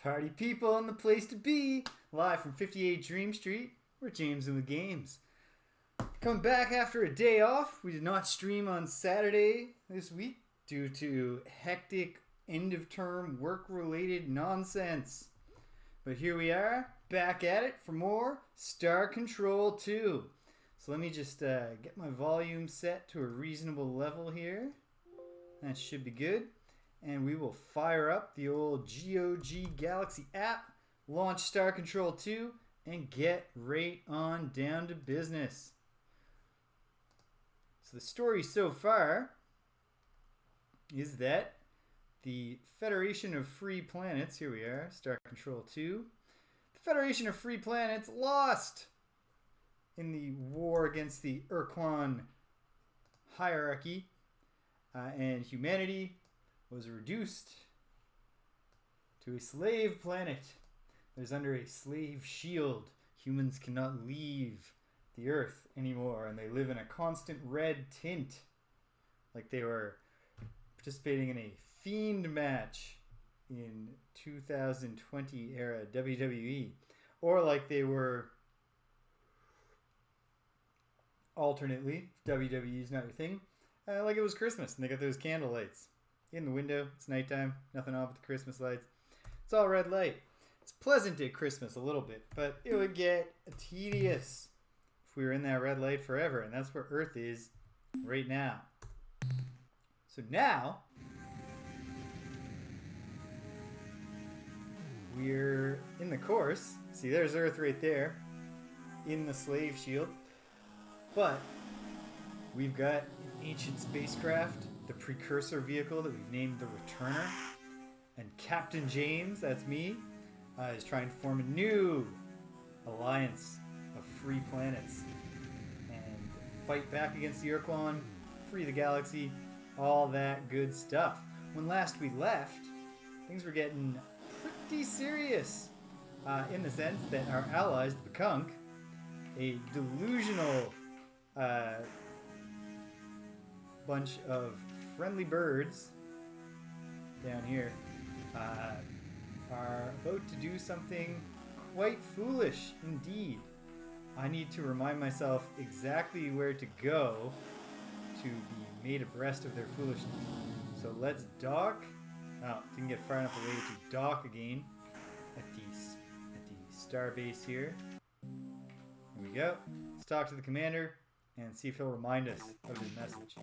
Party people in the place to be. Live from 58 Dream Street. We're James in the Games. Coming back after a day off. We did not stream on Saturday this week due to hectic end-of-term work-related nonsense. But here we are, back at it for more Star Control 2. So let me just get my volume set to a reasonable level here. That should be good. And we will fire up the old GOG Galaxy app, launch Star Control 2, and get right on down to business. So the story so far is that the Federation of Free Planets, here we are, Star Control 2, the Federation of Free Planets lost in the war against the Ur-Quan hierarchy, and humanity was reduced to a slave planet that is under a slave shield. Humans cannot leave the Earth anymore, and they live in a constant red tint, like they were participating in a Fiend match in 2020 era WWE, or like they were alternately, if WWE is not your thing, like it was Christmas and they got those candle lights in the window. It's nighttime, nothing on but the Christmas lights. It's all red light. It's pleasant at Christmas a little bit, but it would get tedious if we were in that red light forever, and that's where Earth is right now. So now we're in the course. See, there's Earth right there in the slave shield, but we've got an ancient spacecraft, the precursor vehicle that we've named the Returner, and Captain James, that's me, is trying to form a new alliance of free planets and fight back against the Ur-Quan, free the galaxy, all that good stuff. When last we left, things were getting pretty serious in the sense that our allies, the Pkunk, a delusional bunch of friendly birds down here, are about to do something quite foolish indeed. I need to remind myself exactly where to go to be made abreast of their foolishness. So let's dock. Oh, didn't get far enough away to dock again at the star base here. Here we go. Let's talk to the commander and see if he'll remind us of his message.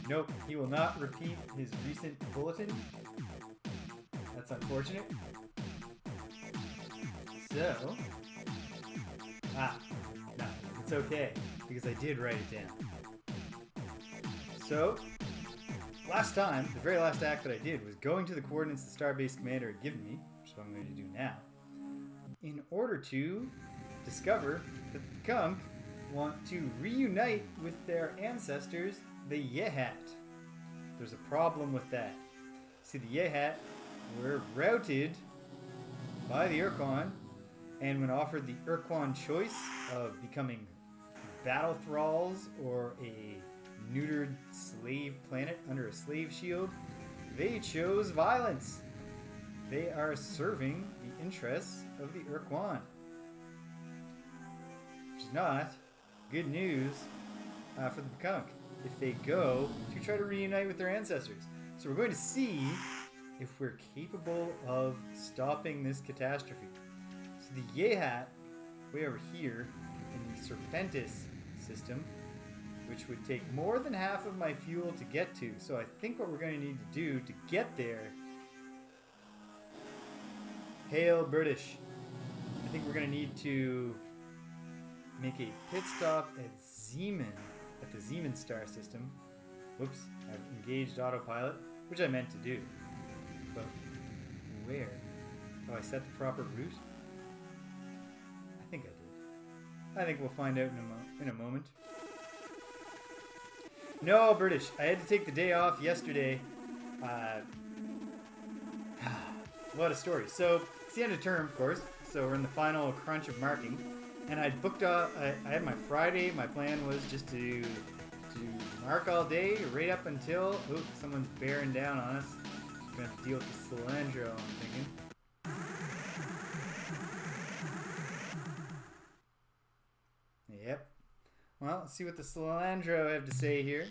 Nope, he will not repeat his recent bulletin. That's unfortunate. So, no, it's okay, because I did write it down. So, last time, the very last act that I did was going to the coordinates the Starbase Commander had given me, which is what I'm going to do now, in order to discover that the Pkunk want to reunite with their ancestors, the Yehat. There's a problem with that. See, the Yehat were routed by the Ur-Quan, and when offered the Ur-Quan choice of becoming battle thralls or a neutered slave planet under a slave shield, they chose violence. They are serving the interests of the Ur-Quan, which is not good news for the Pkunk if they go to try to reunite with their ancestors. So we're going to see if we're capable of stopping this catastrophe. So the Yehat, way over here in the Serpentis system, which would take more than half of my fuel to get to. So I think what we're going to need to do to get there, hail British, I think we're going to need to make a pit stop at Zeeman, at the Zeeman star system. Whoops, I've engaged autopilot, which I meant to do. But where? Oh, I set the proper route? I think I did. I think we'll find out in a moment. No, British. I had to take the day off yesterday. What a story. So, it's the end of term, of course. So we're in the final crunch of marking. And I booked I had my Friday. My plan was just to to mark all day, right up until... Oop, someone's bearing down on us. We're gonna have to deal with the Cilantro, I'm thinking. Yep. Well, let's see what the Cilantro have to say here.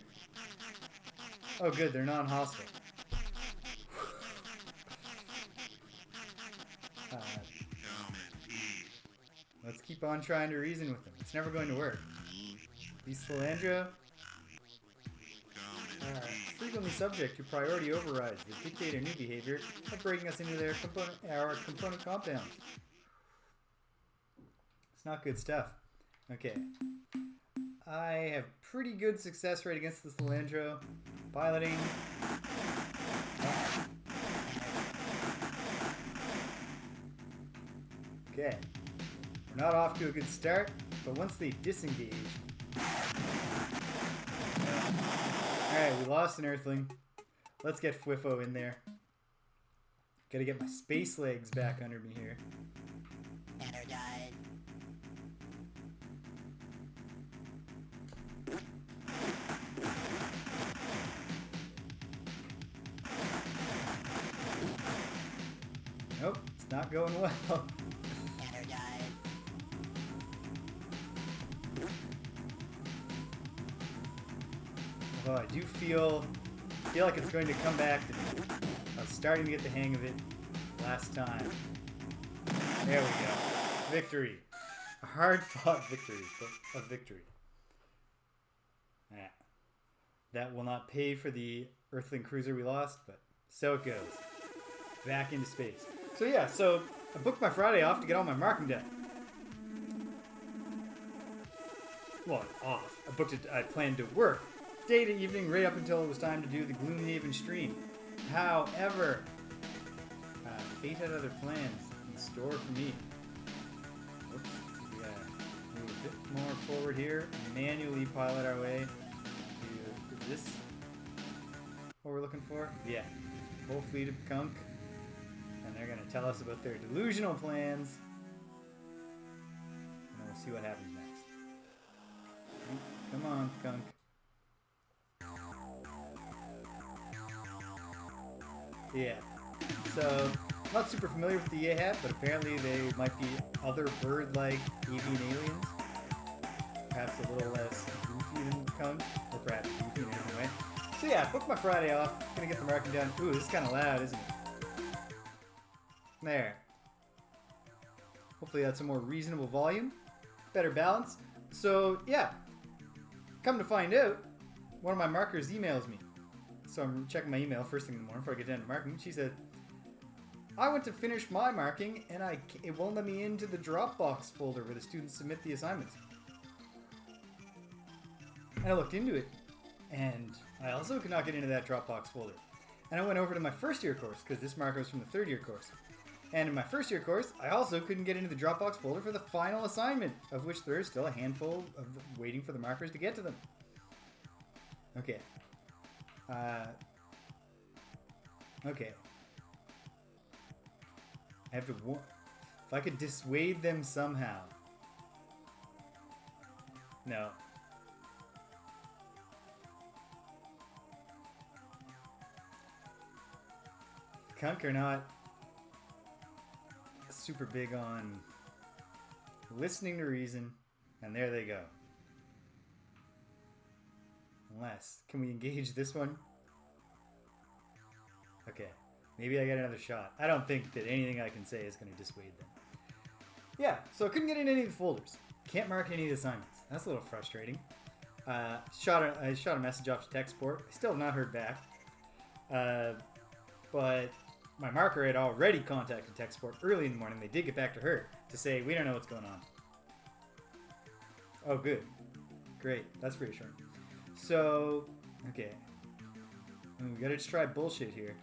Oh, good, they're non-hostile. Let's keep on trying to reason with them. It's never going to work. These Cilantro frequently subject to priority overrides that dictate our new behavior by breaking us into our component compounds. It's not good stuff. Okay. I have pretty good success rate against the Cilantro. Piloting. Okay. We're not off to a good start, but once they disengage... Alright, we lost an Earthling. Let's get Fwiffo in there. Gotta get my space legs back under me here. Nope, it's not going well. Although I do feel like it's going to come back to me. I was starting to get the hang of it last time. There we go. Victory. A hard-fought victory, but a victory. That will not pay for the Earthling cruiser we lost, but so it goes. Back into space. So yeah, I booked my Friday off to get all my marking done. Well, off. I booked it. I planned to work day to evening right up until it was time to do the Gloomhaven stream. However, fate had other plans in store for me. Oops. We gotta move a bit more forward here. Manually pilot our way to... Is this what we're looking for? Yeah. Whole fleet of Pkunk. And they're going to tell us about their delusional plans. And we'll see what happens next. Come on, Pkunk. Yeah. So, I'm not super familiar with the Yehat, but apparently they might be other bird-like avian aliens. Perhaps a little less goofy than Pkunk, or perhaps goofy in a different way. So yeah, booked my Friday off. Gonna get the marking done. Ooh, this is kind of loud, isn't it? There. Hopefully that's a more reasonable volume. Better balance. So, yeah. Come to find out, one of my markers emails me. So I'm checking my email first thing in the morning before I get down to marking. She said, I went to finish my marking and it won't let me into the Dropbox folder where the students submit the assignments. And I looked into it, and I also could not get into that Dropbox folder. And I went over to my first year course, because this marker was from the third year course. And in my first year course, I also couldn't get into the Dropbox folder for the final assignment, of which there is still a handful of waiting for the markers to get to them. Okay. Okay. I have to... If I could dissuade them somehow. No. Pkunk are not super big on listening to reason, and there they go. Unless, can we engage this one? Okay, maybe I get another shot. I don't think that anything I can say is going to dissuade them. Yeah, so I couldn't get into any of the folders. Can't mark any of the assignments. That's a little frustrating. I shot a message off to tech support. I still have not heard back. But my marker had already contacted tech support early in the morning. They did get back to her to say, we don't know what's going on. Oh, good. Great. That's reassuring. So, okay. We gotta just try bullshit here.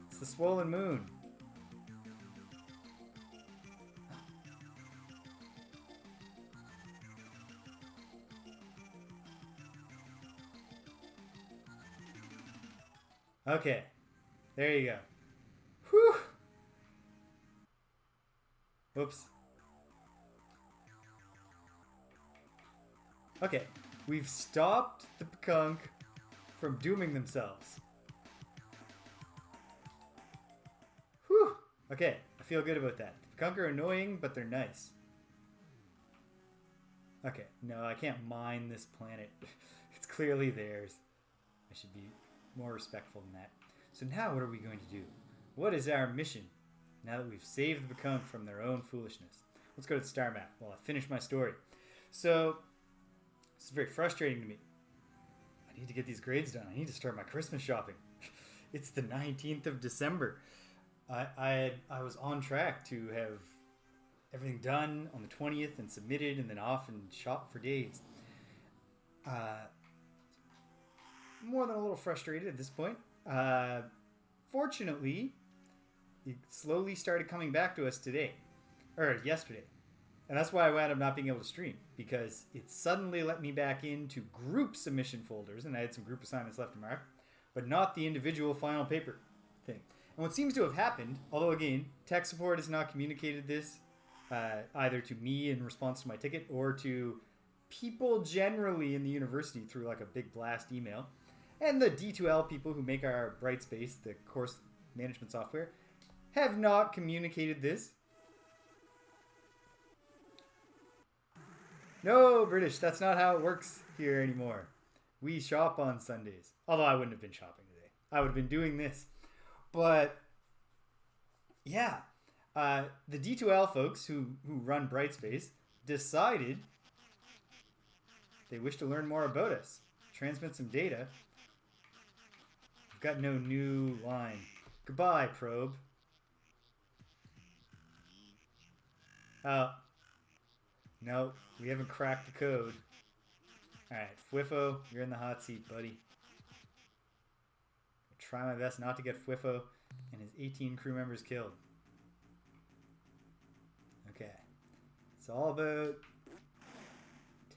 It's the swollen moon. Okay. There you go. Whew. Whoops. Okay. We've stopped the Pkunk from dooming themselves. Whew. Okay, I feel good about that. The Pkunk are annoying, but they're nice. Okay, no, I can't mine this planet. It's clearly theirs. I should be more respectful than that. So now what are we going to do? What is our mission now that we've saved the Pkunk from their own foolishness? Let's go to the star map while I finish my story. So, this is very frustrating to me. I need to get these grades done. I need to start my Christmas shopping. It's the 19th of December. I was on track to have everything done on the 20th and submitted and then off and shop for days. More than a little frustrated at this point. Fortunately, it slowly started coming back to us today. Or yesterday. And that's why I wound up not being able to stream. Because it suddenly let me back into group submission folders. And I had some group assignments left to mark. But not the individual final paper thing. And what seems to have happened, although again, tech support has not communicated this either to me in response to my ticket or to people generally in the university through like a big blast email. And the D2L people who make our Brightspace, the course management software, have not communicated this. No, British, that's not how it works here anymore. We shop on Sundays. Although I wouldn't have been shopping today. I would have been doing this. But, yeah. The D2L folks who run Brightspace decided they wish to learn more about us. Transmit some data. I've got no new line. Goodbye, probe. No, we haven't cracked the code. Alright, Fwifo, you're in the hot seat, buddy. I'll try my best not to get Fwifo and his 18 crew members killed. Okay. It's all about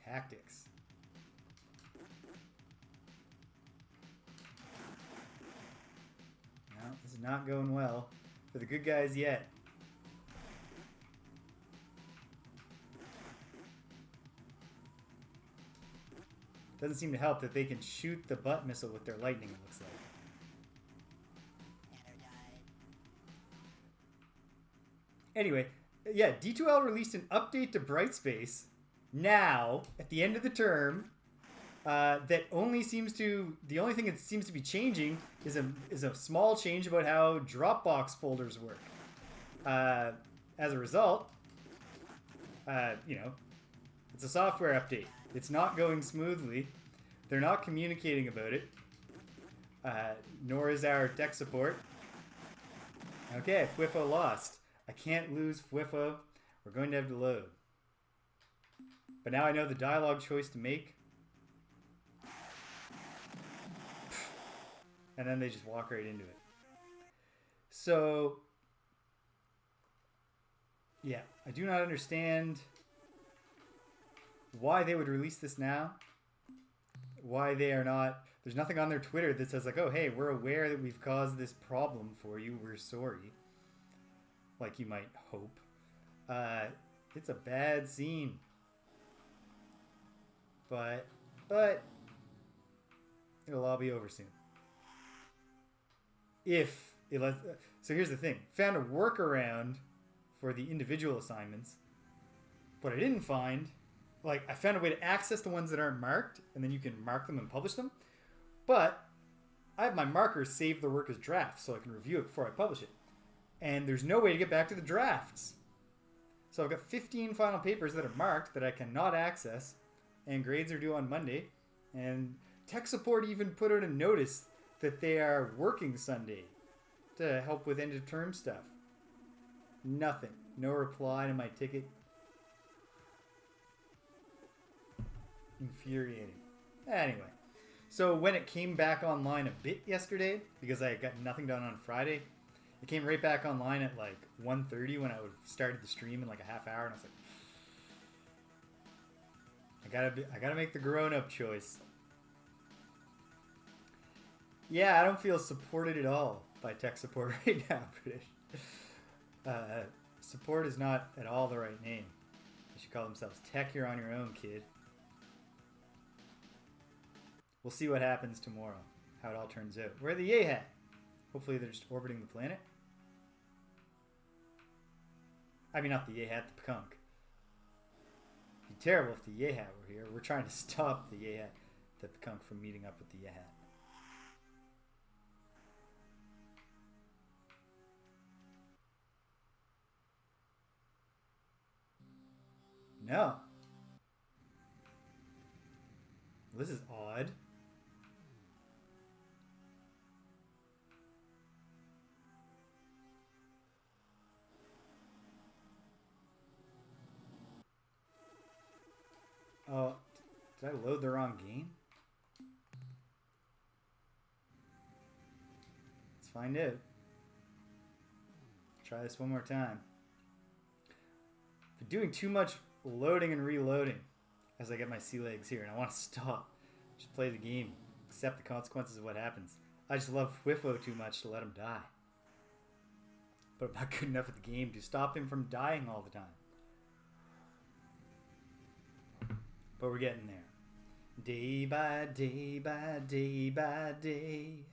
tactics. No, this is not going well for the good guys yet. Doesn't seem to help that they can shoot the butt missile with their lightning, it looks like. Anyway, yeah, D2L released an update to Brightspace now, at the end of the term, that only seems to... The only thing that seems to be changing is a small change about how Dropbox folders work. As a result, you know, it's a software update. It's not going smoothly. They're not communicating about it. Nor is our tech support. Okay, Fwifo lost. I can't lose Fwifo. We're going to have to load. But now I know the dialogue choice to make. And then they just walk right into it. So, yeah, I do not understand why they would release this now. Why they are not... There's nothing on their Twitter that says like, oh, hey, we're aware that we've caused this problem for you. We're sorry. Like you might hope. It's a bad scene. But it'll all be over soon. If it lets... So here's the thing. Found a workaround for the individual assignments. What I didn't find... Like, I found a way to access the ones that aren't marked, and then you can mark them and publish them. But I have my markers save the work as drafts, so I can review it before I publish it. And there's no way to get back to the drafts. So I've got 15 final papers that are marked that I cannot access, and grades are due on Monday. And tech support even put out a notice that they are working Sunday to help with end of term stuff. Nothing. No reply to my ticket. Infuriating. Anyway, so when it came back online a bit yesterday, because I got nothing done on Friday, it came right back online at like 1:30 when I started the stream in like a half hour, and I was like, I gotta make the grown-up choice. Yeah, I don't feel supported at all by tech support right now, British. Support is not at all the right name. They should call themselves tech. You're on your own, kid. We'll see what happens tomorrow. How it all turns out. Where are the Yehat? Hopefully they're just orbiting the planet. I mean, not the Yehat, the Pkunk. It'd be terrible if the Yehat were here. We're trying to stop the Yehat, the Pkunk, from meeting up with the Yehat. No. This is odd. Oh, did I load the wrong game? Let's find out. Try this one more time. Been doing too much loading and reloading as I get my sea legs here, and I want to stop. Just play the game, accept the consequences of what happens. I just love Whiffo too much to let him die. But I'm not good enough at the game to stop him from dying all the time. But we're getting there. Day by day by day by day.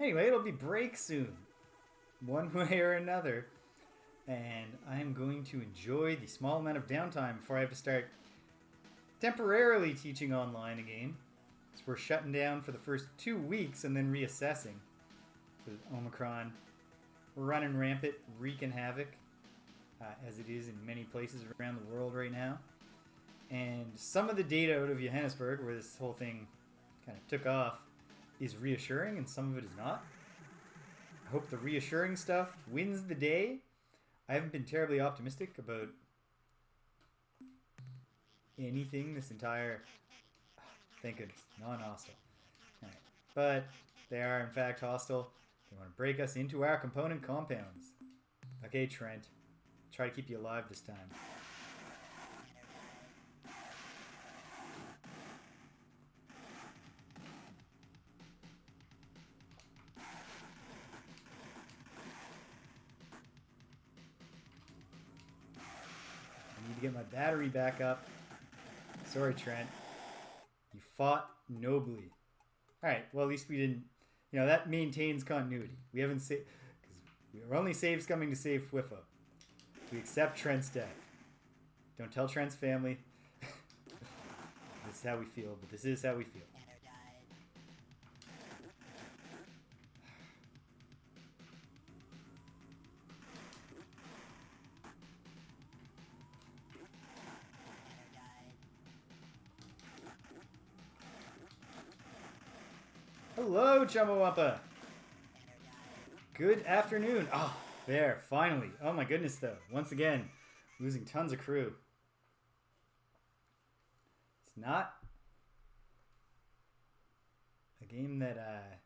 Anyway, it'll be break soon. One way or another. And I'm going to enjoy the small amount of downtime before I have to start temporarily teaching online again. So we're shutting down for the first 2 weeks and then reassessing. With Omicron running rampant, wreaking havoc, as it is in many places around the world right now. And some of the data out of Johannesburg, where this whole thing kind of took off, is reassuring, and some of it is not. I hope the reassuring stuff wins the day. I haven't been terribly optimistic about anything this entire... Thank goodness, non-hostile. Right. But they are in fact hostile. They want to break us into our component compounds. Okay, Trent. Try to keep you alive this time. I need to get my battery back up. Sorry, Trent. You fought nobly. Alright, well at least we didn't... You know, that maintains continuity. We haven't saved... Because we are only saves coming to save Whiffo. We accept Trent's death. Don't tell Trent's family. This is how we feel, but this is how we feel. Hello, Chumbawampa. Good afternoon. Ah, there, finally. Oh my goodness, though. Once again, losing tons of crew. It's not a game that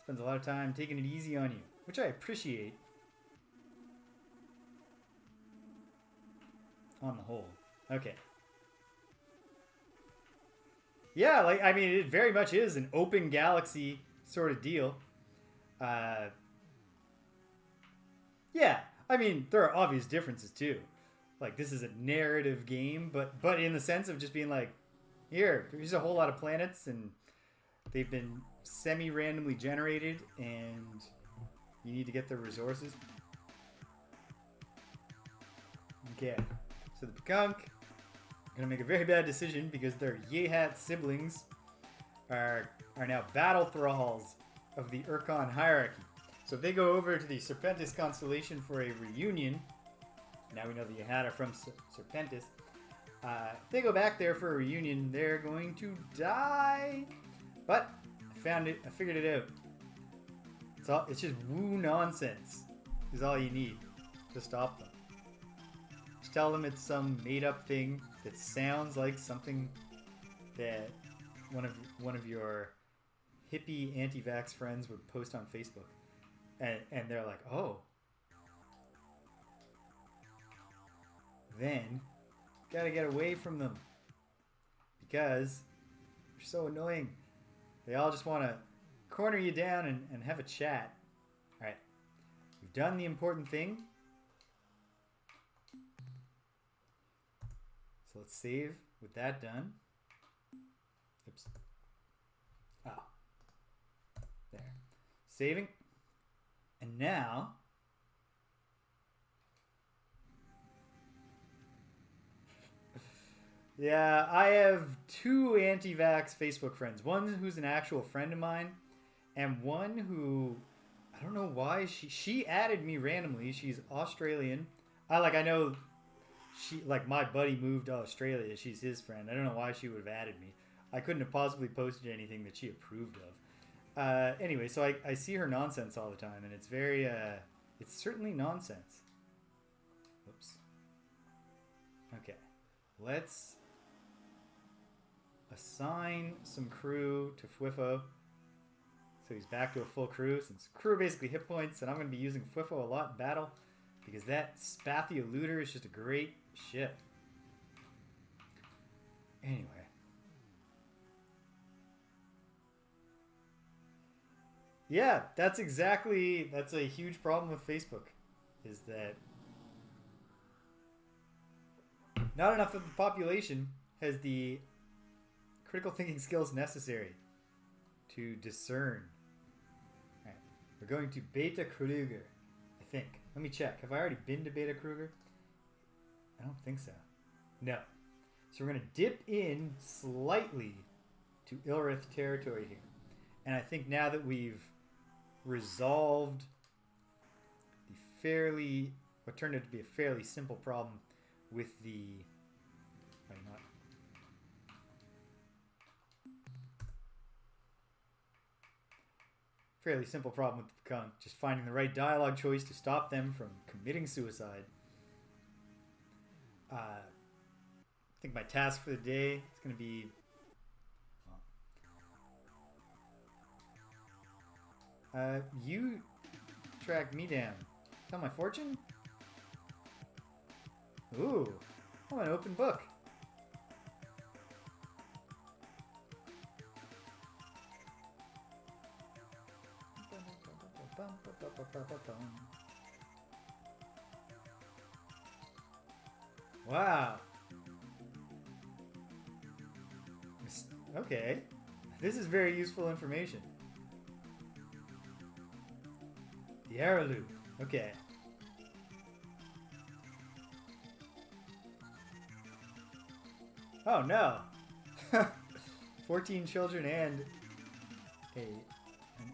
spends a lot of time taking it easy on you, which I appreciate on the whole. Okay. Yeah, like, I mean, it very much is an open galaxy sort of deal. Yeah, I mean, there are obvious differences too. Like, this is a narrative game, but in the sense of just being like, here's a whole lot of planets, and they've been semi-randomly generated, and you need to get the resources. Okay, so the Pkunk are going to make a very bad decision because their Yehat siblings are now battle thralls of the Ur-Quan hierarchy. So if they go over to the Serpentis constellation for a reunion, now we know the Yehat are from Serpentis, if they go back there for a reunion, they're going to die. But I figured it out. It's just woo nonsense is all you need to stop them. Just tell them it's some made-up thing that sounds like something that one of your hippie anti-vax friends would post on Facebook. And they're like, oh. Then, gotta get away from them. Because they're so annoying. They all just want to corner you down and have a chat. Alright. We've done the important thing. let's save with that done. Oops. Oh. There. Saving. And now... yeah, I have 2 anti-vax Facebook friends. One who's an actual friend of mine, and one who... I don't know why. She added me randomly. She's Australian. I know... she, like, my buddy moved to Australia. She's his friend. I don't know why she would have added me. I couldn't have possibly posted anything that she approved of. Anyway, so I see her nonsense all the time, and it's very, it's certainly nonsense. Whoops. Okay. Let's assign some crew to Fwifo. So he's back to a full crew, since crew are basically hit points, and I'm going to be using Fwifo a lot in battle, because that Spathia Looter is just a great ship. Anyway. Yeah, that's a huge problem with Facebook, is that not enough of the population has the critical thinking skills necessary to discern. All right, we're going to Beta Kruger, I think. Let me check. Have I already been to Beta Kruger? I don't think so. No. So we're going to dip in slightly to Ilwrath territory here. And I think now that we've resolved the what turned out to be a fairly simple problem with the... why not? Fairly simple problem with the Pkunk, just finding the right dialogue choice to stop them from committing suicide. I think my task for the day is going to be... you track me down. Tell my fortune? Ooh, I'm an open book. Wow. Okay. This is very useful information. The Arrowloop. Okay. Oh no. 14 children and an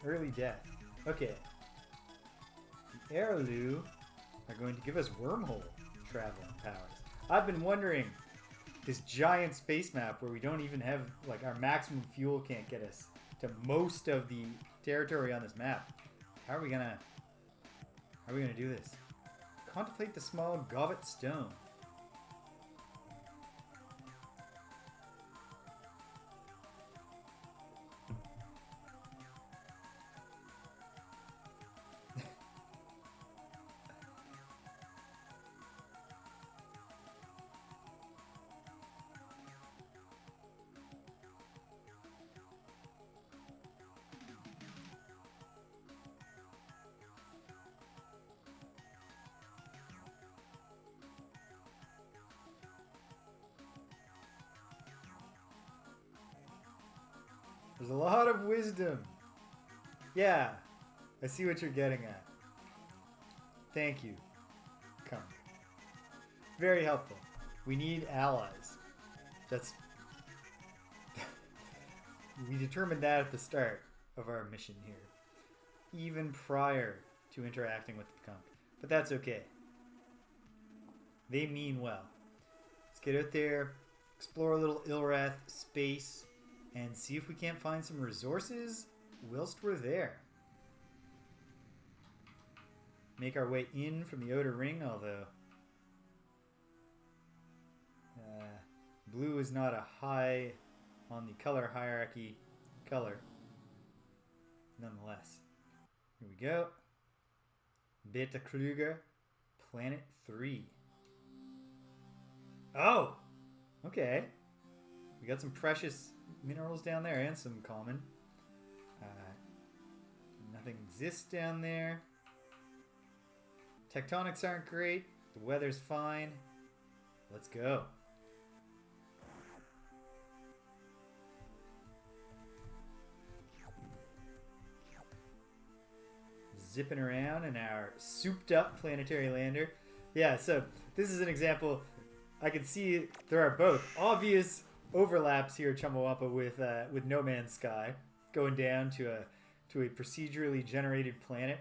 early death. Okay. The Arrowloop are going to give us wormhole traveling powers. I've been wondering, this giant space map where we don't even have, like, our maximum fuel can't get us to most of the territory on this map. How are we gonna do this? Contemplate the small Goblet Stone. There's a lot of wisdom. Yeah, I see what you're getting at. Thank you. Come. Very helpful. We need allies. That's... we determined that at the start of our mission here. Even prior to interacting with the Pkunk. But that's okay. They mean well. Let's get out there, explore a little Ilwrath space, and see if we can't find some resources whilst we're there. Make our way in from the outer ring, although blue is not a high on the color hierarchy color. Nonetheless. Here we go. Beta Kruger, Planet 3. Oh! Okay. We got some precious minerals down there and some common. Nothing exists down there. Tectonics aren't great. The weather's fine. Let's go. zipping around in our souped up planetary lander. Yeah, so this is an example. I can see there are both obvious overlaps here, Chumbawampa, with No Man's Sky, going down to a procedurally generated planet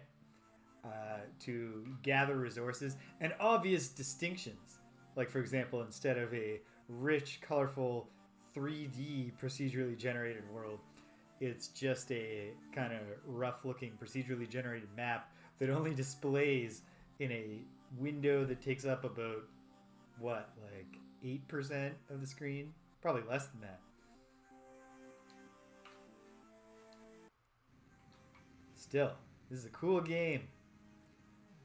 to gather resources, and obvious distinctions. Like, for example, instead of a rich, colorful 3D procedurally generated world, it's just a kind of rough-looking procedurally generated map that only displays in a window that takes up about, what, like 8% of the screen? Probably less than that. Still, this is a cool game,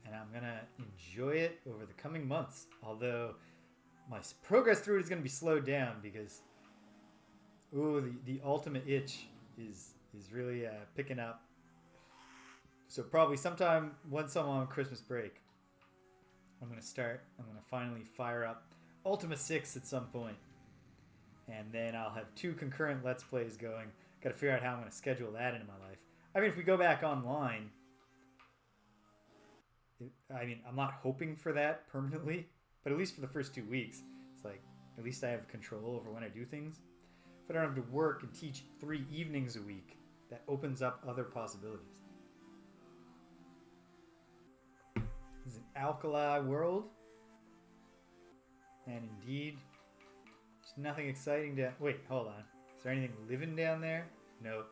and I'm gonna enjoy it over the coming months. Although my progress through it is gonna be slowed down because, the ultimate itch is really picking up. So probably sometime once I'm on Christmas break, I'm gonna finally fire up Ultima 6 at some point, and then I'll have 2 concurrent Let's Plays going. Got to figure out how I'm gonna schedule that into my life. I mean, if we go back online, I'm not hoping for that permanently, but at least for the first 2 weeks, it's like, at least I have control over when I do things. If I don't have to work and teach 3 evenings a week, that opens up other possibilities. This is an alkali world, and indeed, there's nothing exciting to... Wait, hold on. Is there anything living down there? No.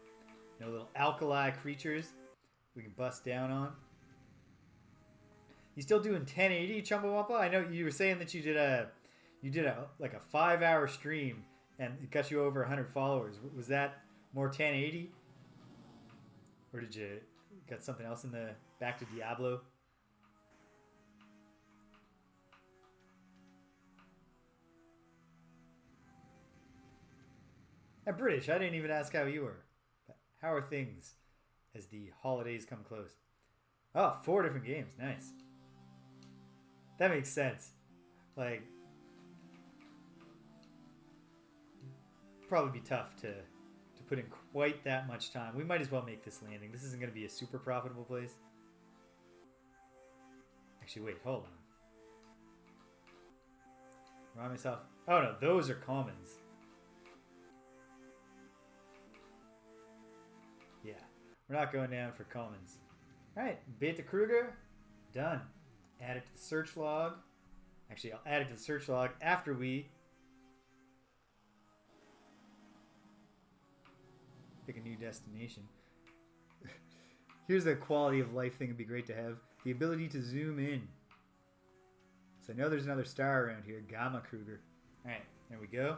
No little alkali creatures we can bust down on. You still doing 1080, Chumbawampa? I know you were saying that you did a 5-hour stream and it got you over 100 followers. Was that more 1080? Or did you got something else in the back to Diablo? I'm British. I didn't even ask how you were. But how are things as the holidays come close? Oh, 4 different games. Nice. That makes sense. Like, probably be tough to put in quite that much time. We might as well make this landing. This isn't going to be a super profitable place. Actually, wait, hold on. Remind myself. Oh no, those are commons. Yeah, we're not going down for commons. Alright, Beta Kruger, done. Add it to the search log. Actually, I'll add it to the search log after we pick a new destination. Here's a quality of life thing it'd be great to have. The ability to zoom in. So I know there's another star around here. Gamma Kruger. Alright, there we go.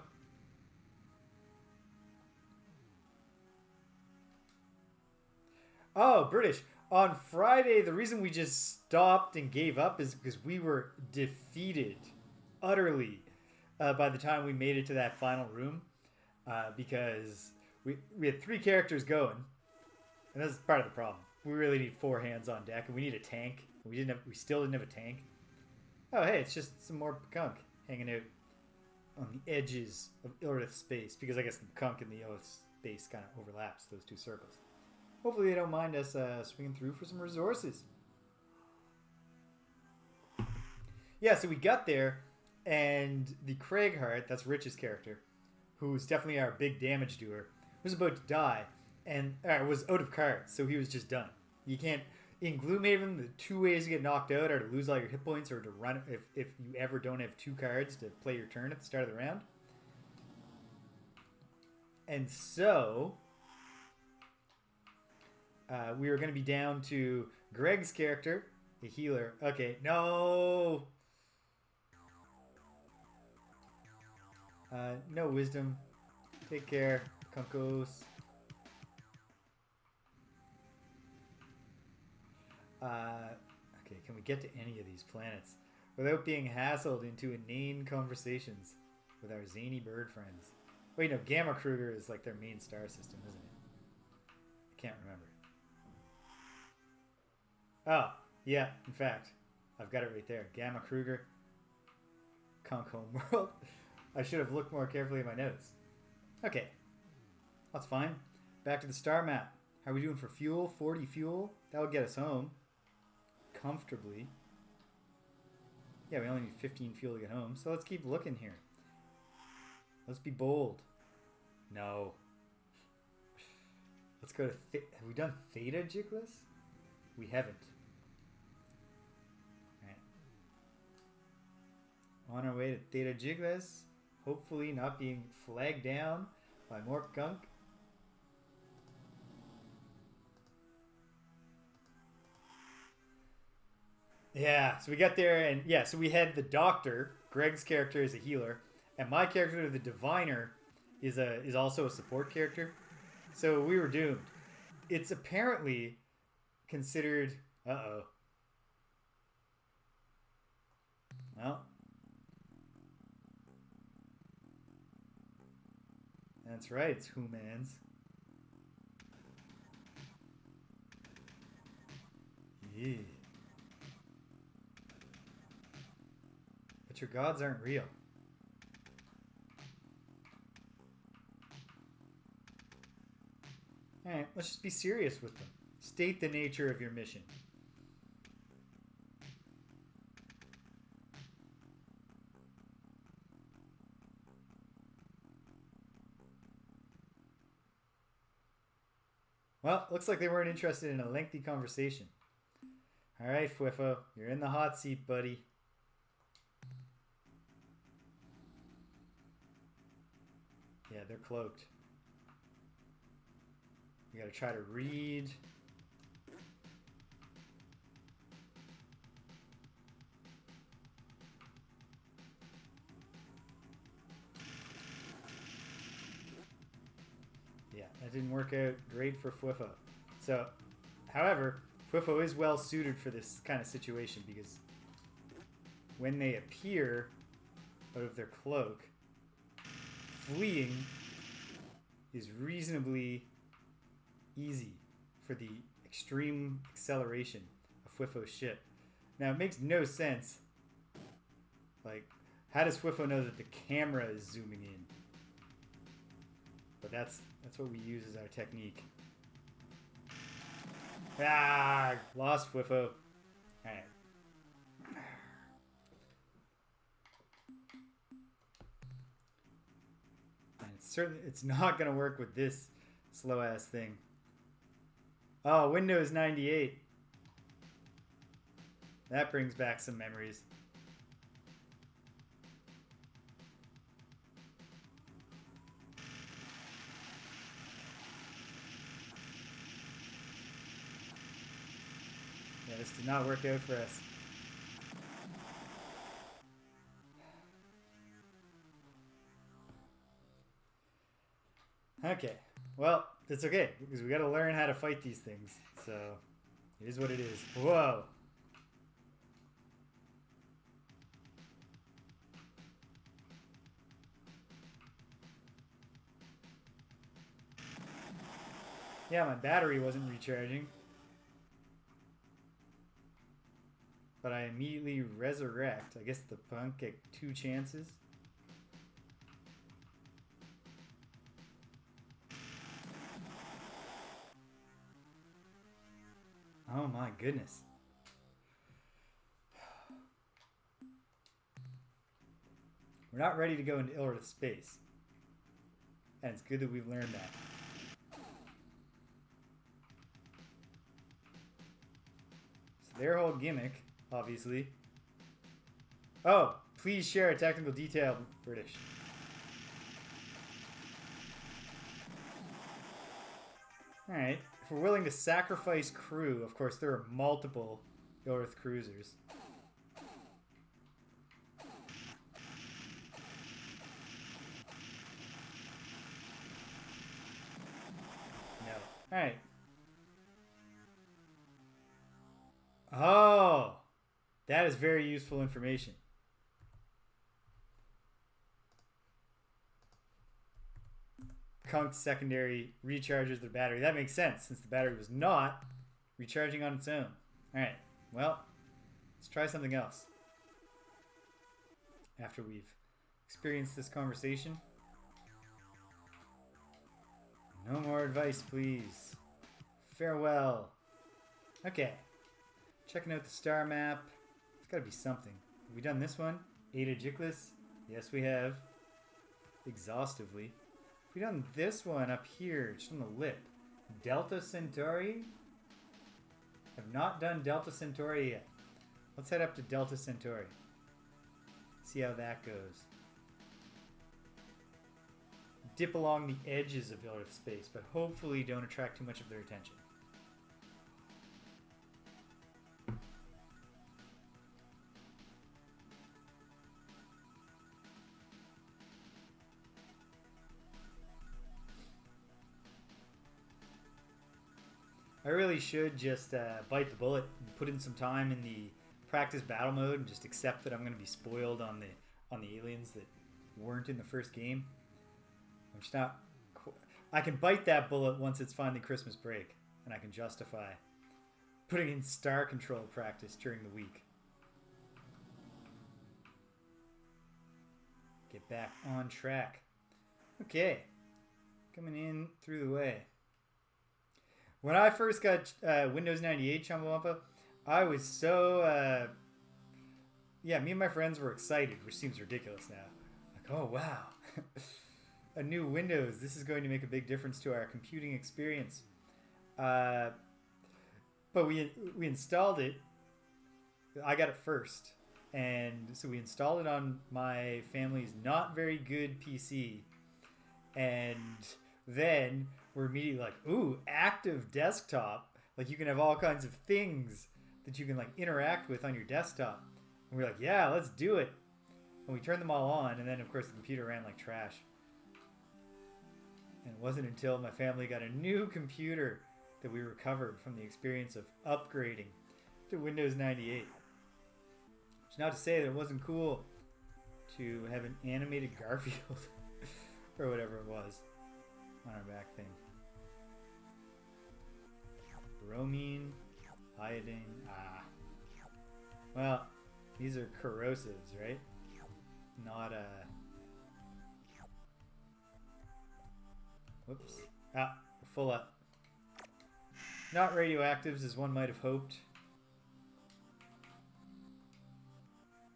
Oh, British. On Friday, the reason we just stopped and gave up is because we were defeated utterly by the time we made it to that final room. Because we had 3 characters going, and that's part of the problem. We really need 4 hands on deck, and we need a tank. We still didn't have a tank. Oh, hey, it's just some more Pkunk hanging out on the edges of Ilwrath space, because I guess the Pkunk and the Ilwrath space kind of overlaps, those 2 circles. Hopefully they don't mind us swinging through for some resources. Yeah, so we got there, and the Craigheart, that's Rich's character, who's definitely our big damage doer, was about to die, and was out of cards, so he was just done. You can't... In Gloomhaven, the 2 ways to get knocked out are to lose all your hit points or to run if you ever don't have 2 cards to play your turn at the start of the round. And so... we were going to be down to Greg's character, the healer. Okay, no! No wisdom. Take care, Kunkos. Okay, can we get to any of these planets without being hassled into inane conversations with our zany bird friends? Wait, no, Gamma Kruger is like their main star system, isn't it? I can't remember. Oh, yeah, in fact, I've got it right there. Gamma Kruger, Conk Homeworld. I should have looked more carefully at my notes. Okay, that's fine. Back to the star map. How are we doing for fuel? 40 fuel? That would get us home. comfortably. Yeah, we only need 15 fuel to get home, so let's keep looking here. Let's be bold. No. Let's go to... Have we done Theta Jiggles? We haven't. Alright. On our way to Theta Jiggles. Hopefully not being flagged down by more Pkunk. Yeah, so we got there, and yeah, so we had the Doctor. Greg's character is a healer, and my character, the Diviner, is also a support character. So we were doomed. It's apparently considered... Uh-oh. Well. That's right, it's humans. Yeah. But your gods aren't real. Alright, let's just be serious with them. State the nature of your mission. Well, looks like they weren't interested in a lengthy conversation. Alright, Fwifo, you're in the hot seat, buddy. Yeah, they're cloaked. You gotta try to read. Yeah, that didn't work out great for Fwifo. So, however, Fwifo is well suited for this kind of situation because when they appear out of their cloak, fleeing is reasonably easy for the extreme acceleration of Fwifo's ship. Now, it makes no sense. Like, how does Fwifo know that the camera is zooming in? But that's what we use as our technique. Ah, lost Fwifo. Alright. And it's not gonna work with this slow ass thing. Oh, Windows 98. That brings back some memories. Yeah, this did not work out for us. Okay, well, it's okay, because we gotta learn how to fight these things, so it is what it is. Whoa! Yeah, my battery wasn't recharging. But I immediately resurrect. I guess the Pkunk get 2 chances. Oh my goodness. We're not ready to go into Ilwrath space. And it's good that we've learned that. So their whole gimmick, obviously. Oh, please share a technical detail, British. Alright. If we're willing to sacrifice crew, of course there are multiple Ilwrath cruisers. No. Alright. Oh! That is very useful information. Pkunk's secondary recharges their battery. That makes sense, since the battery was not recharging on its own. Alright, well, let's try something else. After we've experienced this conversation. No more advice, please. Farewell. Okay. Checking out the star map. It's got to be something. Have we done this one? Eta Jicklus? Yes, we have. Exhaustively. Have we done this one up here, just on the lip? Delta Centauri? Have not done Delta Centauri yet. Let's head up to Delta Centauri. See how that goes. Dip along the edges of Earth space, but hopefully don't attract too much of their attention. I really should just bite the bullet and put in some time in the practice battle mode and just accept that I'm going to be spoiled on the aliens that weren't in the first game. I'm just not. I can bite that bullet once it's finally Christmas break, and I can justify putting in star control practice during the week. Get back on track. Okay, coming in through the way. When I first got Windows 98 Chumbawampa, I was so, yeah, me and my friends were excited, which seems ridiculous now. Like, oh, wow. A new Windows. This is going to make a big difference to our computing experience. But we installed it. I got it first. And so we installed it on my family's not very good PC. And then we're immediately like, ooh, active desktop. Like you can have all kinds of things that you can like interact with on your desktop. And we're like, yeah, let's do it. And we turned them all on. And then of course the computer ran like trash. And it wasn't until my family got a new computer that we recovered from the experience of upgrading to Windows 98. Which is not to say that it wasn't cool to have an animated Garfield or whatever it was on our back thing. Bromine, iodine, well, these are corrosives, right? Not whoops. We're full up. Not radioactives as one might have hoped.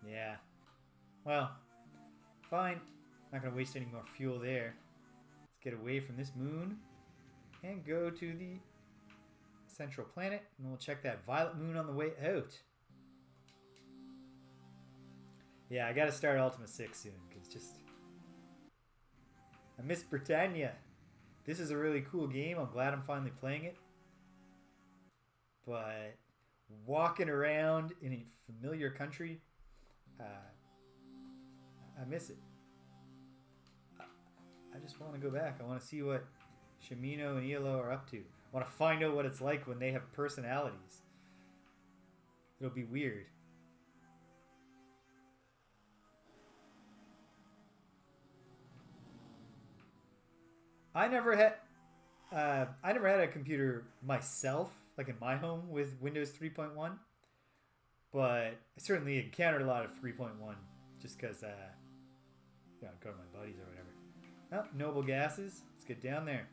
Yeah. Well, fine. Not going to waste any more fuel there. Let's get away from this moon and go to the central planet, and we'll check that violet moon on the way out. Yeah, I got to start Ultima 6 soon, because just... I miss Britannia. This is a really cool game. I'm glad I'm finally playing it. But walking around in a familiar country, I miss it. I just want to go back. I want to see what Shimino and Elo are up to. I want to find out what it's like when they have personalities. It'll be weird. I never had a computer myself, like in my home with Windows 3.1, but I certainly encountered a lot of 3.1 just because, I'd go to my buddies or whatever. Oh, noble gases. Let's get down there.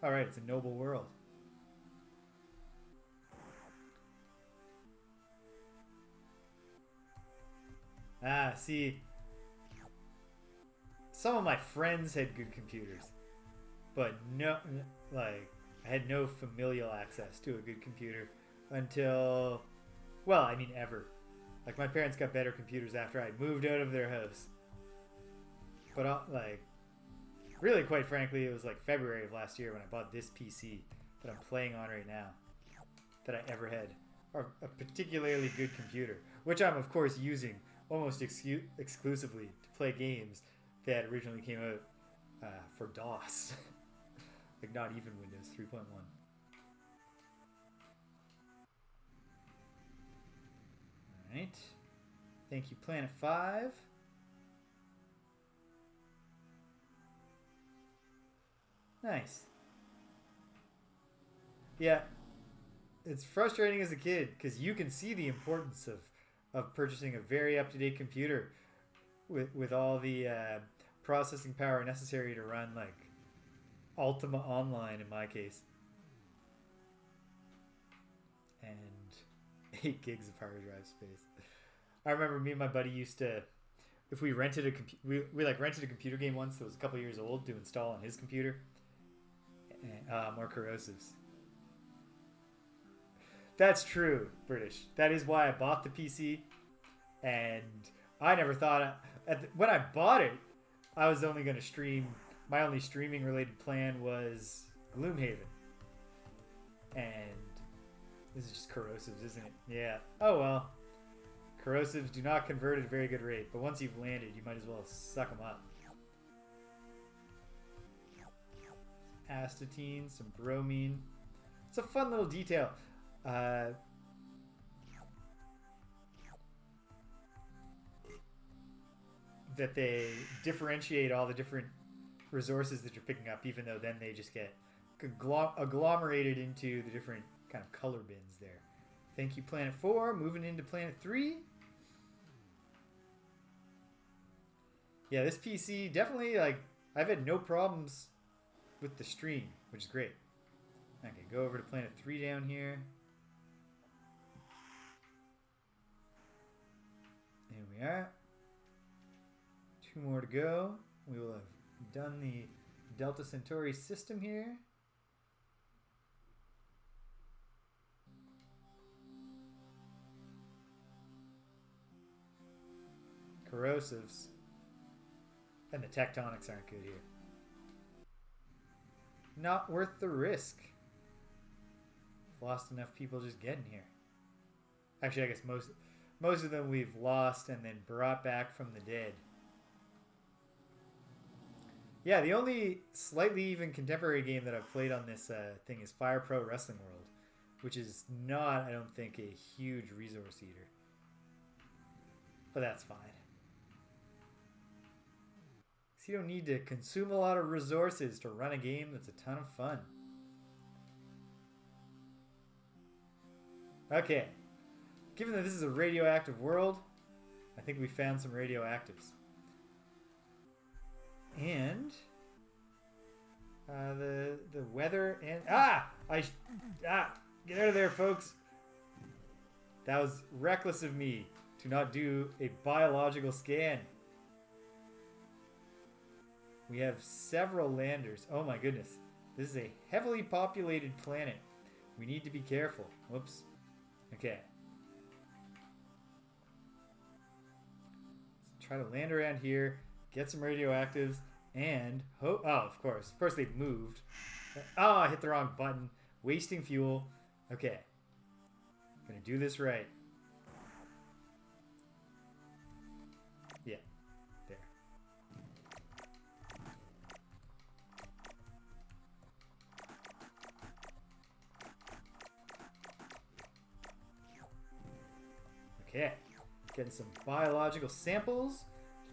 All right, it's a noble world. See, some of my friends had good computers, but no, like, I had no familial access to a good computer until, well, I mean, ever. Like, my parents got better computers after I moved out of their house. But, like, really, quite frankly, it was like February of last year when I bought this PC that I'm playing on right now that I ever had. Or a particularly good computer, which I'm, of course, using almost exclusively to play games that originally came out for DOS. Like, not even Windows 3.1. Alright. Thank you, Planet 5. Nice. Yeah. It's frustrating as a kid because you can see the importance of purchasing a very up-to-date computer with all the processing power necessary to run, like, Ultima Online in my case. And 8 gigs of hard drive space. I remember me and my buddy used to, if we rented a we like rented a computer game once that was a couple years old to install on his computer. And, more corrosives. That's true, British. That is why I bought the PC, and I never thought when I bought it, I was only going to stream. My only streaming related plan was Gloomhaven, and this is just corrosives, isn't it? Yeah. Oh well. Corrosives do not convert at a very good rate, but once you've landed, you might as well suck them up. Astatine, some bromine. It's a fun little detail. That they differentiate all the different resources that you're picking up, even though then they just get agglomerated into the different kind of color bins there. Thank you, Planet 4. Moving into Planet 3. Yeah, this PC definitely, like, I've had no problems with the stream, which is great. Okay, go over to Planet 3 down here. There we are. 2 more to go. We will have done the Delta Centauri system here. Corrosives. And the tectonics aren't good here. Not worth the risk. Lost enough people just getting here. Actually, I guess most of them we've lost and then brought back from the dead. Yeah, the only slightly even contemporary game that I've played on this thing is Fire Pro Wrestling World, which is not, I don't think, a huge resource eater. But that's fine. So you don't need to consume a lot of resources to run a game that's a ton of fun. Okay. Given that this is a radioactive world, I think we found some radioactives. And the weather and get out of there, folks. That was reckless of me to not do a biological scan. We have several landers. Oh my goodness. This is a heavily populated planet. We need to be careful. Whoops. Okay. Let's try to land around here. Get some radioactives, and of course they've moved. Oh, I hit the wrong button. Wasting fuel. Okay. Gonna do this right. Yeah. There. Okay. Getting some biological samples.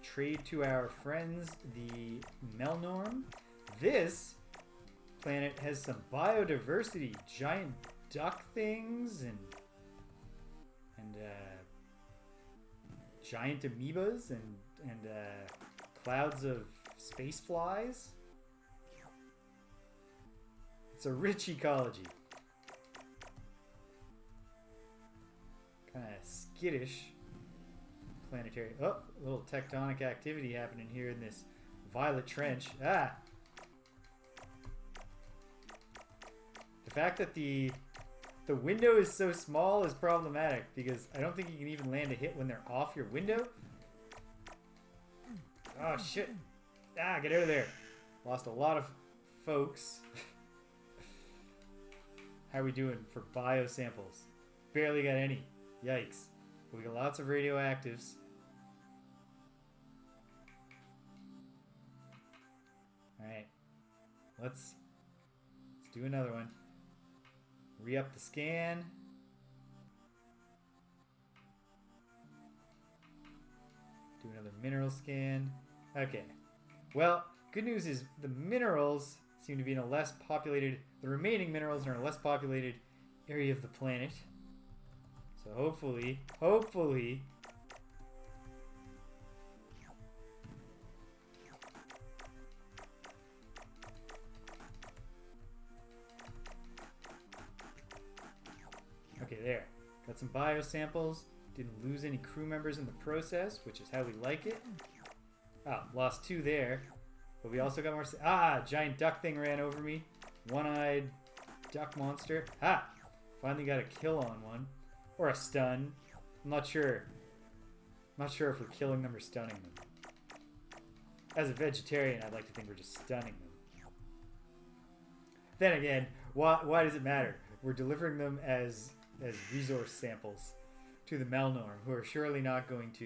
Trade to our friends, the Melnorm. This planet has some biodiversity, giant duck things and giant amoebas and clouds of space flies. It's a rich ecology. Kind of skittish. Planetary. Oh, a little tectonic activity happening here in this violet trench. Ah! The fact that the window is so small is problematic because I don't think you can even land a hit when they're off your window. Oh, shit. Ah, get out of there. Lost a lot of folks. How are we doing for biosamples? Barely got any. Yikes. We got lots of radioactives. Alright. Let's do another one. Re-up the scan. Do another mineral scan. Okay. Well, good news is the minerals seem to be in a less populated... The remaining minerals are in a less populated area of the planet. So hopefully... Okay, there. Got Got some bio samples. Didn't lose any crew members in the process, which is how we like it. Oh, lost 2 there. But we also got more... giant duck thing ran over me. One-eyed duck monster. Finally got a kill on one. Or a stun. I'm not sure. I'm not sure if we're killing them or stunning them. As a vegetarian, I'd like to think we're just stunning them. Then again, why does it matter? We're delivering them as resource samples to the Melnorm, who are surely not going to,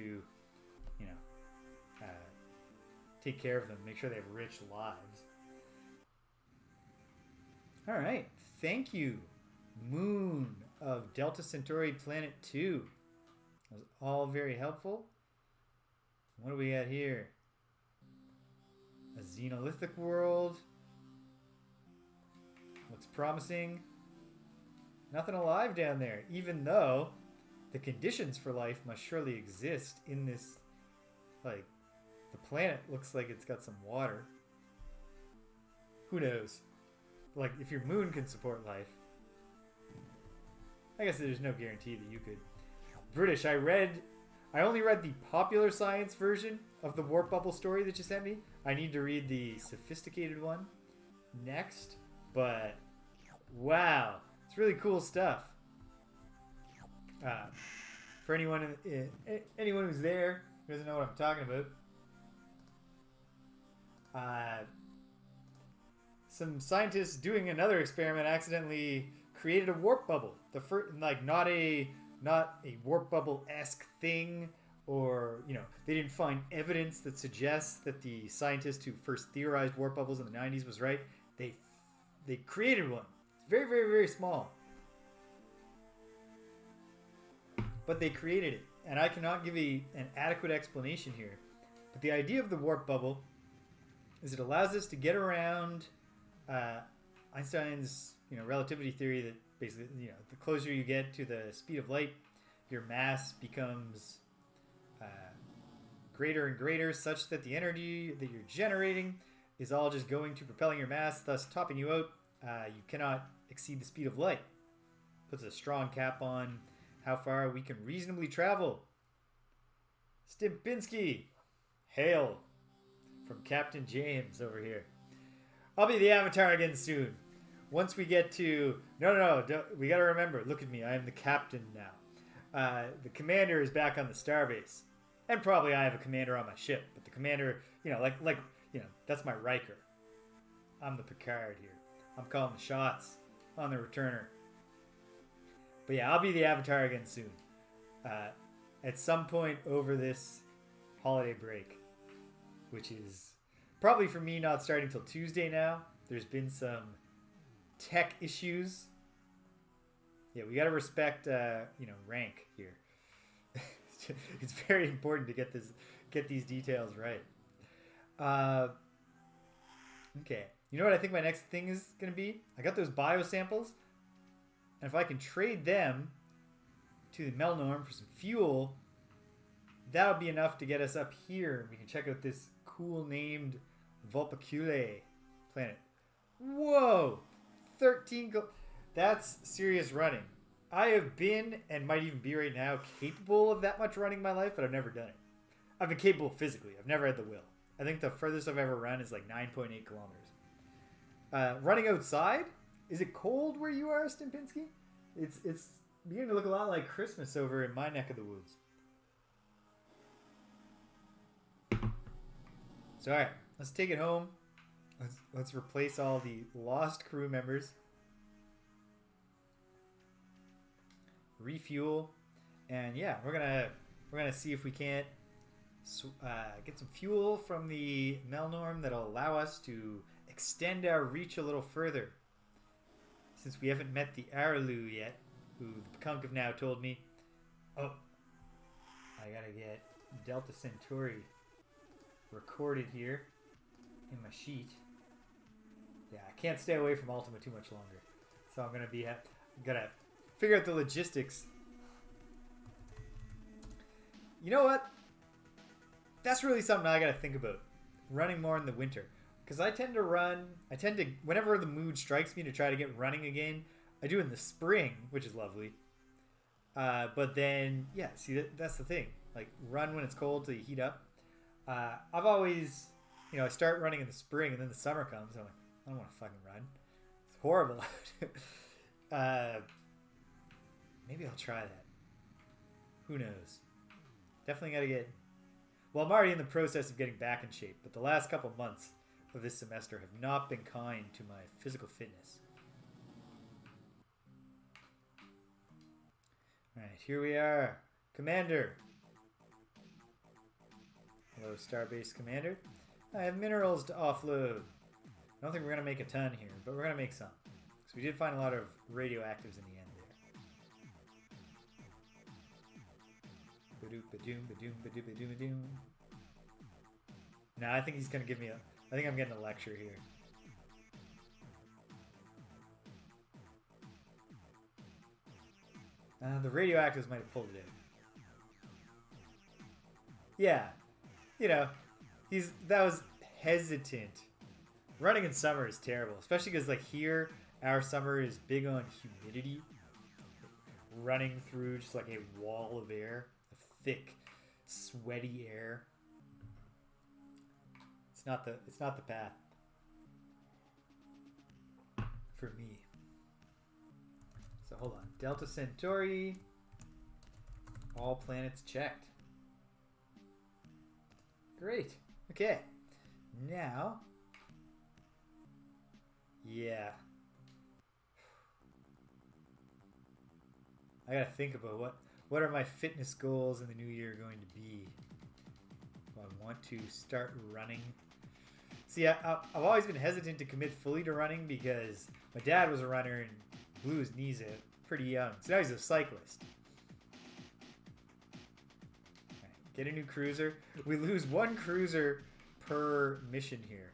you know, take care of them, make sure they have rich lives. All right, thank you, Moon of Delta Centauri Planet 2. That was all very helpful. What do we got here? A Xenolithic world. Looks promising. Nothing alive down there, even though the conditions for life must surely exist in this, like, the planet looks like it's got some water. Who knows? Like, if your moon can support life. I guess there's no guarantee that you could. British, I only read the popular science version of the warp bubble story that you sent me. I need to read the sophisticated one next, but wow, it's really cool stuff. For anyone who's there who doesn't know what I'm talking about, some scientists doing another experiment accidentally created a warp bubble. The first, like, not a warp bubble-esque thing, or, you know, they didn't find evidence that suggests that the scientist who first theorized warp bubbles in the 90s was right. They created one. It's very, very, very small. But they created it, and I cannot give an adequate explanation here. But the idea of the warp bubble is it allows us to get around Einstein's, you know, relativity theory that basically, you know, the closer you get to the speed of light, your mass becomes greater and greater, such that the energy that you're generating is all just going to propelling your mass, thus topping you out. You cannot exceed the speed of light. Puts a strong cap on how far we can reasonably travel. Stimpinski, hail from Captain James over here. I'll be the Avatar again soon. Once we get to... No, we got to remember, look at me, I am the captain now. The commander is back on the starbase. And probably I have a commander on my ship. But the commander, you know, like you know, that's my Riker. I'm the Picard here. I'm calling the shots on the returner. But yeah, I'll be the Avatar again soon. At some point over this holiday break. Which is probably for me not starting till Tuesday now. There's been some tech issues. Yeah, we got to respect, you know, rank here. It's very important to get these details right. Okay, you know what I think my next thing is going to be? I got those bio samples, and if I can trade them to the Melnorm for some fuel, that'll be enough to get us up here. We can check out this cool named Vulpeculae planet. Whoa! 13 That's serious running. I have been, and might even be right now, capable of that much running in my life, but I've never done it. I've been capable physically. I've never had the will. I think the furthest I've ever run is like 9.8 kilometers. Running outside? Is it cold where you are, Stimpinski? It's beginning to look a lot like Christmas over in my neck of the woods. So, alright, let's take it home. Let's replace all the lost crew members. Refuel, and yeah, we're gonna see if we can't get some fuel from the Melnorm that'll allow us to extend our reach a little further. Since we haven't met the Araloo yet, who the Pkunk have now told me, oh, I gotta get Delta Centauri recorded here in my sheet. Yeah, I can't stay away from Ultima too much longer, so I'm gonna figure out the logistics. You know what? That's really something I gotta think about. Running more in the winter. Because I tend to, whenever the mood strikes me to try to get running again, I do it in the spring, which is lovely. But then, yeah, see, that's the thing. Like, run when it's cold till you heat up. I've always, I start running in the spring and then the summer comes. I'm like, I don't want to fucking run. It's horrible. Maybe I'll try that. Who knows? Definitely got to get... Well, I'm already in the process of getting back in shape, but the last couple months of this semester have not been kind to my physical fitness. Alright, here we are. Commander. Hello, Starbase Commander. I have minerals to offload. I don't think we're going to make a ton here, but we're going to make some. So we did find a lot of radioactives in the end there. Now I think he's going to give me I think I'm getting a lecture here. The radioactives might have pulled it in. Yeah. That was hesitant. Running in summer is terrible, especially because like here, our summer is big on humidity. Running through just like a wall of air, of thick, sweaty air. It's not the path for me. So hold on. Delta Centauri. All planets checked. Great. Okay. Now. Yeah. I gotta think about what are my fitness goals in the new year going to be. Do I want to start running? See, I've always been hesitant to commit fully to running because my dad was a runner and blew his knees out pretty young. So now he's a cyclist. Right, get a new cruiser. We lose one cruiser per mission here,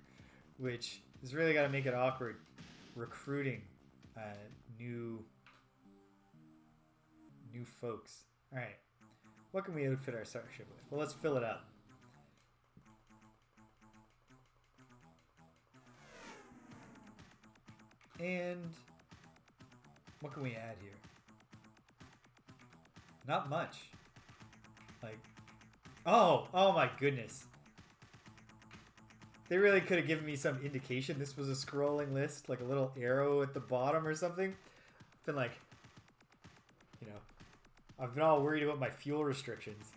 which is really got to make it awkward recruiting new folks. All right, what can we outfit our starship with? Well, let's fill it up. And what can we add here? Not much. Like, oh my goodness. They really could have given me some indication this was a scrolling list, like a little arrow at the bottom or something. Been like, I've been all worried about my fuel restrictions.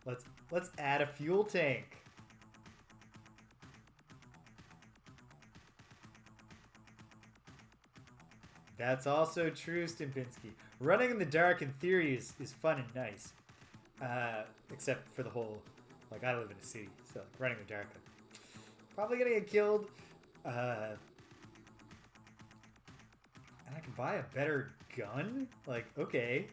Let's add a fuel tank. That's also true, Stimpinski. Running in the dark in theory is fun and nice. Except for the whole, like, I live in a city, so like, running in the dark, I'm probably gonna get killed. And I can buy a better gun? Like, okay.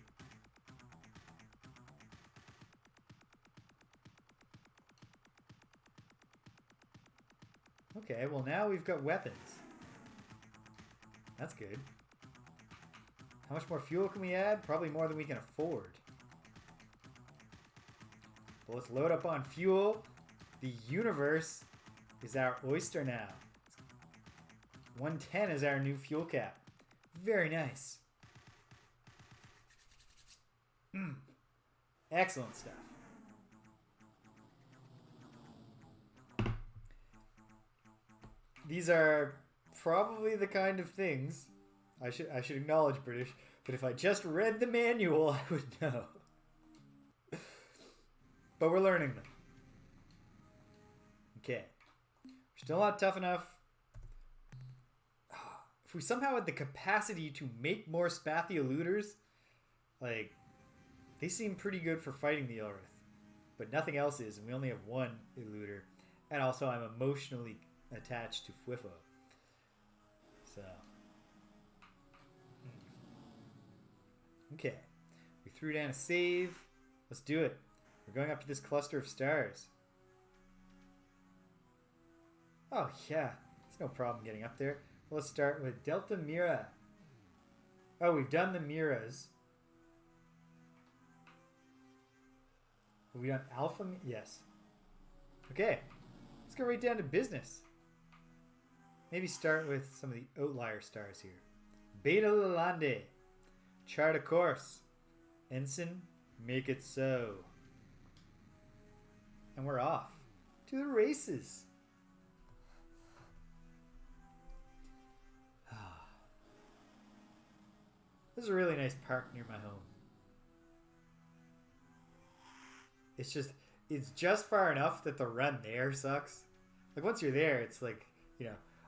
Okay, well now we've got weapons. That's good. How much more fuel can we add? Probably more than we can afford. Well, let's load up on fuel. The universe is our oyster now. 110 is our new fuel cap. Very nice. Excellent stuff. These are probably the kind of things I should acknowledge British, but if I just read the manual, I would know. But we're learning them. Okay. We're still not tough enough. If we somehow had the capacity to make more spathioeluders, like, they seem pretty good for fighting the Ilwrath. But nothing else is, and we only have one eluder. And also I'm emotionally attached to Fwifo. So. Okay. We threw down a save. Let's do it. We're going up to this cluster of stars. Oh, yeah. It's no problem getting up there. Let's start with Delta Mira. Oh, we've done the Miras. Have we done Alpha? Yes. Okay. Let's go right down to business. Maybe start with some of the outlier stars here. Beta Lalande. Chart a course. Ensign, make it so. And we're off to the races. This is a really nice park near my home. It's just far enough that the run there sucks. Like once you're there, it's like,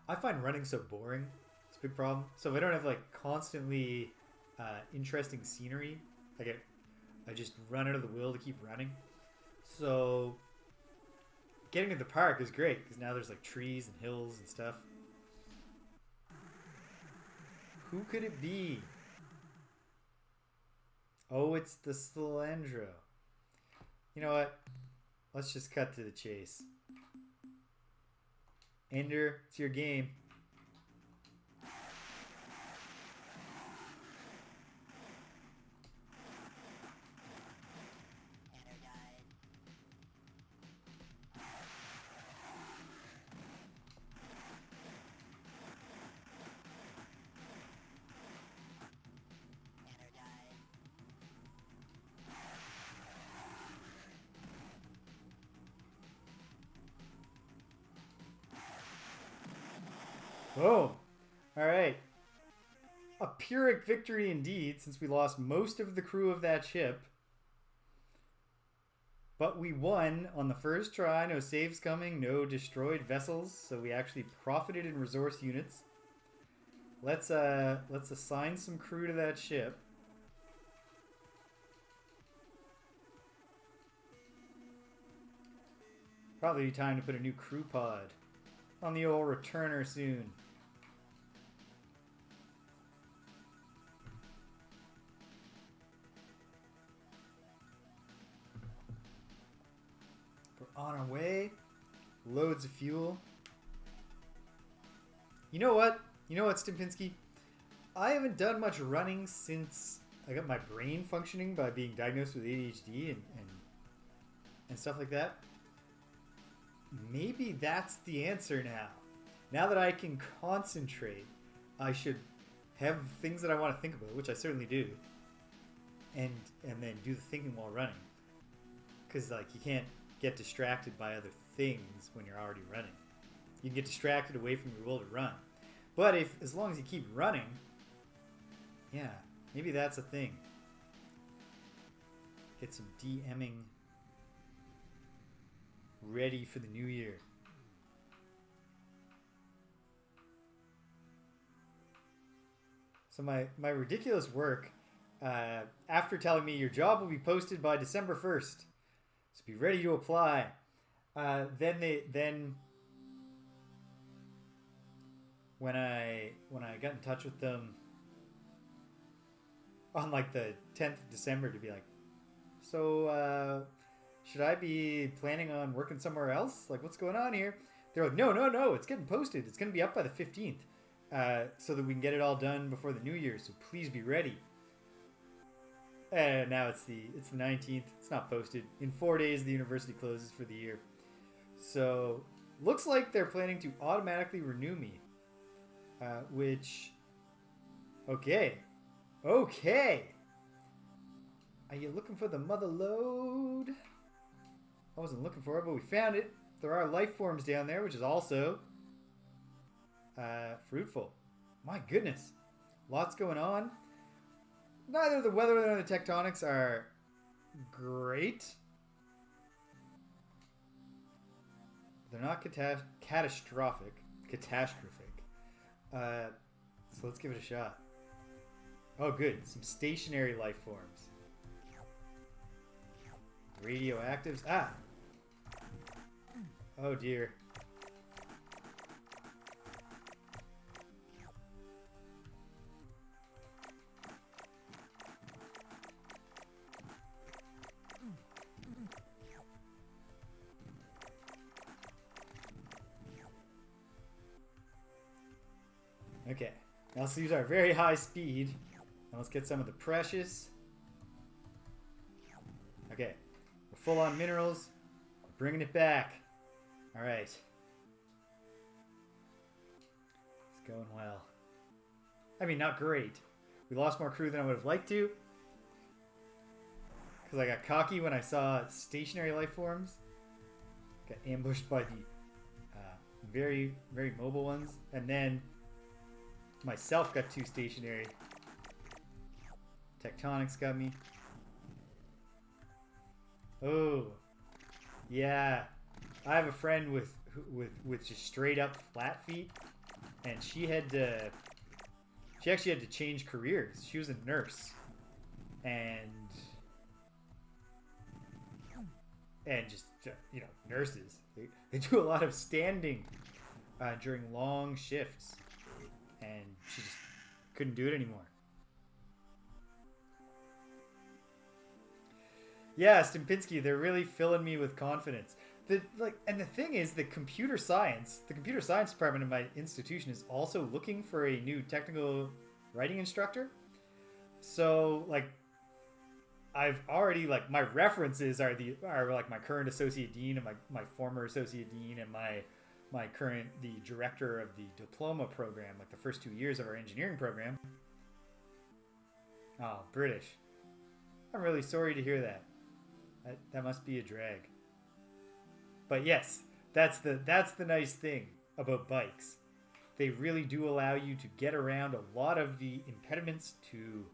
I find running so boring. It's a big problem. So if I don't have like constantly interesting scenery, I just run out of the will to keep running. So getting to the park is great because now there's like trees and hills and stuff. Who could it be? Oh, it's the Slendro. You know what? Let's just cut to the chase. Ender, it's your game. Oh, all right. A Pyrrhic victory indeed, since we lost most of the crew of that ship. But we won on the first try. No saves coming, no destroyed vessels, so we actually profited in resource units. Let's assign some crew to that ship. Probably time to put a new crew pod on the old returner soon. We're on our way. Loads of fuel. You know what? Stimpinski? I haven't done much running since I got my brain functioning by being diagnosed with ADHD and stuff like that. Maybe that's the answer now. Now that I can concentrate, I should have things that I want to think about, which I certainly do, and then do the thinking while running. Because you can't get distracted by other things when you're already running. You can get distracted away from your will to run. But as long as you keep running, yeah, maybe that's a thing. Get some DMing ready for the new year. So my ridiculous work, after telling me your job will be posted by December 1st, so be ready to apply. Then when I got in touch with them on the 10th of December to be like, so should I be planning on working somewhere else? What's going on here? They're like, no, it's getting posted. It's going to be up by the 15th, so that we can get it all done before the new year. So please be ready. And now it's the 19th. It's not posted. In 4 days, the university closes for the year. So looks like they're planning to automatically renew me, which, okay. Are you looking for the mother lode? I wasn't looking for it, but we found it. There are life forms down there, which is also fruitful. My goodness. Lots going on. Neither the weather nor the tectonics are great. They're not catastrophic. So let's give it a shot. Oh, good. Some stationary life forms. Radioactives. Ah! Oh, dear. Okay, now let's use our very high speed. Now let's get some of the precious. Okay, we're full on minerals. We're bringing it back. All right. It's going well. I mean, not great, We lost more crew than I would have liked to. Because I got cocky when I saw stationary life forms. Got ambushed by the very, very mobile ones. And then myself got too stationary. Tectonics got me. Oh. Yeah. I have a friend with just straight up flat feet. And she actually had to change careers. She was a nurse. And just, you know, nurses. They do a lot of standing during long shifts. And she just couldn't do it anymore. Yeah, Stimpinski, they're really filling me with confidence. And the thing is, the computer science department of my institution is also looking for a new technical writing instructor. So, like, I've already, like, my references are like my current associate dean and my former associate dean and the director of the diploma program, like the first 2 years of our engineering program. Oh, British. I'm really sorry to hear that. That must be a drag. But yes, that's the nice thing about bikes. They really do allow you to get around a lot of the impediments to,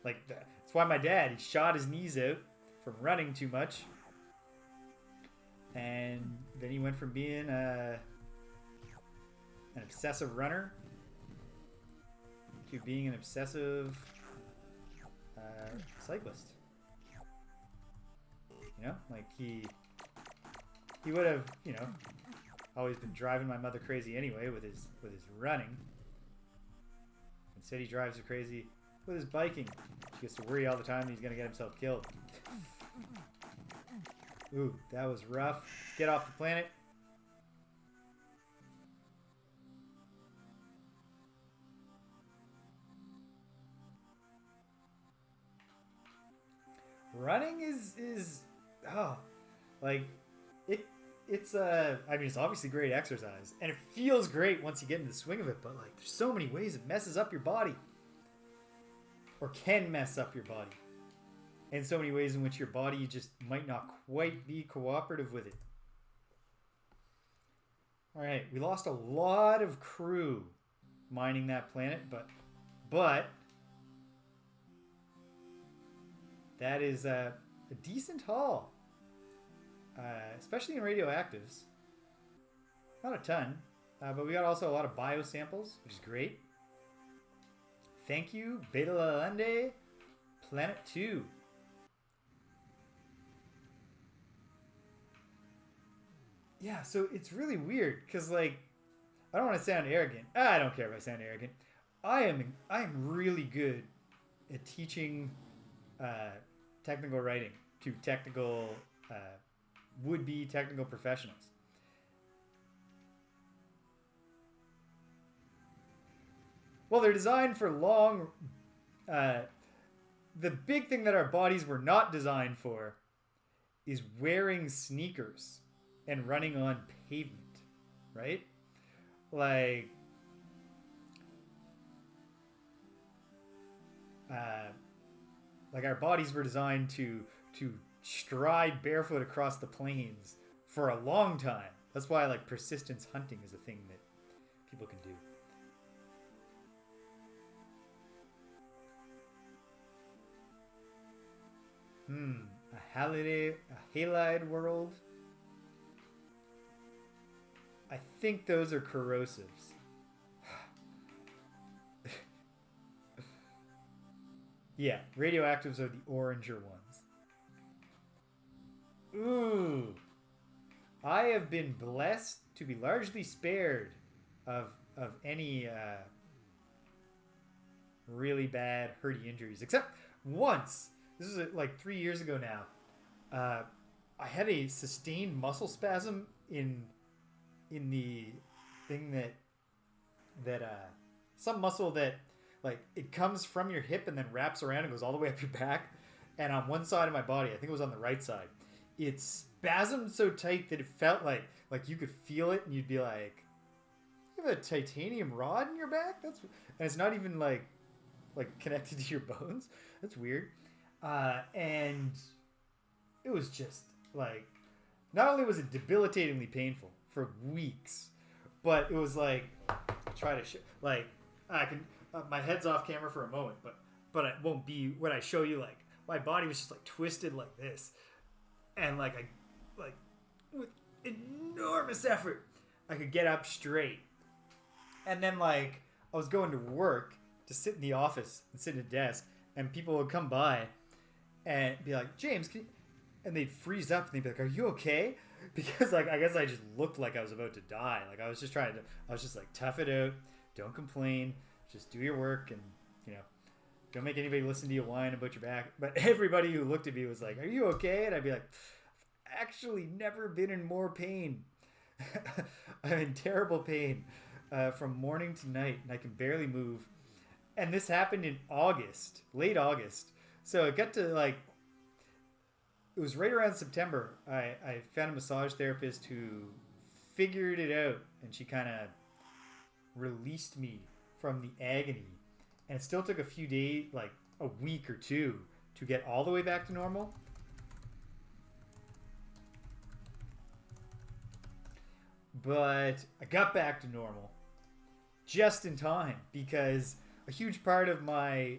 that's why my dad, he shot his knees out from running too much. And then he went from being an obsessive runner to being an obsessive cyclist. You know, like he would have, you know, always been driving my mother crazy anyway with his running. Instead, he drives her crazy with his biking. She gets to worry all the time that he's gonna get himself killed. Ooh, that was rough. Get off the planet. Running is it's I mean, it's obviously great exercise and it feels great once you get in the swing of it, but like there's so many ways it messes up your body or can mess up your body, and so many ways in which your body just might not quite be cooperative with it. All right, we lost a lot of crew mining that planet, but that is a decent haul. Especially in radioactives. Not a ton, but we got also a lot of bio samples, which is great. Thank you, Beta Lalande, Planet 2. Yeah, so it's really weird, because, like, I don't want to sound arrogant. I don't care if I sound arrogant. I am really good at teaching technical writing to technical would-be technical professionals. Well, they're designed for long... the big thing that our bodies were not designed for is wearing sneakers and running on pavement, right? Like our bodies were designed to stride barefoot across the plains for a long time. That's why, like, persistence hunting is a thing that people can do. A halide world. I think those are corrosives. Yeah, radioactives are the oranger ones. Ooh. I have been blessed to be largely spared of any really bad hurty injuries, except once. This is like 3 years ago now. I had a sustained muscle spasm in the thing that some muscle that, like, it comes from your hip and then wraps around and goes all the way up your back. And on one side of my body, I think it was on the right side, it spasmed so tight that it felt like you could feel it and you'd be like, You have a titanium rod in your back? And it's not even like connected to your bones. That's weird. And it was just like, not only was it debilitatingly painful for weeks, but it was like, try to like I can my head's off camera for a moment, but it won't be when I show you. Like my body was just like twisted like this, and like with enormous effort I could get up straight, and then like I was going to work to sit in the office and sit at a desk, and people would come by and be like, James, and they'd freeze up and they'd be like, are you okay? Because like I guess I just looked like I was about to die. Like I was just like, tough it out, don't complain, just do your work, and don't make anybody listen to you whine about your back. But everybody who looked at me was like, are you okay? And I'd be like, I've actually never been in more pain. I'm in terrible pain from morning to night, and I can barely move. And this happened in August, late August. So it got to like, it was right around September. I found a massage therapist who figured it out, and she kind of released me from the agony. And it still took a few days, like a week or two, to get all the way back to normal. But I got back to normal just in time, because a huge part of my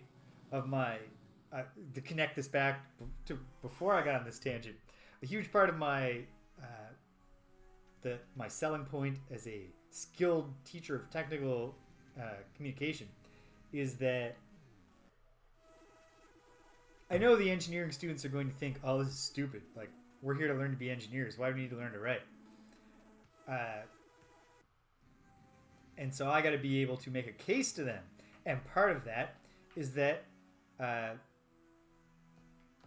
to connect this back to before I got on this tangent, a huge part of my my selling point as a skilled teacher of technical communication is that I know the engineering students are going to think, oh, this is stupid. Like, we're here to learn to be engineers. Why do we need to learn to write? And so I got to be able to make a case to them. And part of that is that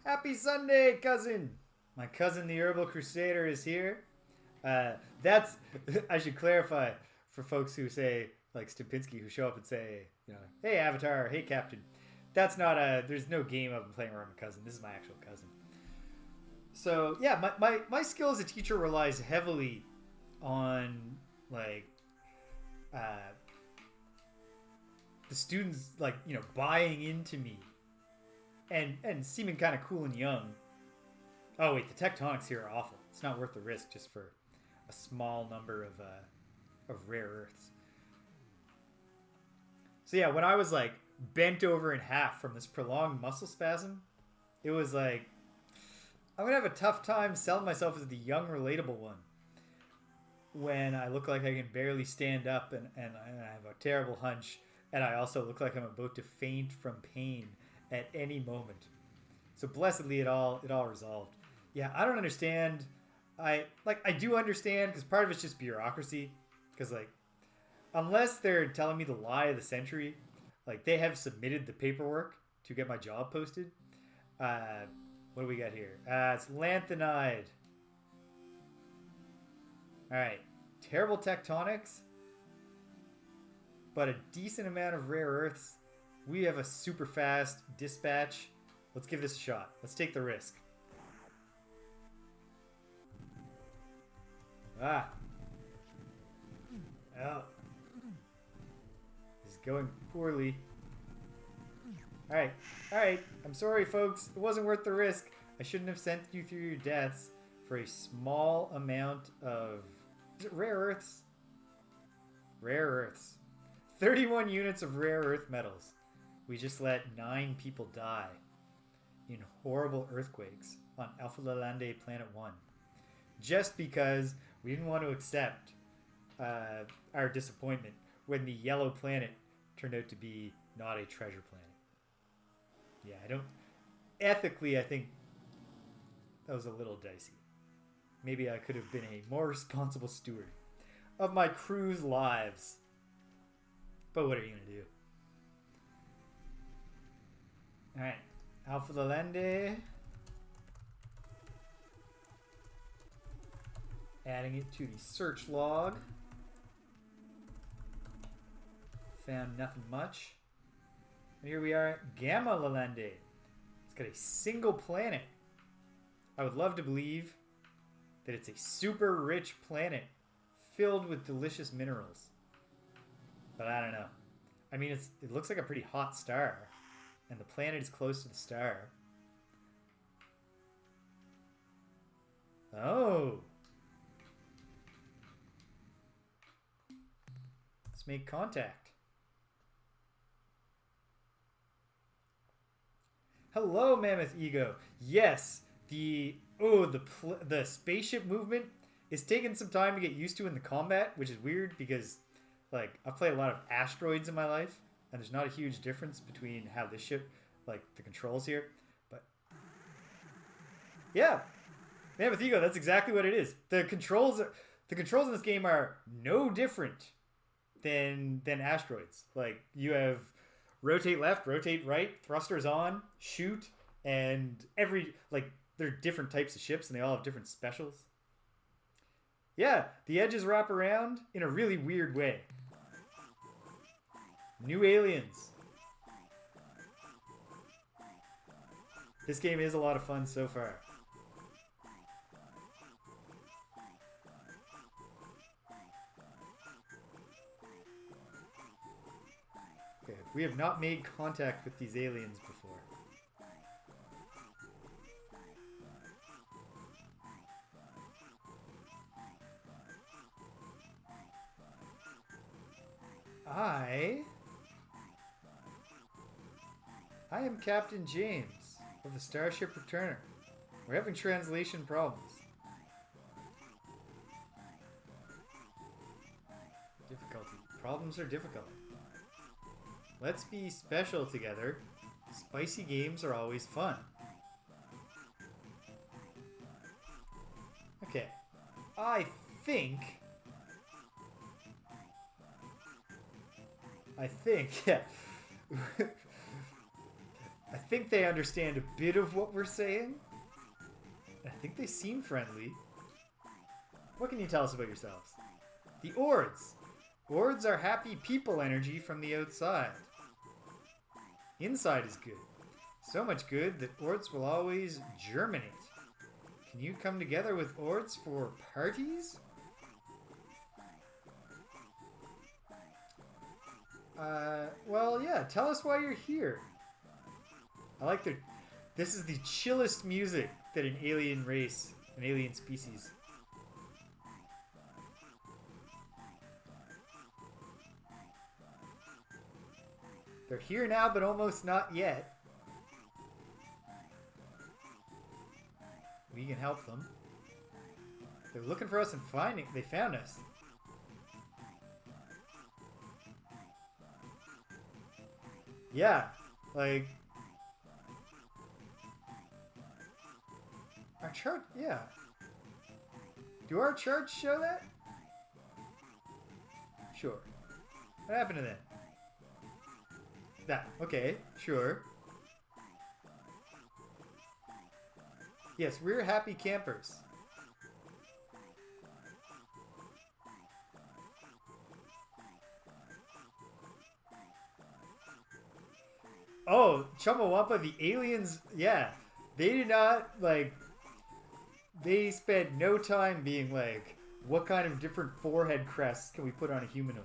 happy Sunday, cousin. My cousin, the Herbal Crusader, is here. That's I should clarify for folks who say, like Stupinski, who show up and say, hey Avatar, hey Captain. That's not there's no game I've been playing around my cousin. This is my actual cousin. So yeah, my skill as a teacher relies heavily on like the students like buying into me and seeming kind of cool and young. Oh wait, the tectonics here are awful. It's not worth the risk just for a small number of rare earths. So yeah, when I was like bent over in half from this prolonged muscle spasm, it was like, I'm gonna have a tough time selling myself as the young, relatable one when I look like I can barely stand up and I have a terrible hunch, and I also look like I'm about to faint from pain at any moment. So blessedly, it all resolved. Yeah, I don't understand. I do understand, because part of it's just bureaucracy. Because like, unless they're telling me the lie of the century, like they have submitted the paperwork to get my job posted. What do we got here? It's lanthanide. All right, terrible tectonics, but a decent amount of rare earths. We have a super fast dispatch. Let's give this a shot. Let's take the risk. Oh. This is going poorly. Alright. I'm sorry, folks. It wasn't worth the risk. I shouldn't have sent you through your deaths for a small amount of... Is it rare earths? Rare earths. 31 units of rare earth metals. We just let 9 people die in horrible earthquakes on Alpha Lalande Planet 1. Just because we didn't want to accept our disappointment when the yellow planet turned out to be not a treasure planet. Yeah, ethically, I think that was a little dicey. Maybe I could have been a more responsible steward of my crew's lives. But what are you going to do? Alright, Alpha Lalande. Adding it to the search log. Found nothing much. And here we are at Gamma Lalande. It's got a single planet. I would love to believe that it's a super rich planet filled with delicious minerals. But I don't know. I mean, it looks like a pretty hot star. And the planet is close to the star. Oh. Let's make contact. Hello, Mammoth Ego. Yes, the spaceship movement is taking some time to get used to in the combat, which is weird because, like, I've played a lot of asteroids in my life, and there's not a huge difference between how this ship, like, the controls here. But yeah, Mammoth Ego, that's exactly what it is. The controls in this game are no different than asteroids. Like, you have rotate left, rotate right, thrusters on, shoot, and there are different types of ships and they all have different specials. Yeah, the edges wrap around in a really weird way. New aliens. This game is a lot of fun so far. Okay, we have not made contact with these aliens before. I am Captain James of the Starship Returner. We're having translation problems. Difficulty. Problems are difficult. Let's be special together. Spicy games are always fun. Okay. I think, yeah. I think they understand a bit of what we're saying. I think they seem friendly. What can you tell us about yourselves? The Ords. Ords are happy people energy from the outside. Inside is good. So much good that Ords will always germinate. Can you come together with Ords for parties? Well, yeah, tell us why you're here. I like this is the chillest music that an alien race, an alien species. They're here now, but almost not yet. We can help them. They're looking for us and they found us. Yeah, like our chart, yeah. Do our charts show that? Sure. What happened to that? That, okay, sure. Yes, we're happy campers. Oh, Chumbawampa, the aliens, yeah. They did not, like, they spent no time being like, what kind of different forehead crests can we put on a humanoid?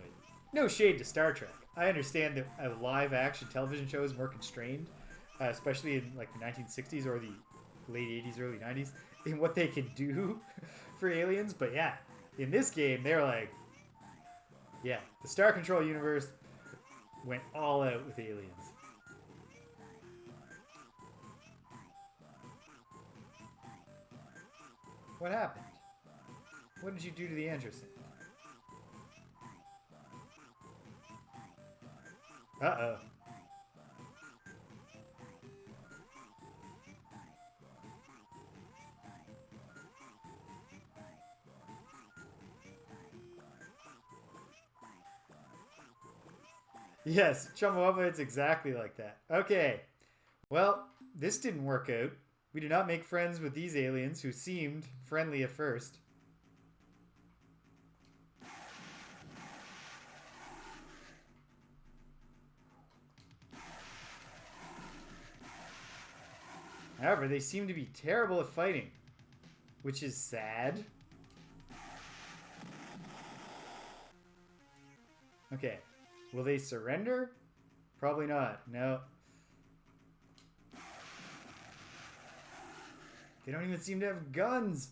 No shade to Star Trek. I understand that a live-action television show is more constrained, especially in, like, the 1960s or the late 80s, early 90s, in what they can do for aliens. But yeah, in this game, they're like, yeah, the Star Control universe went all out with aliens. What happened? What did you do to the Anderson? Uh-oh. Yes, Chumbawamba, it's exactly like that. Okay. Well, this didn't work out. We did not make friends with these aliens who seemed friendly at first. However, they seem to be terrible at fighting, which is sad. Okay, Will they surrender? Probably not. No. They don't even seem to have guns.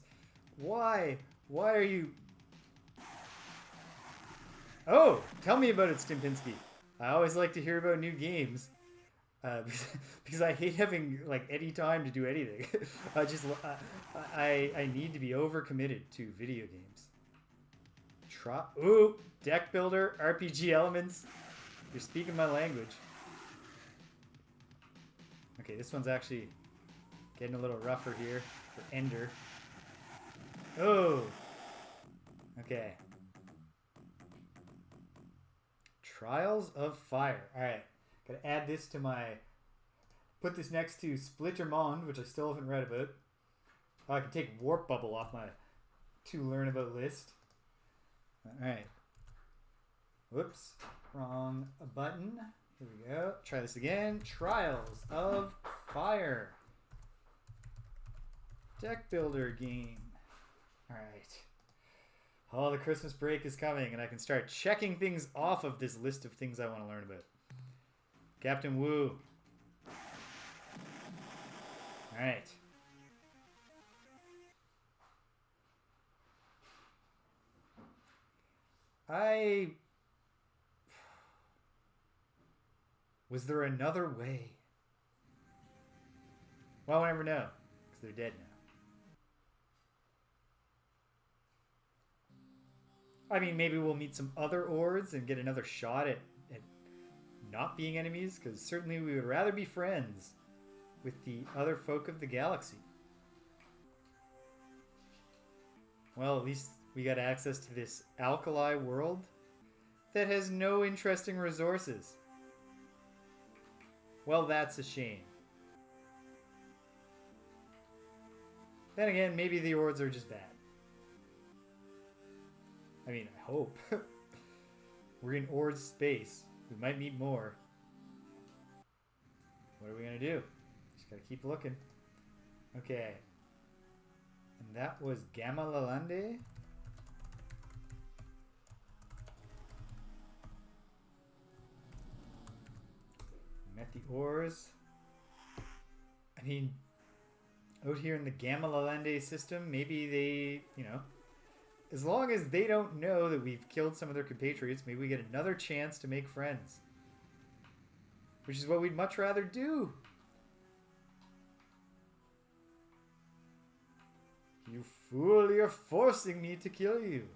Why? Why are you... Oh! Tell me about it, Stimpinski. I always like to hear about new games. Because I hate having like any time to do anything. I need to be overcommitted to video games. Ooh, deck builder, RPG elements. You're speaking my language. Okay, this one's actually getting a little rougher here for Ender. Oh, okay. Trials of Fire. All right. Gotta add this to my... Put this next to Splittermond, which I still haven't read about. Oh, I can take Warp Bubble off my to learn about list. Alright. Whoops. Wrong button. Here we go. Try this again. Trials of Fire. Deck builder game. Alright. Oh, the Christmas break is coming, and I can start checking things off of this list of things I want to learn about. Captain Wu. Alright. Was there another way? Well, we'll never know, because they're dead now. I mean, maybe we'll meet some other Ords and get another shot at not being enemies, because certainly we would rather be friends with the other folk of the galaxy. Well, at least we got access to this alkali world that has no interesting resources. Well, that's a shame. Then again, maybe the Ords are just bad. I mean, I hope. We're in Ord space. We might meet more. What are we gonna do? Just gotta keep looking. Okay. And that was Gamma Lalande. Met the Ors. I mean, out here in the Gamma Lalande system, maybe they, you know, as long as they don't know that we've killed some of their compatriots, maybe we get another chance to make friends. Which is what we'd much rather do. You fool, you're forcing me to kill you.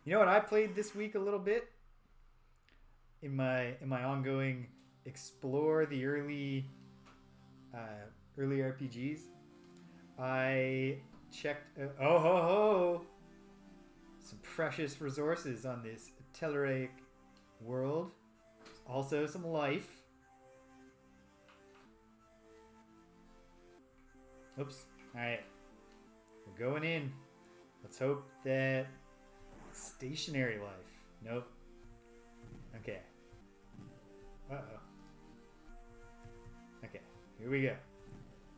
You know what I played this week a little bit? In my ongoing explore the early RPGs. I checked some precious resources on this Telluric world. Also some life. Oops. Alright. We're going in. Let's hope that it's stationary life. Nope. Okay. Uh-oh. Okay. Here we go.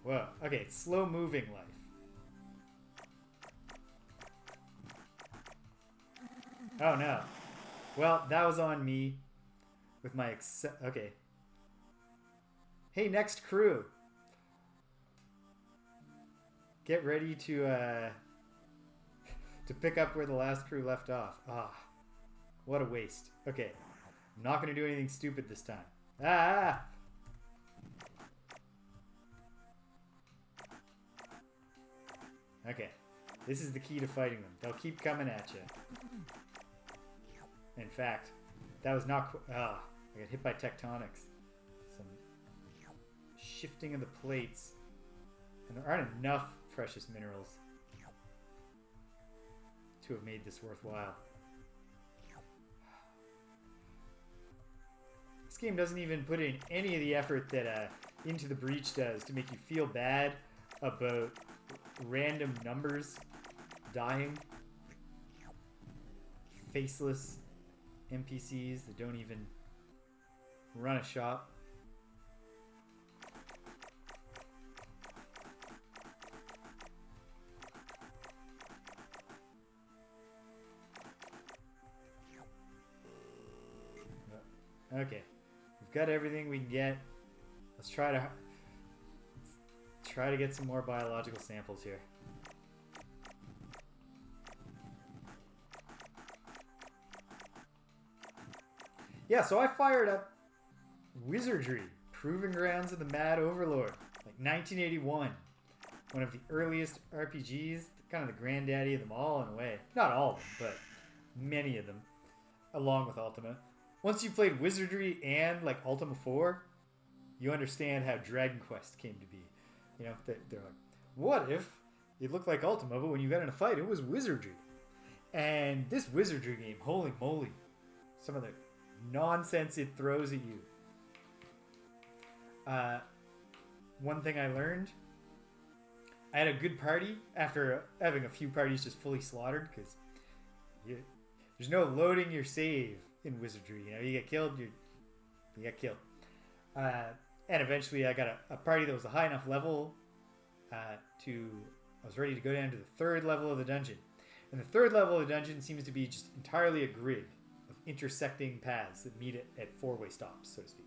Whoa. Okay, it's slow-moving life. Oh, no. Well, that was on me with my okay. Hey, next crew. Get ready to pick up where the last crew left off. Ah, what a waste. Okay, I'm not going to do anything stupid this time. Ah! Okay, this is the key to fighting them. They'll keep coming at you. In fact, that was not... I got hit by tectonics. Some shifting of the plates. And there aren't enough precious minerals to have made this worthwhile. This game doesn't even put in any of the effort that Into the Breach does to make you feel bad about random numbers dying. Faceless NPCs that don't even run a shop. Okay. We've got everything we can get. Let's try to get some more biological samples here. Yeah, so I fired up Wizardry, Proving Grounds of the Mad Overlord, like 1981. One of the earliest RPGs, kind of the granddaddy of them all in a way. Not all of them, but many of them, along with Ultima. Once you played Wizardry and like Ultima 4, you understand how Dragon Quest came to be. You know, they're like, what if it looked like Ultima, but when you got in a fight, it was Wizardry? And this Wizardry game, holy moly, some of the nonsense it throws at you. One thing I learned, I had a good party after having a few parties just fully slaughtered, because there's no loading your save in Wizardry. You know, you get killed, you get killed. And eventually I got a party that was a high enough level I was ready to go down to the 3rd level of the dungeon. And the 3rd level of the dungeon seems to be just entirely a grid of intersecting paths that meet at 4-way stops, so to speak.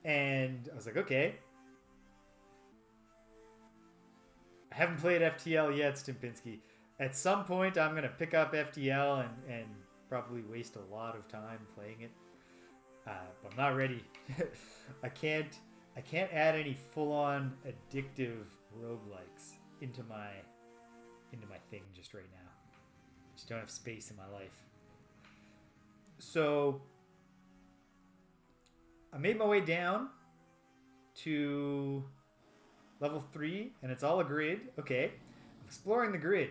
And I was like, okay. I haven't played FTL yet, Stimpinski. At some point, I'm going to pick up FTL and probably waste a lot of time playing it. But I'm not ready. I can't add any full-on addictive roguelikes into my thing just right now. Just don't have space in my life. So I made my way down to level 3, and it's all a grid. Okay, I'm exploring the grid.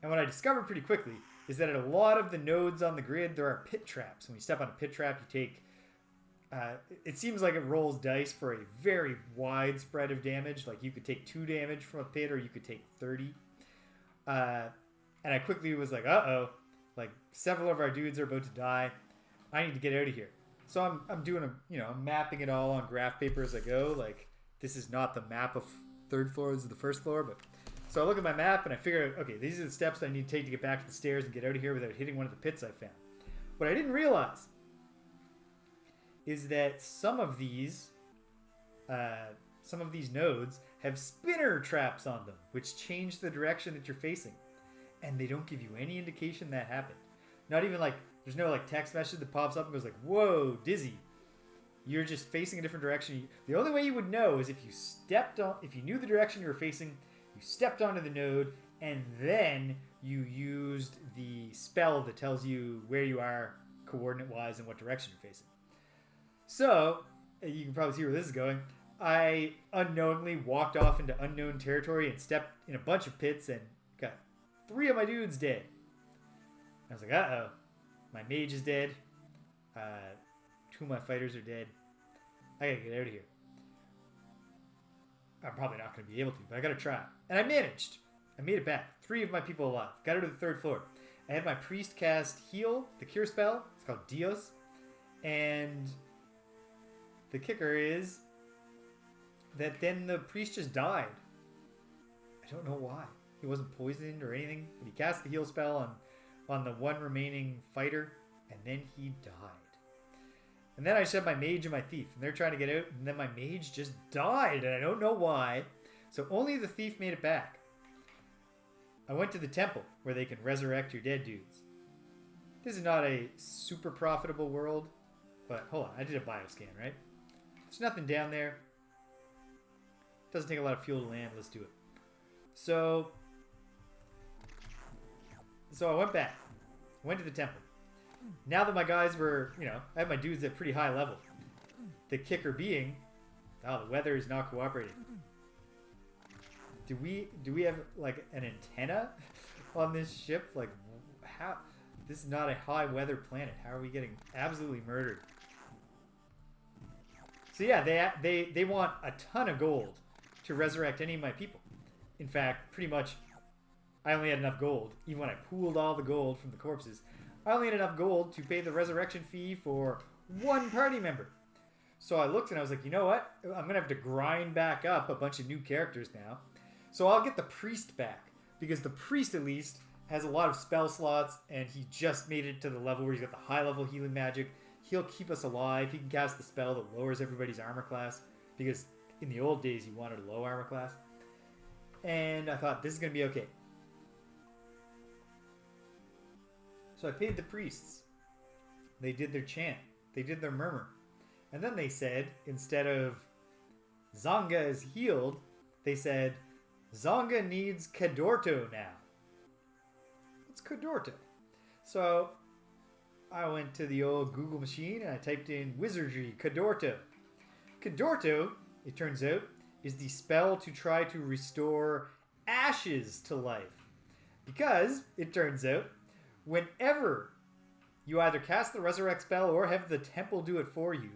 And what I discovered pretty quickly is that at a lot of the nodes on the grid, there are pit traps. When you step on a pit trap, you take... it seems like it rolls dice for a very wide spread of damage. Like, you could take 2 damage from a pit, or you could take 30. And I quickly was like, uh-oh. Like, several of our dudes are about to die. I need to get out of here. So I'm doing I'm mapping it all on graph paper as I go. Like, this is not the map of 3rd floor, this is the 1st floor, but... So I look at my map and I figure, okay, these are the steps I need to take to get back to the stairs and get out of here without hitting one of the pits I found. What I didn't realize is that some of these nodes have spinner traps on them, which change the direction that you're facing. And they don't give you any indication that happened. Not even like, there's no like text message that pops up and goes like, whoa, dizzy. You're just facing a different direction. The only way you would know is if you knew the direction you were facing, you stepped onto the node, and then you used the spell that tells you where you are coordinate-wise and what direction you're facing. So, you can probably see where this is going. I unknowingly walked off into unknown territory and stepped in a bunch of pits and got 3 of my dudes dead. I was like, uh-oh. My mage is dead. 2 of my fighters are dead. I gotta get out of here. I'm probably not going to be able to, but I got to try. And I managed. I made it back. 3 of my people alive. Got her to the 3rd floor. I had my priest cast heal, the cure spell. It's called Dios. And the kicker is that then the priest just died. I don't know why. He wasn't poisoned or anything, but he cast the heal spell on the 1 remaining fighter, and then he died. And then I just had my mage and my thief, and they're trying to get out, and then my mage just died, and I don't know why. So only the thief made it back. I went to the temple, where they can resurrect your dead dudes. This is not a super profitable world, but hold on, I did a bioscan, right? There's nothing down there. Doesn't take a lot of fuel to land, let's do it. So I went back, went to the temple. Now that my guys were, I had my dudes at pretty high level. The kicker being, the weather is not cooperating. Do we have like an antenna on this ship? Like, how? This is not a high weather planet. How are we getting absolutely murdered? So yeah, they want a ton of gold to resurrect any of my people. In fact, pretty much, I only had enough gold. Even when I pooled all the gold from the corpses, I only had enough gold to pay the resurrection fee for 1 party member. So I looked and I was like, you know what? I'm going to have to grind back up a bunch of new characters now. So I'll get the priest back. Because the priest, at least, has a lot of spell slots. And he just made it to the level where he's got the high level healing magic. he'll keep us alive. He can cast the spell that lowers everybody's armor class, because in the old days you wanted a low armor class. And I thought, this is going to be okay. So I paid the priests. They did their chant. They did their murmur. And then they said, instead of Zonga is healed, they said, Zonga needs Cadorto now. What's Cadorto? So I went to the old Google machine and I typed in wizardry, Cadorto. Cadorto, it turns out, is the spell to try to restore ashes to life. Because, it turns out, whenever you either cast the resurrect spell or have the temple do it for you,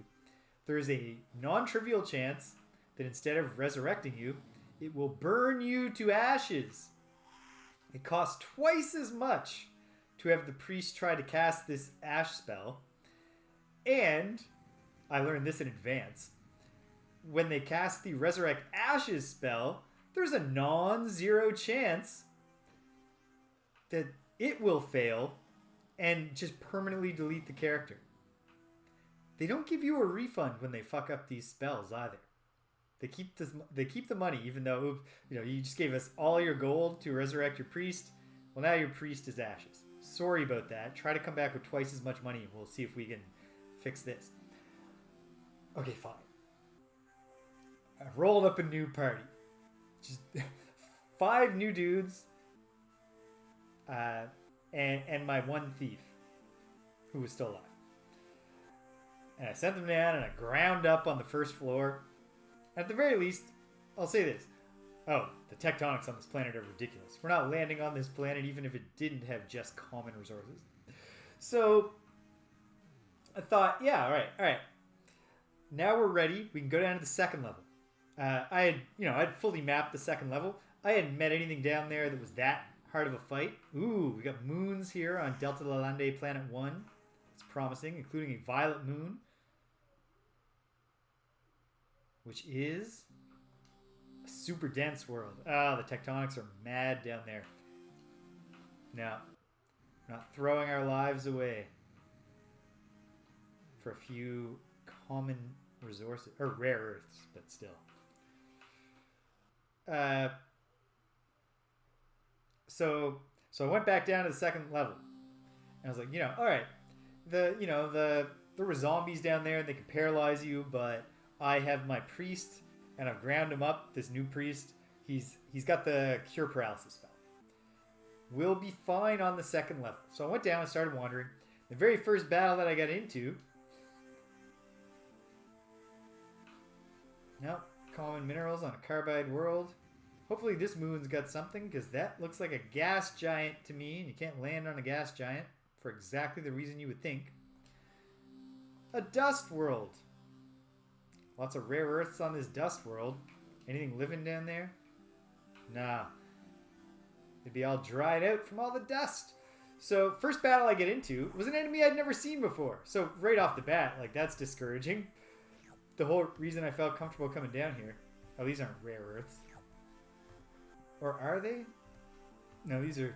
there is a non-trivial chance that instead of resurrecting you, it will burn you to ashes. It costs twice as much to have the priest try to cast this ash spell. And I learned this in advance. When they cast the resurrect ashes spell, there's a non-zero chance that it will fail and just permanently delete the character. They don't give you a refund when they fuck up these spells either. They keep the money, even though you just gave us all your gold to resurrect your priest. Well, now your priest is ashes. Sorry about that. Try to come back with twice as much money and we'll see if we can fix this. Okay, fine. I rolled up a new party. Just 5 new dudes. And my one thief who was still alive. And I sent them down and I ground up on the first floor. At the very least, I'll say this. Oh, the tectonics on this planet are ridiculous. We're not landing on this planet even if it didn't have just common resources. So I thought, yeah, all right. Now we're ready. We can go down to the second level. I'd fully mapped the second level. I hadn't met anything down there that was that hard of a fight. Ooh, we got moons here on Delta Lalande Planet 1. It's promising, including a violet moon, which is a super dense world. Ah, the tectonics are mad down there. No, we're not throwing our lives away for a few common resources, or rare earths, but still. So I went back down to the second level, and I was like, all right, there were zombies down there, and they could paralyze you, but I have my priest, and I've ground him up. This new priest, he's got the cure paralysis spell. We'll be fine on the second level. So I went down and started wandering. The very first battle that I got into, common minerals on a carbide world. Hopefully this moon's got something, because that looks like a gas giant to me, and you can't land on a gas giant for exactly the reason you would think. A dust world. Lots of rare earths on this dust world. Anything living down there? Nah. They'd be all dried out from all the dust. So first battle I get into was an enemy I'd never seen before. So right off the bat, that's discouraging. The whole reason I felt comfortable coming down here. Oh, these aren't rare earths. Or are they? No, these are...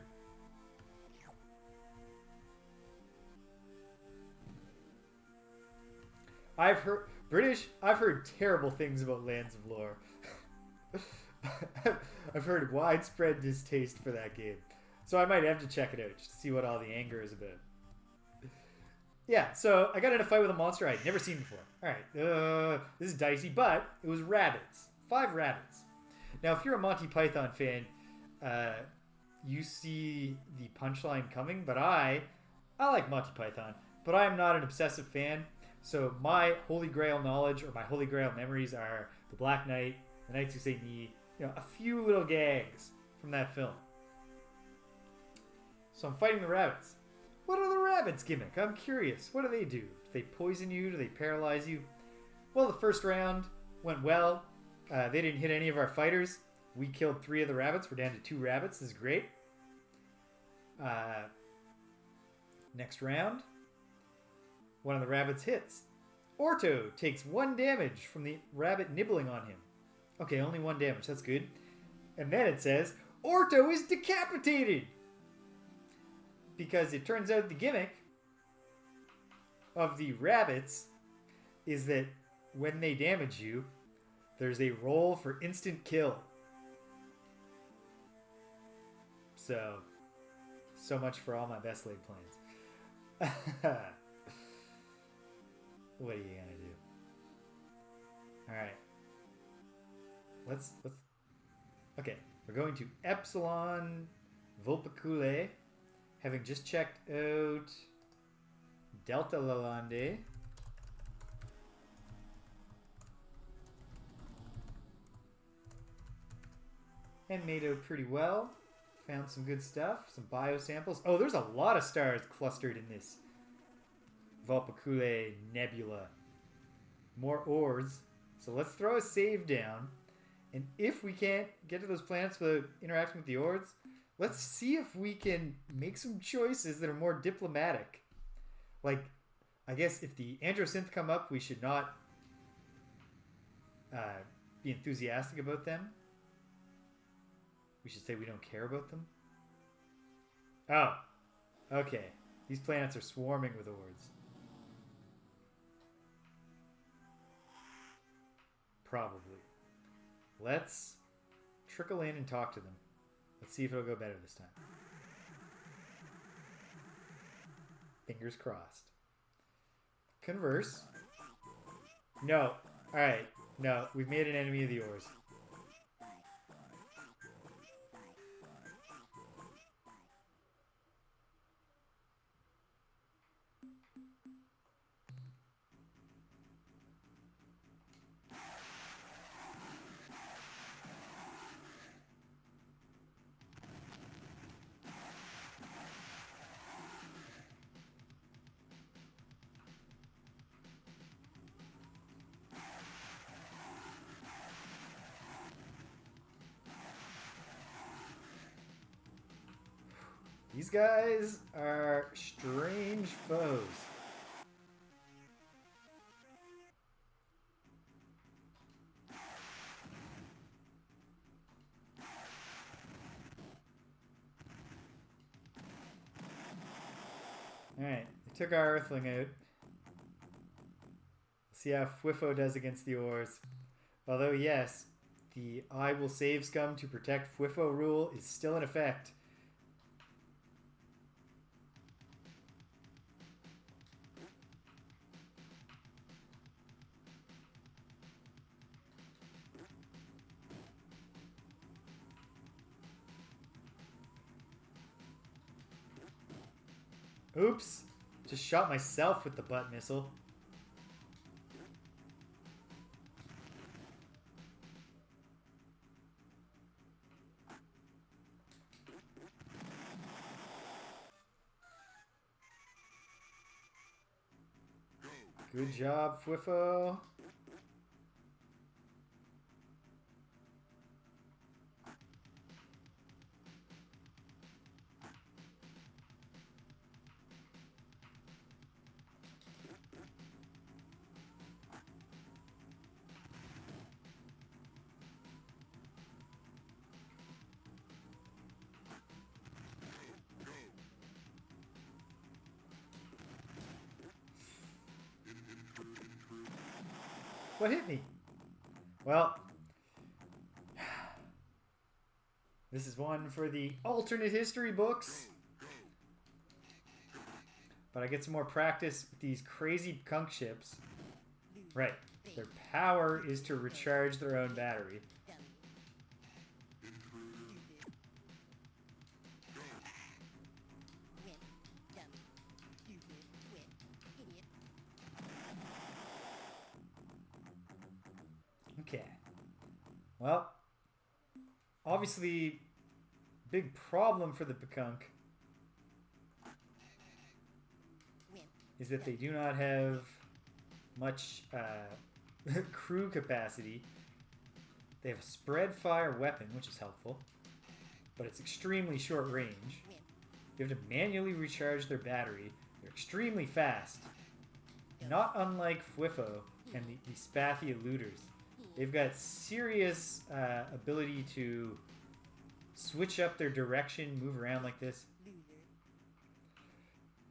I've heard terrible things about Lands of Lore. I've heard widespread distaste for that game. So I might have to check it out just to see what all the anger is about. Yeah, so I got in a fight with a monster I'd never seen before. Alright, this is dicey, but it was rabbits. 5 rabbits. Now, if you're a Monty Python fan, you see the punchline coming, but I like Monty Python, but I am not an obsessive fan. So my Holy Grail knowledge, or my Holy Grail memories, are The Black Knight, The Knights Who Say Knee, a few little gags from that film. So I'm fighting the rabbits. What are the rabbits' gimmick? I'm curious. What do? Do they poison you? Do they paralyze you? Well, the first round went well. They didn't hit any of our fighters. We killed 3 of the rabbits. We're down to 2 rabbits. This is great. Next round, one of the rabbits hits. Orto takes 1 damage from the rabbit nibbling on him. Okay, only 1 damage. That's good. And then it says, Orto is decapitated! Because it turns out the gimmick of the rabbits is that when they damage you, there's a roll for instant kill. So much for all my best laid plans. What are you gonna do? Alright. Let's okay, we're going to Epsilon Vulpeculae, having just checked out Delta Lalande. And made out pretty well. Found some good stuff, some biosamples. Oh, there's a lot of stars clustered in this Vulpeculae nebula. More ores. So let's throw a save down. And if we can't get to those planets without interacting with the ores, let's see if we can make some choices that are more diplomatic. Like, I guess if the androsynth come up, we should not be enthusiastic about them. We should say we don't care about them. Oh, okay. These planets are swarming with ores. Probably. Let's trickle in and talk to them. Let's see if it'll go better this time. Fingers crossed. Converse. No. Alright. No. We've made an enemy of the ores. These guys are strange foes. Alright, they took our Earthling out. Let's see how Fwifo does against the ores. Although, yes, the I will save scum to protect Fwifo rule is still in effect. Oops! Just shot myself with the butt missile. Good job, Fwifo. What hit me? Well, this is one for the alternate history books. But I get some more practice with these crazy Pkunk ships. Right. Their power is to recharge their own battery. Okay. Well, obviously, big problem for the Pkunk is that they do not have much crew capacity. They have a spread fire weapon, which is helpful, but it's extremely short range. You have to manually recharge their battery. They're extremely fast, not unlike Fwifo and the Spathia looters. They've got serious ability to switch up their direction, move around like this.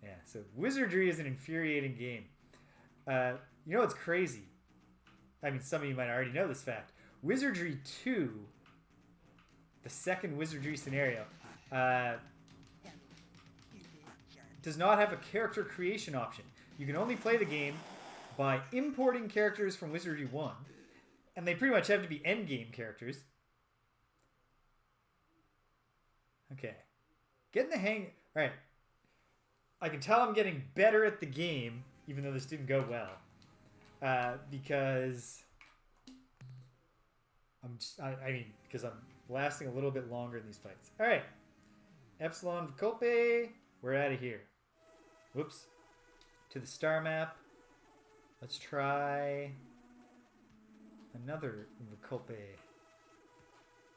Yeah, so Wizardry is an infuriating game. You know what's crazy? I mean, some of you might already know this fact. Wizardry 2, the second Wizardry scenario, does not have a character creation option. You can only play the game by importing characters from Wizardry 1, and they pretty much have to be endgame characters. Okay. Getting the hang... Alright. I can tell I'm getting better at the game, even though this didn't go well. Because... because I'm lasting a little bit longer in these fights. Alright. Epsilon Volpe. We're out of here. Whoops. To the star map. Let's try... another Volpe.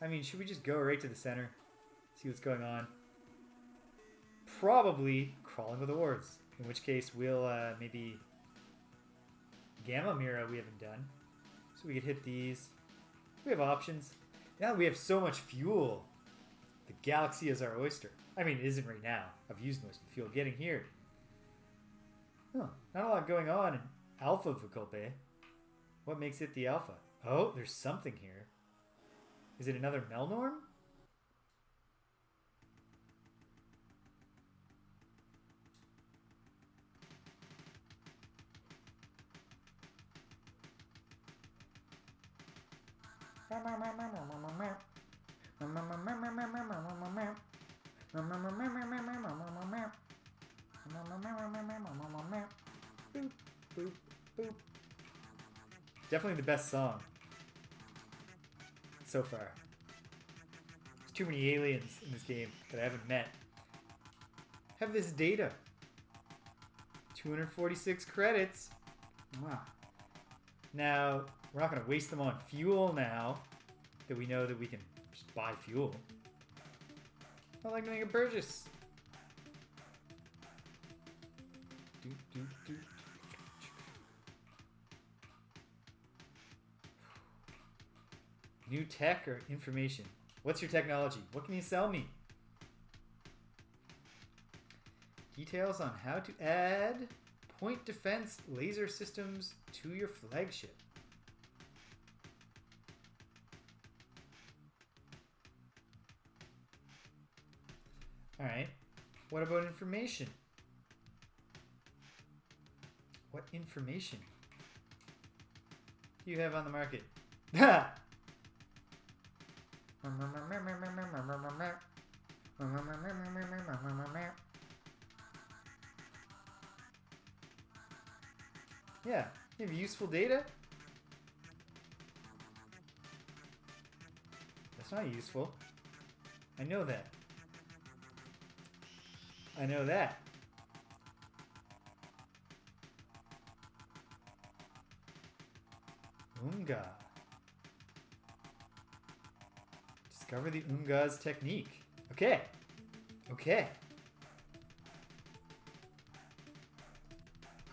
I mean, should we just go right to the center? See what's going on? Probably crawling with the wards. In which case, we'll maybe... Gamma Mira we haven't done. So we could hit these. We have options. Now we have so much fuel. The galaxy is our oyster. I mean, it isn't right now. I've used most of the fuel getting here. Oh, not a lot going on in Alpha Volpe. What makes it the Alpha? Oh, there's something here. Is it another Melnorm? Boop, boop, boop. Definitely the best song so far. There's too many aliens in this game that I haven't met. Have this data. 246 credits. Wow. Now, we're not going to waste them on fuel now that we know that we can just buy fuel. I like doing a Burgess. New tech or information? What's your technology? What can you sell me? Details on how to add point defense laser systems to your flagship. Alright. What about information? What information do you have on the market? Yeah, you have useful data? That's not useful. I know that. I know that. Unga. Discover the Unga's technique. Okay. Okay.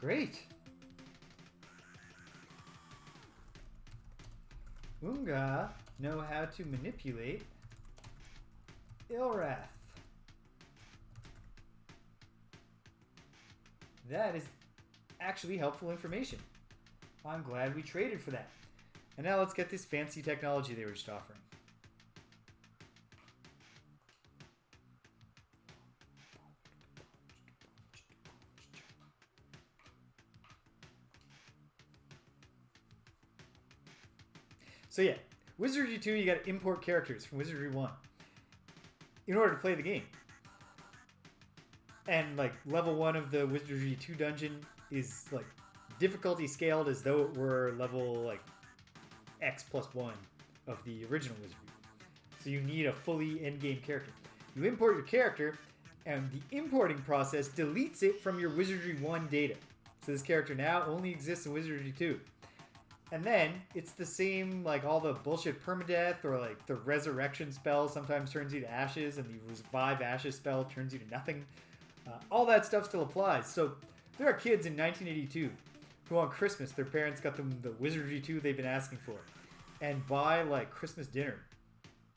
Great. Unga know how to manipulate Ilwrath. That is actually helpful information. I'm glad we traded for that. And now let's get this fancy technology they were just offering. So yeah, Wizardry 2, you got to import characters from Wizardry 1 in order to play the game. And like level 1 of the Wizardry 2 dungeon is like difficulty scaled as though it were level like X+1 of the original Wizardry. So you need a fully endgame character. You import your character, and the importing process deletes it from your Wizardry 1 data. So this character now only exists in Wizardry 2. And then it's the same, like all the bullshit permadeath or like the resurrection spell sometimes turns you to ashes, and the revive ashes spell turns you to nothing. All that stuff still applies. So there are kids in 1982 who on Christmas their parents got them the Wizardry 2 they've been asking for, and by like Christmas dinner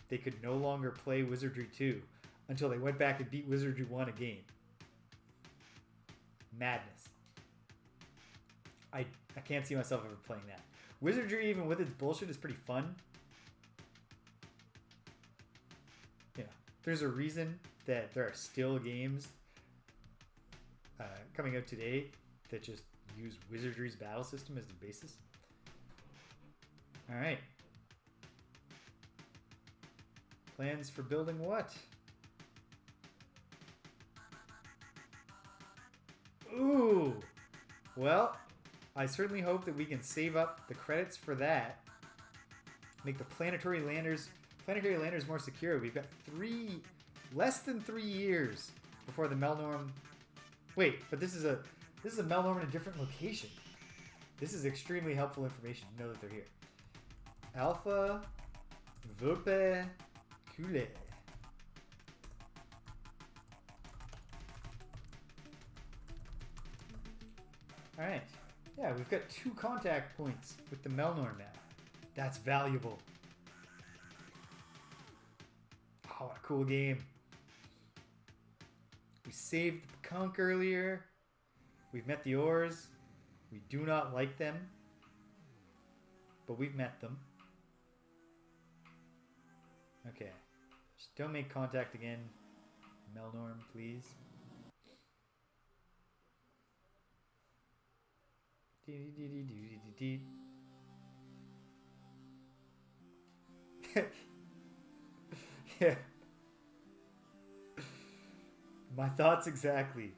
they could no longer play Wizardry 2 until they went back and beat Wizardry 1 again. Madness. I can't see myself ever playing that. Wizardry, even with its bullshit, is pretty fun. Yeah, there's a reason that there are still games coming out today that just use Wizardry's battle system as the basis. All right. Plans for building what? Ooh. Well, I certainly hope that we can save up the credits for that. Make the planetary landers more secure. We've got less than 3 years before the Melnorm. Wait, but this is a Melnorm in a different location. This is extremely helpful information to know that they're here. Alpha Vulpe Cule. Alright. Yeah, we've got 2 contact points with the Melnorm now. That's valuable. Oh, what a cool game. We saved the Pkunk earlier. We've met the Ors. We do not like them. But we've met them. Okay. Just don't make contact again. Melnorm, please. Yeah. My thoughts exactly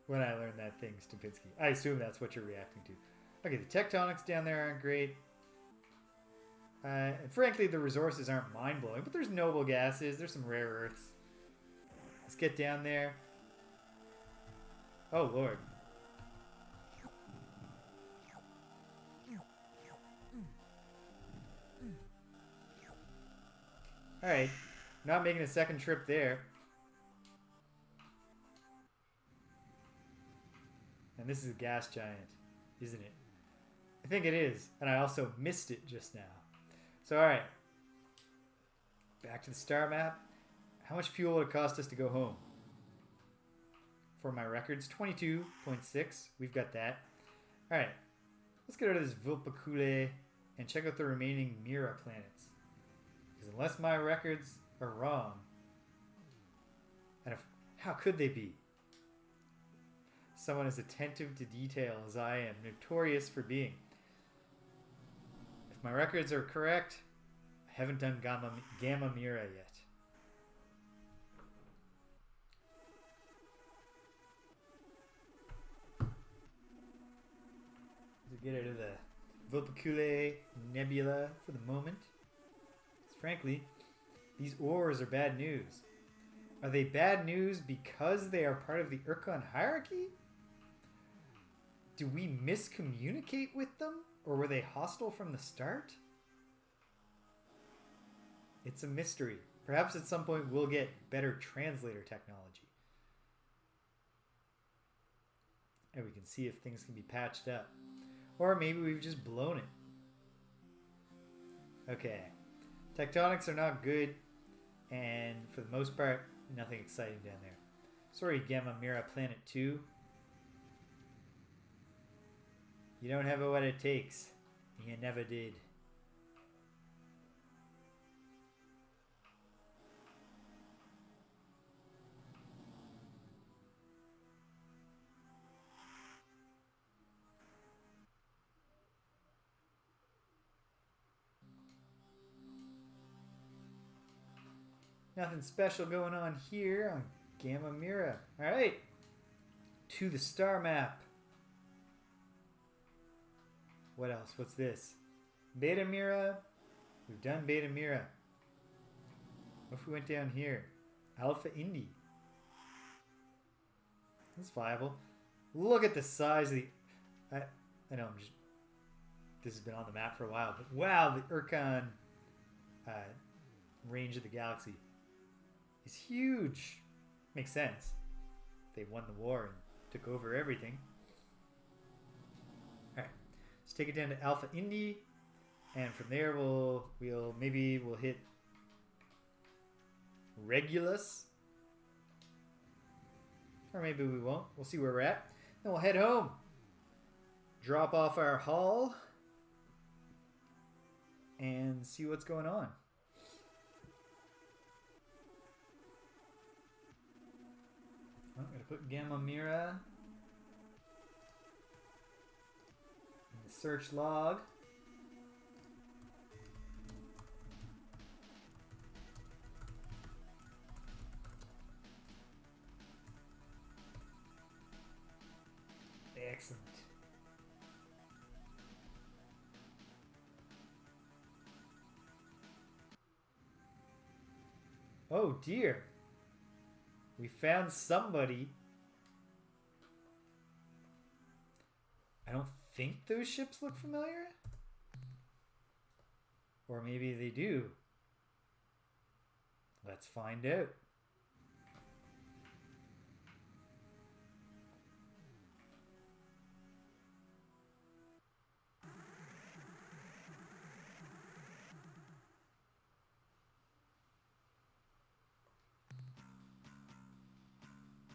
when I learned that thing, Stupinsky. I assume that's what you're reacting to. Okay, the tectonics down there aren't great. And frankly, the resources aren't mind-blowing, but there's noble gases, there's some rare earths. Let's get down there. Oh, Lord. Alright, not making a second trip there. And this is a gas giant, isn't it? I think it is, and I also missed it just now. So, alright. Back to the star map. How much fuel would it cost us to go home? For my records, 22.6. We've got that. Alright. Let's get out of this Vulpecule and check out the remaining Mira planets. Because unless my records are wrong, and how could they be? Someone as attentive to detail as I am, notorious for being. If my records are correct, I haven't done Gamma Mira yet. To get out of the Vulpecule Nebula for the moment. Frankly, these ores are bad news. Are they bad news because they are part of the Ur-Quan hierarchy? Do we miscommunicate with them? Or were they hostile from the start? It's a mystery. Perhaps at some point we'll get better translator technology. And we can see if things can be patched up. Or maybe we've just blown it. Okay. Tectonics are not good. And for the most part, nothing exciting down there. Sorry, Gamma Mira Planet 2. You don't have what it takes. You never did. Nothing special going on here on Gamma Mira. Alright. To the star map. What else? What's this? Beta Mira. We've done Beta Mira. What if we went down here? Alpha Indi. That's viable. Look at the size of the... I know this has been on the map for a while, but wow, the Ur-Quan range of the galaxy is huge. Makes sense. They won the war and took over everything. Alright. Let's take it down to Alpha Indi. And from there we'll hit Regulus. Or maybe we won't. We'll see where we're at. Then we'll head home. drop off our haul and see what's going on. I'm going to put Gamma Mira in the search log. Excellent. Oh dear. We found somebody. I don't think those ships look familiar. Or maybe they do. Let's find out.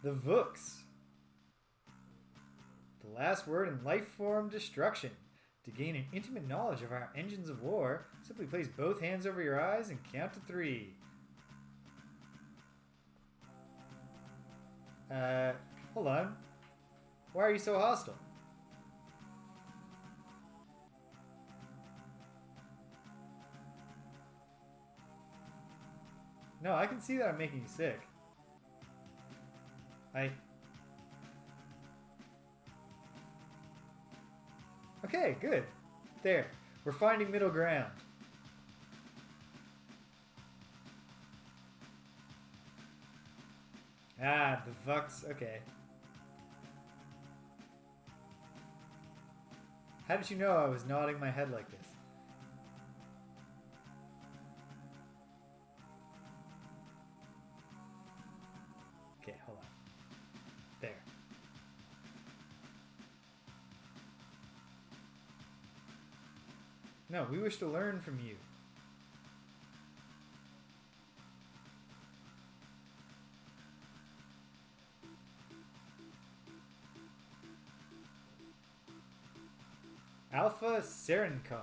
The Vooks. The last word in life form destruction. To gain an intimate knowledge of our engines of war, simply place both hands over your eyes and count to 3. Hold on. Why are you so hostile? No, I can see that I'm making you sick. Okay, good. There. We're finding middle ground. Ah, the Vux. Okay. How did you know I was nodding my head like this? Okay, hold on. There. No, we wish to learn from you. Alpha Serenkov.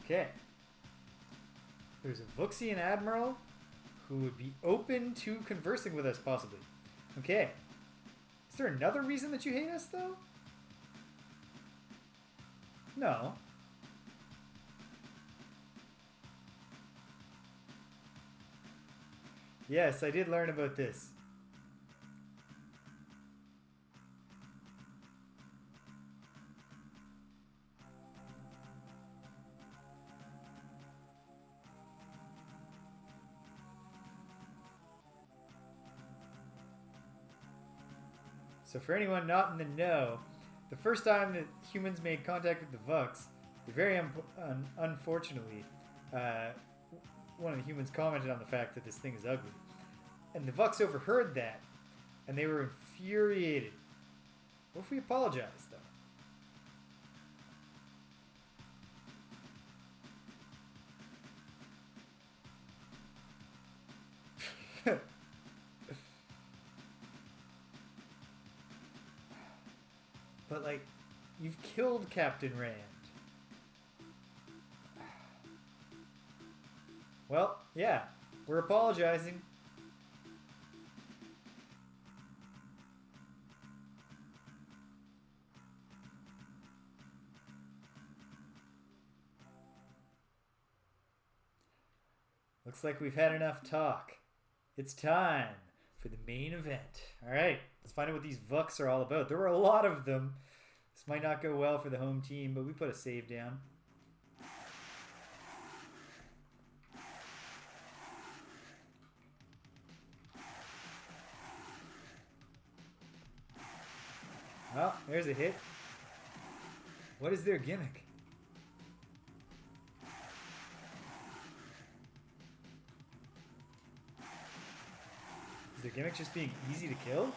Okay. There's a Vuxian admiral who would be open to conversing with us, possibly. Okay. Is there another reason that you hate us, though? No. Yes, I did learn about this. So for anyone not in the know, the first time that humans made contact with the Vux, very unfortunately, one of the humans commented on the fact that this thing is ugly. And the Vux overheard that, and they were infuriated. What if we apologize, though? But, like, you've killed Captain Rand. Well, yeah, we're apologizing. Looks like we've had enough talk. It's time for the main event. Alright, let's find out what these Vux are all about. There were a lot of them. This might not go well for the home team, but we put a save down. Oh, there's a hit. What is their gimmick? Is their gimmick just being easy to kill?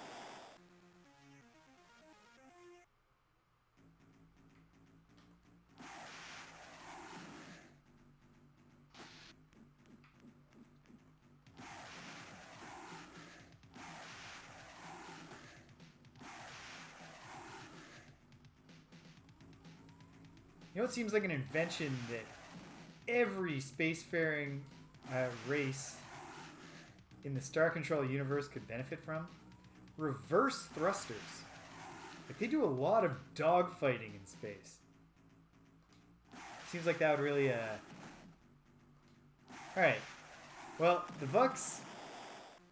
You know, it seems like an invention that every spacefaring race in the Star Control universe could benefit from. Reverse thrusters. Like, they do a lot of dogfighting in space. Seems like that would really, Alright. Well, the Vux,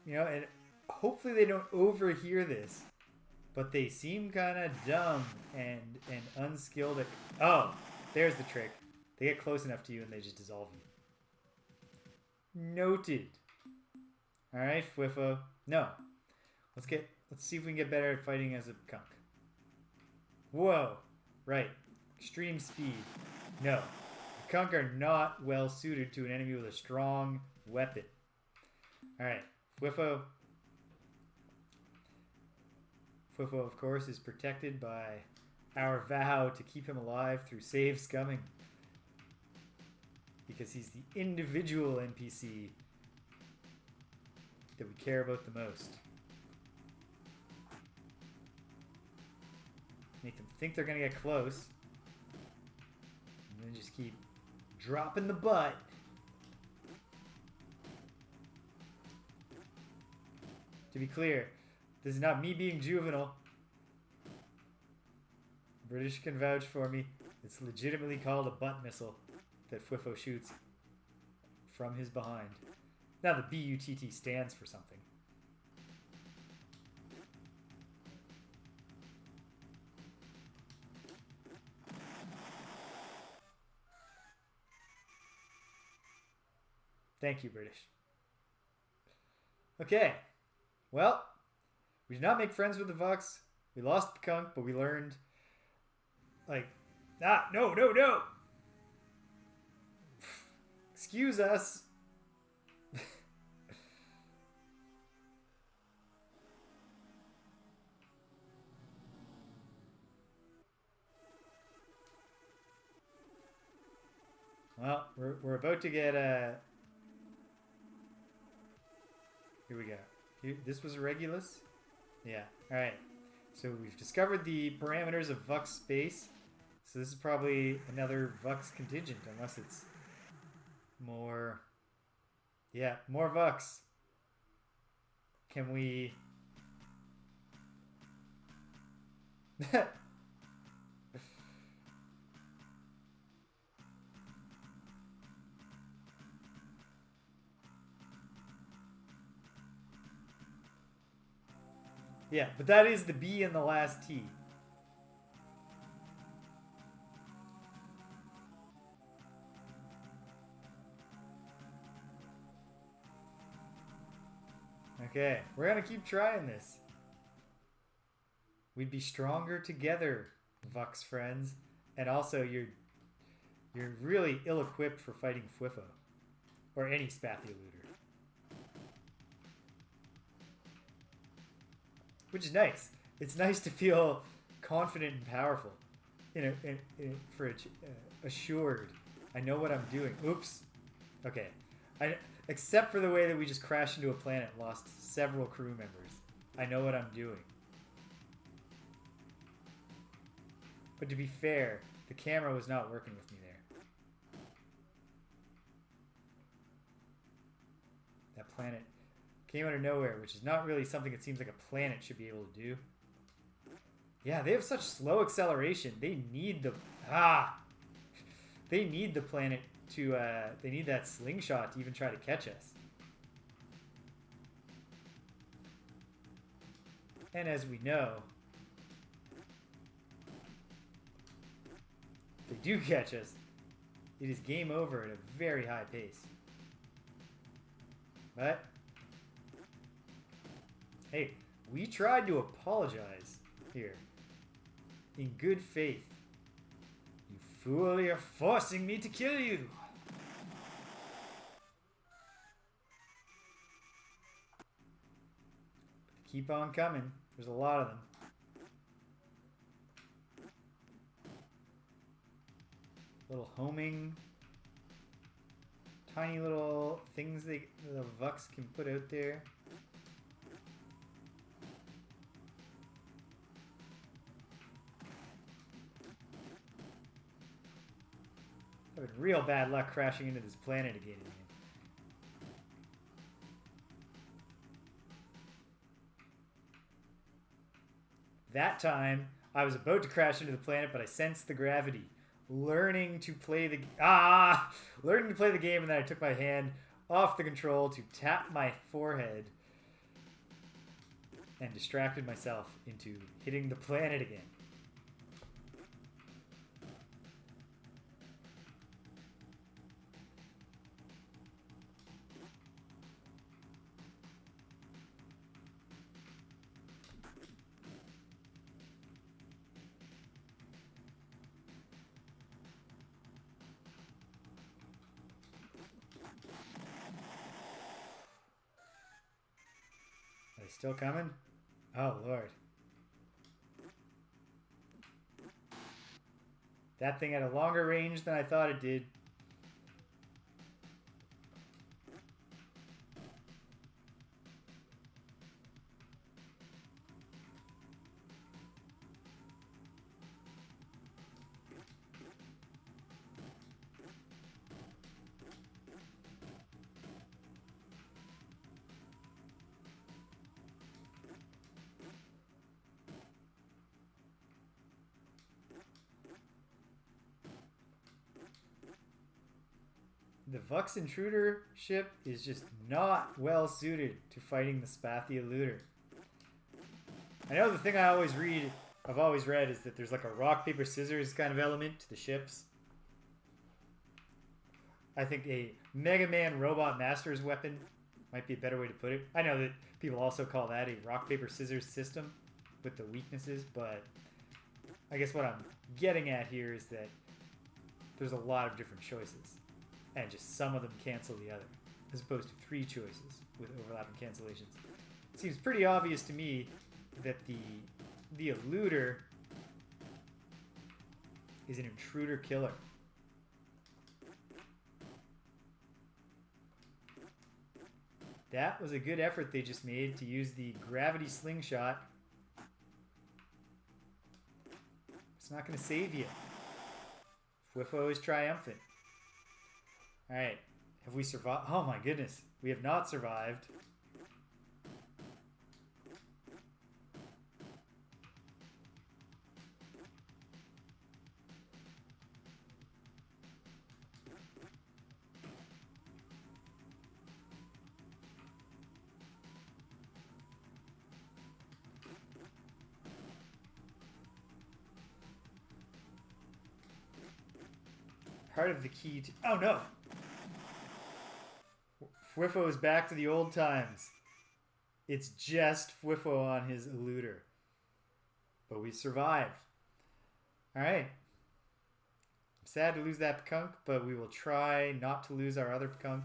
you know, and hopefully they don't overhear this, but they seem kind of dumb and unskilled at... Oh, there's the trick. They get close enough to you and they just dissolve you. Noted. Alright, Fwifo. No. Let's see if we can get better at fighting as a Pkunk. Whoa. Right. Extreme speed. No. Pkunk are not well suited to an enemy with a strong weapon. Alright. Fwifo. Fwifo, of course, is protected by our vow to keep him alive through save scumming. Because he's the individual NPC that we care about the most. Make them think they're going to get close. And then just keep dropping the butt. To be clear, this is not me being juvenile. British can vouch for me. It's legitimately called a butt missile that Fwifo shoots from his behind. Now the BUTT stands for something. Thank you, British. Okay. Well, we did not make friends with the Vux. We lost Pkunk, but we learned, like, no. Excuse us. Well, we're about to get here we go. This was a Regulus? Yeah. Alright. So we've discovered the parameters of Vux space. So this is probably another Vux contingent, unless it's more... Yeah, more Vux. Can we... Yeah, but that is the B in the last T. Okay, we're gonna keep trying this. We'd be stronger together, Vux friends. And also, you're really ill-equipped for fighting Fwifo. Or any Spathia-looter. Which is nice. It's nice to feel confident and powerful. Assured. I know what I'm doing. Oops. Okay. Except for the way that we just crashed into a planet and lost several crew members. I know what I'm doing. But to be fair, the camera was not working with me there. That planet came out of nowhere, which is not really something it seems like a planet should be able to do. Yeah, they have such slow acceleration. They need the... They need the planet to... They need that slingshot to even try to catch us. And as we know... If they do catch us, it is game over at a very high pace. But... Hey, we tried to apologize here. In good faith. You fool, you're forcing me to kill you. Keep on coming. There's a lot of them. Little homing. Tiny little things the Vux can put out there. Having real bad luck crashing into this planet again. That time, I was about to crash into the planet, but I sensed the gravity. Learning to play the game, and then I took my hand off the control to tap my forehead and distracted myself into hitting the planet again. Are they still coming? Oh, Lord. That thing had a longer range than I thought it did. The Vux intruder ship is just not well suited to fighting the Spathia looter. I know the thing I've always read is that there's like a rock, paper, scissors kind of element to the ships. I think a Mega Man Robot Master's weapon might be a better way to put it. I know that people also call that a rock, paper, scissors system with the weaknesses, but I guess what I'm getting at here is that there's a lot of different choices. And just some of them cancel the other, as opposed to 3 choices with overlapping cancellations. It seems pretty obvious to me that the eluder is an intruder killer. That was a good effort they just made to use the gravity slingshot. It's not going to save you. Fwifo is triumphant. Alright, have we survived? Oh my goodness, we have not survived. Part of the key to... Oh no! Fwifo is back to the old times. It's just Fwifo on his eluder. But we survived. Alright. I'm sad to lose that Pkunk, but we will try not to lose our other Pkunk.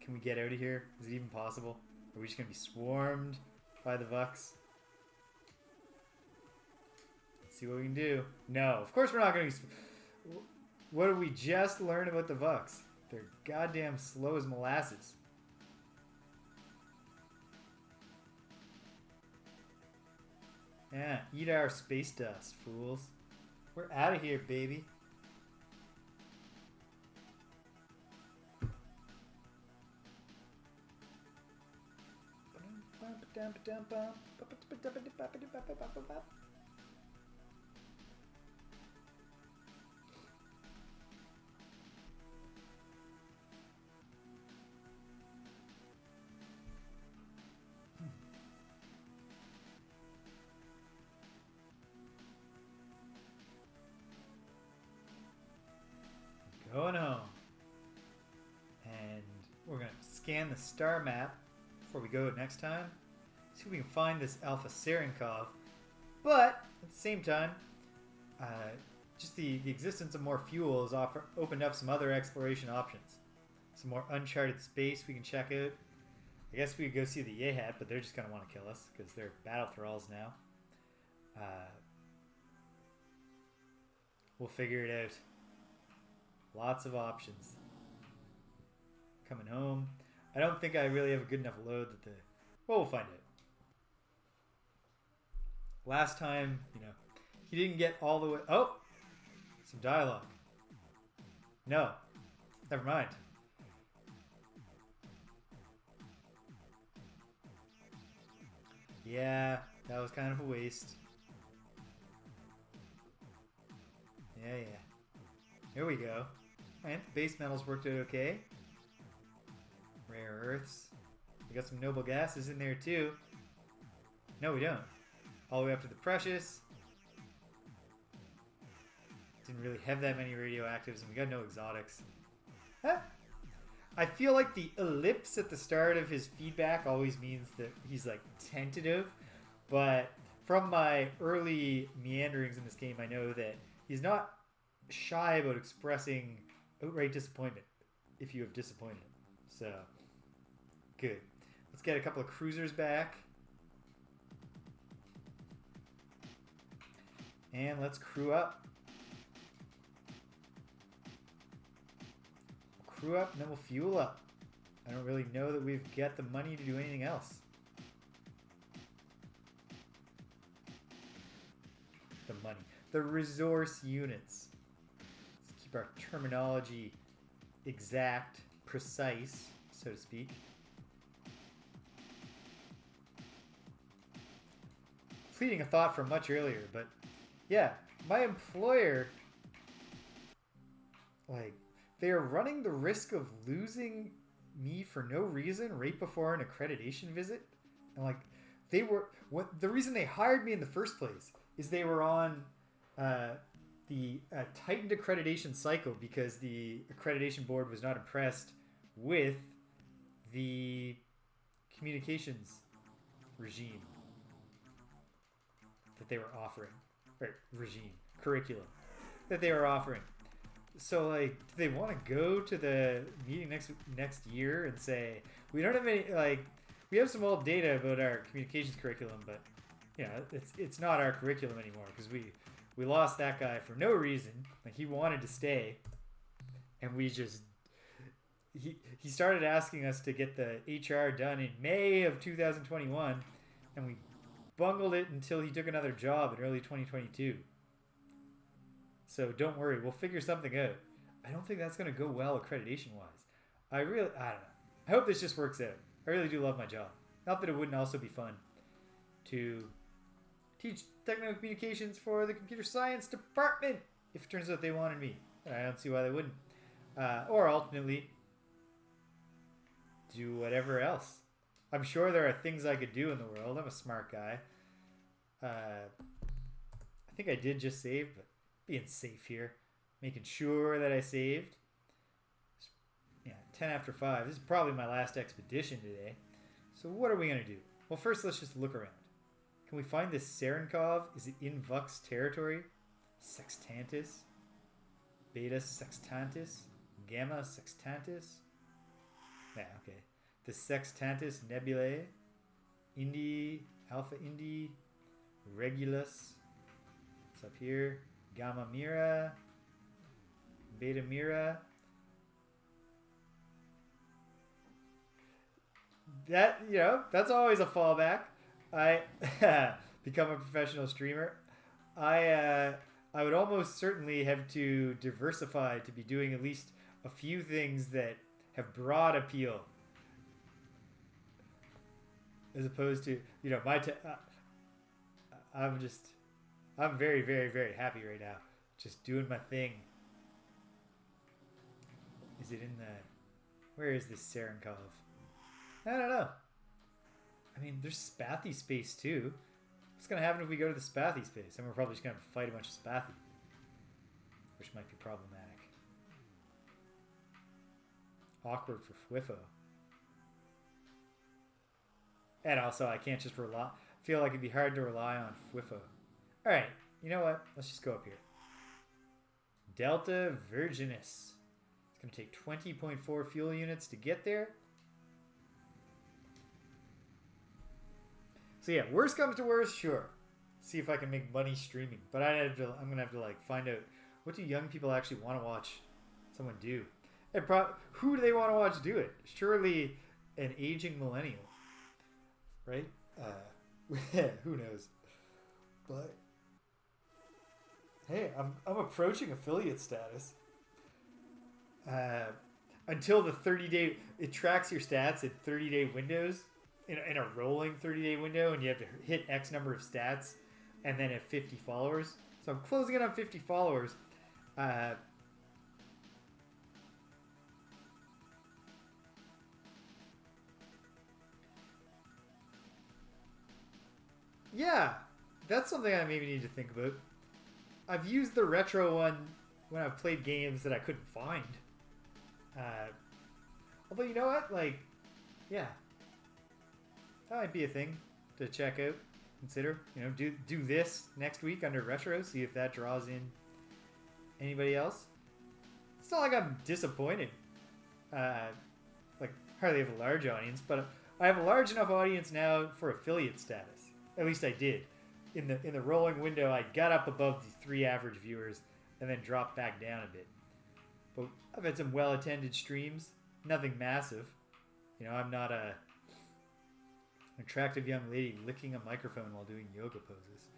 Can we get out of here? Is it even possible? Are we just going to be swarmed by the Vux? Let's see what we can do. No, of course we're not going to be... What did we just learn about the Vux? They're goddamn slow as molasses. Yeah, eat our space dust, fools. We're out of here, baby. Going home. And we're going to scan the star map before we go next time. See if we can find this Alpha Serenkov. But at the same time, just the existence of more fuel has opened up some other exploration options. Some more uncharted space we can check out. I guess we could go see the Yehat, but they're just going to want to kill us because they're battle thralls now. We'll figure it out. Lots of options. Coming home. I don't think I really have a good enough load that well, we'll find out. Last time, you know, he didn't get all the way... Oh! Some dialogue. No. Never mind. Yeah, that was kind of a waste. Yeah. Here we go. Alright, the base metals worked out okay. Rare earths. We got some noble gases in there too. No, we don't. All the way up to the precious. Didn't really have that many radioactives, and we got no exotics. Huh? I feel like the ellipse at the start of his feedback always means that he's like tentative, but from my early meanderings in this game, I know that he's not shy about expressing outright disappointment if you have disappointed him. So, good. Let's get a couple of cruisers back. And let's crew up. Crew up, and then we'll fuel up. I don't really know that we've got the money to do anything else. The money. The resource units. Let's keep our terminology exact, precise, so to speak. Fleeting a thought from much earlier, but yeah, my employer, like, they are running the risk of losing me for no reason right before an accreditation visit. And like, the reason they hired me in the first place is they were on the tightened accreditation cycle because the accreditation board was not impressed with the communications regime that they were offering. Right, curriculum that they were offering. So, like, do they want to go to the meeting next year and say, we don't have any, like, we have some old data about our communications curriculum, but, you know, it's not our curriculum anymore because we lost that guy for no reason. Like, he wanted to stay, and we just, he started asking us to get the HR done in May of 2021, and we bungled it until he took another job in early 2022. So don't worry, we'll figure something out. I don't think that's going to go well accreditation-wise. I don't know. I hope this just works out. I really do love my job. Not that it wouldn't also be fun to teach technical communications for the computer science department if it turns out they wanted me. And I don't see why they wouldn't. Or ultimately, do whatever else. I'm sure there are things I could do in the world. I'm a smart guy. I think I did just save, but being safe here. Making sure that I saved. Yeah, 10 after 5. This is probably my last expedition today. So what are we going to do? Well, first let's just look around. Can we find this Serenkov? Is it in Vux territory? Sextantis? Beta Sextantis? Gamma Sextantis? Yeah, okay. The Sextantis Nebulae. Indi, Alpha Indi, Regulus. What's up here? Gamma Mira, Beta Mira. That, you know, that's always a fallback. I become a professional streamer. I would almost certainly have to diversify to be doing at least a few things that have broad appeal, as opposed to, you know, I'm very, very, very happy right now. Just doing my thing. Is it in the... Where is this Serenkov? I don't know. I mean, there's Spathy space too. What's going to happen if we go to the Spathy space? And we're probably just going to fight a bunch of Spathy. Which might be problematic. Awkward for Fwiffo. And also, I can't just rely... I feel like it'd be hard to rely on Fwiffo. Alright, you know what? Let's just go up here. Delta Virginis. It's going to take 20.4 fuel units to get there. So yeah, worst comes to worst, sure. See if I can make money streaming. But I'm going to have to like find out, what do young people actually want to watch someone do? And who do they want to watch do it? Surely an aging millennial. Right? Who knows? But Hey, I'm approaching affiliate status. Until the 30-day, it tracks your stats in 30-day windows, in a rolling 30-day window, and you have to hit X number of stats, and then at 50 followers. So I'm closing in on 50 followers. Yeah, that's something I maybe need to think about. I've used the retro one when I've played games that I couldn't find. Although, you know what? Like, yeah, that might be a thing to check out. Consider, do this next week under retro. See if that draws in anybody else. It's not like I'm disappointed. Like, hardly have a large audience, but I have a large enough audience now for affiliate status. At least I did. In the rolling window, I got up above the 3 average viewers and then dropped back down a bit. But I've had some well-attended streams. Nothing massive. I'm not an attractive young lady licking a microphone while doing yoga poses.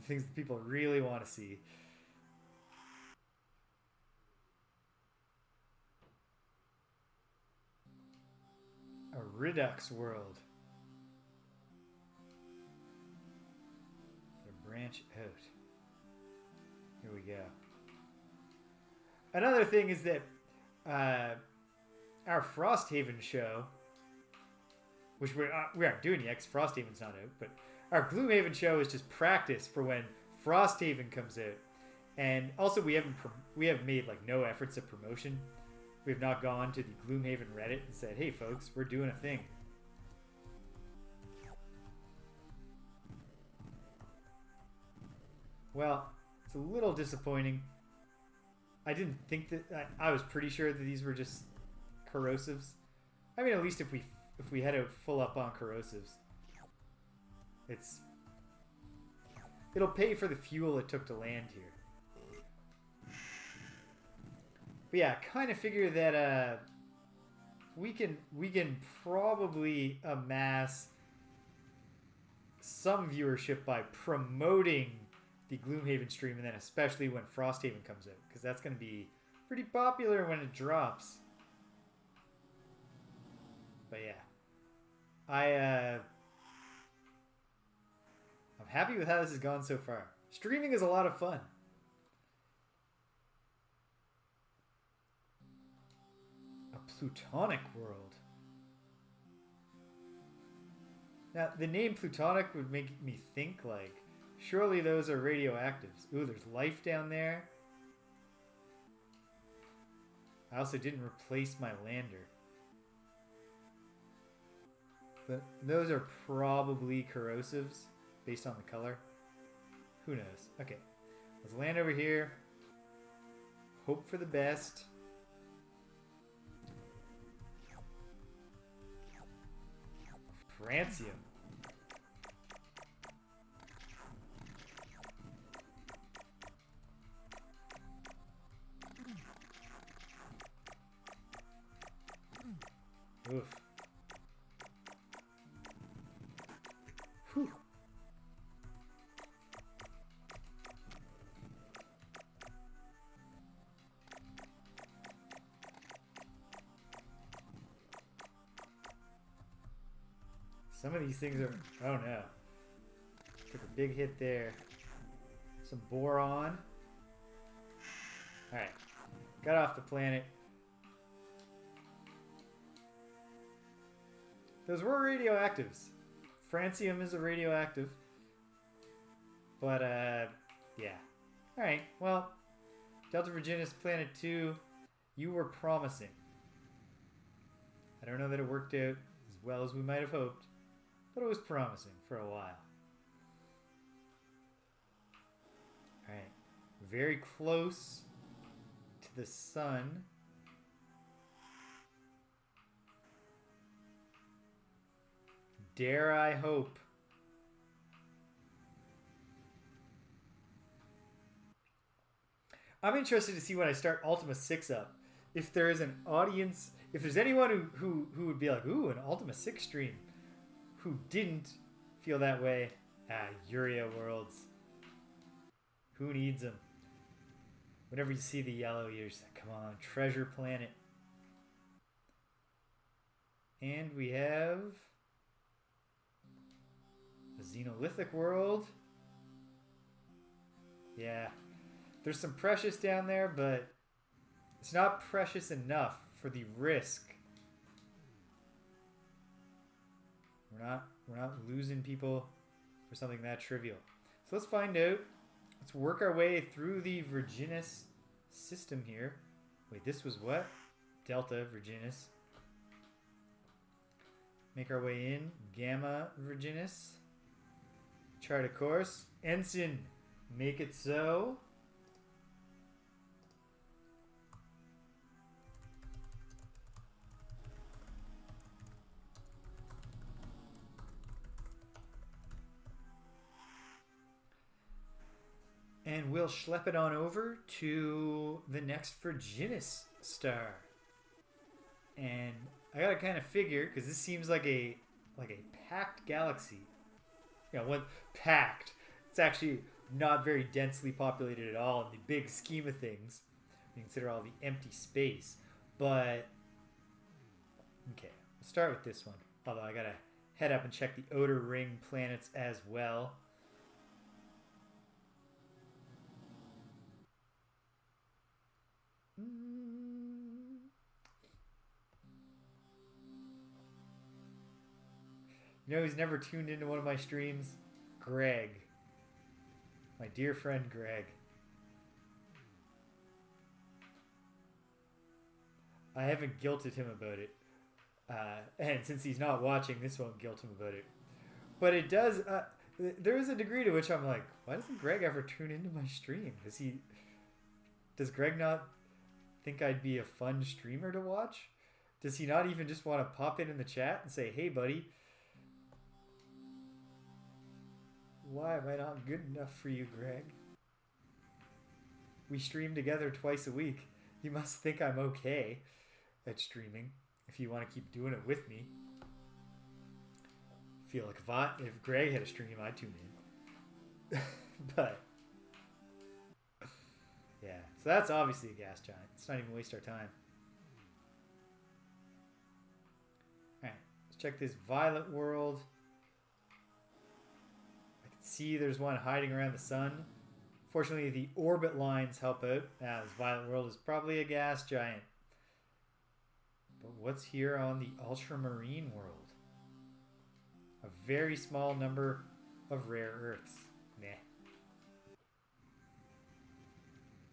Things that people really want to see. A Redux world. Branch out. Here we go. Another thing is that our Frosthaven show, which we aren't doing yet because Frosthaven's not out, but our Gloomhaven show is just practice for when Frosthaven comes out. And also we have made like no efforts at promotion. We have not gone to the Gloomhaven Reddit and said, hey folks, we're doing a thing. Well, it's a little disappointing. I didn't think that... I was pretty sure that these were just corrosives. I mean, at least if we head out full up on corrosives, it'll pay for the fuel it took to land here. But yeah, kind of figure that we can probably amass some viewership by promoting the Gloomhaven stream, and then especially when Frosthaven comes out, because that's going to be pretty popular when it drops. But yeah, I'm happy with how this has gone so far. Streaming is a lot of fun. A plutonic world. Now, the name plutonic would make me think like, surely those are radioactives. Ooh, there's life down there. I also didn't replace my lander. But those are probably corrosives based on the color. Who knows? Okay. Let's land over here. Hope for the best. Francium. Oof. Whew. Some of these things are... Oh no. Took a big hit there. Some boron. Alright. Got off the planet. Those were radioactives. Francium is a radioactive. But, yeah. Alright, well, Delta Virginis Planet 2, you were promising. I don't know that it worked out as well as we might have hoped, but it was promising for a while. Alright, very close to the sun. Dare I hope. I'm interested to see when I start Ultima 6 up. If there is an audience, if there's anyone who would be like, ooh, an Ultima 6 stream, who didn't feel that way, Uria Worlds, Who needs them? Whenever you see the yellow, you're just like, come on, treasure planet. And we have a Xenolithic world. Yeah. There's some precious down there, but it's not precious enough for the risk. We're not losing people for something that trivial. So let's find out. Let's work our way through the Virginis system here. Wait, this was what? Delta Virginis. Make our way in. Gamma Virginis. Chart a course. Ensign. Make it so. And we'll schlep it on over to the next Virginis star. And I gotta kind of figure, because this seems like a packed galaxy. You know, what packed? It's actually not very densely populated at all in the big scheme of things. You consider all the empty space. But okay, we'll start with this one. Although I gotta head up and check the outer ring planets as well. You know who's never tuned into one of my streams? Greg. My dear friend Greg. I haven't guilted him about it. And since he's not watching, this won't guilt him about it. But it does... there is a degree to which I'm like, why doesn't Greg ever tune into my stream? Does Greg not think I'd be a fun streamer to watch? Does he not even just want to pop in the chat and say, hey, buddy... Why am I not good enough for you, Greg? We stream together twice a week. You must think I'm okay at streaming if you want to keep doing it with me. I feel like if Greg had a stream, I'd tune in. But yeah, so that's obviously a gas giant. Let's not even waste our time. Alright, let's check this violet world. See, there's one hiding around the sun. Fortunately, the orbit lines help out. This violet world is probably a gas giant. But what's here on the ultramarine world? A very small number of rare earths. Nah.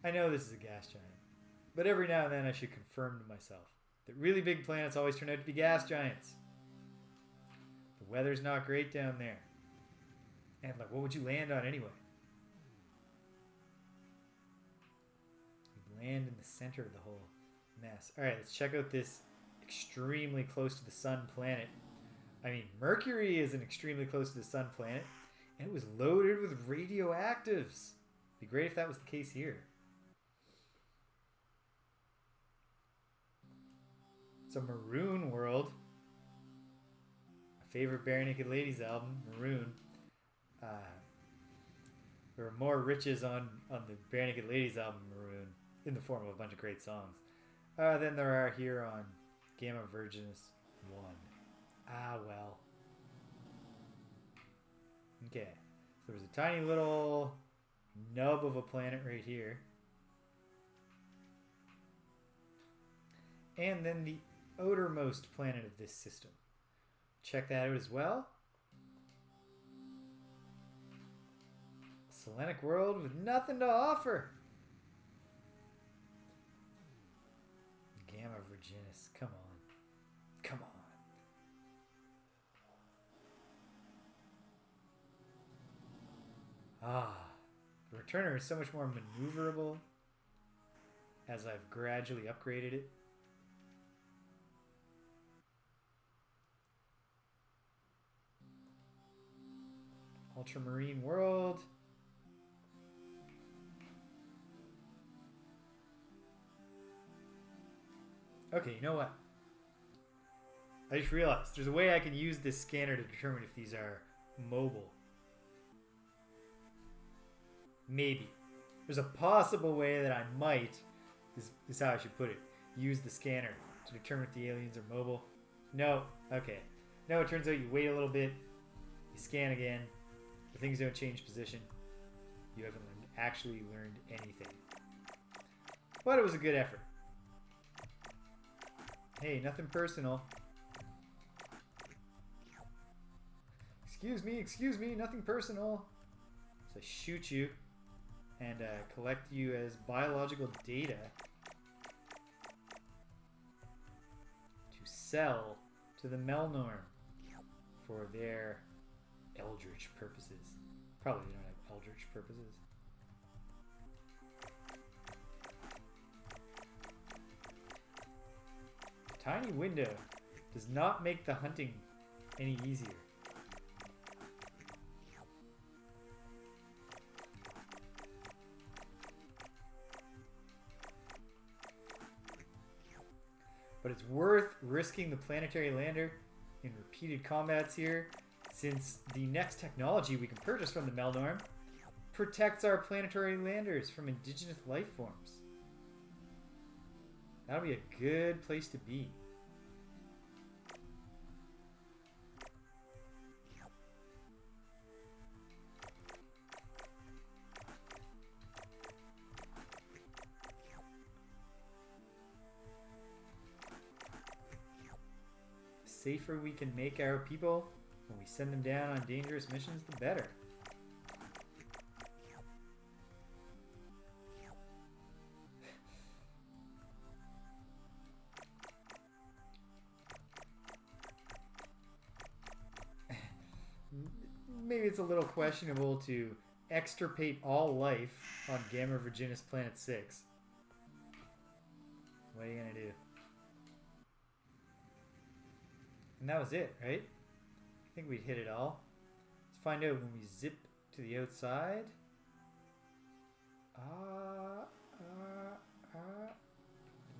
I know this is a gas giant. But every now and then I should confirm to myself that really big planets always turn out to be gas giants. The weather's not great down there. And like, what would you land on anyway? You land in the center of the whole mess. Alright, let's check out this extremely close to the sun planet. I mean, Mercury is an extremely close to the sun planet, and it was loaded with radioactives. It'd be great if that was the case here. It's a maroon world. My favorite Bare Naked Ladies album, Maroon. There are more riches on the Bare Naked Ladies album Maroon in the form of a bunch of great songs than there are here on Gamma Virginis 1. Ah, well. Okay, so there's a tiny little nub of a planet right here. And then the outermost planet of this system. Check that out as well. Selenic world with nothing to offer. Gamma Virginis, come on. Come on. The returner is so much more maneuverable as I've gradually upgraded it. Ultramarine world. Okay, you know what? I just realized there's a way I can use this scanner to determine if these are mobile. Maybe. There's a possible way that I might, this is how I should put it, use the scanner to determine if the aliens are mobile. No. Okay. No, it turns out you wait a little bit, you scan again, the things don't change position. You haven't actually learned anything. But it was a good effort. Hey, nothing personal. Excuse me, nothing personal. So I shoot you and collect you as biological data to sell to the Melnorm for their eldritch purposes. Probably they don't have eldritch purposes. Tiny window does not make the hunting any easier. But it's worth risking the planetary lander in repeated combats here, since the next technology we can purchase from the Melnorm protects our planetary landers from indigenous life forms. That'll be a good place to be. The safer we can make our people when we send them down on dangerous missions, the better. Maybe it's a little questionable to extirpate all life on Gamma Virginis Planet 6. What are you gonna do? And that was it, right? I think we'd hit it all. Let's find out when we zip to the outside.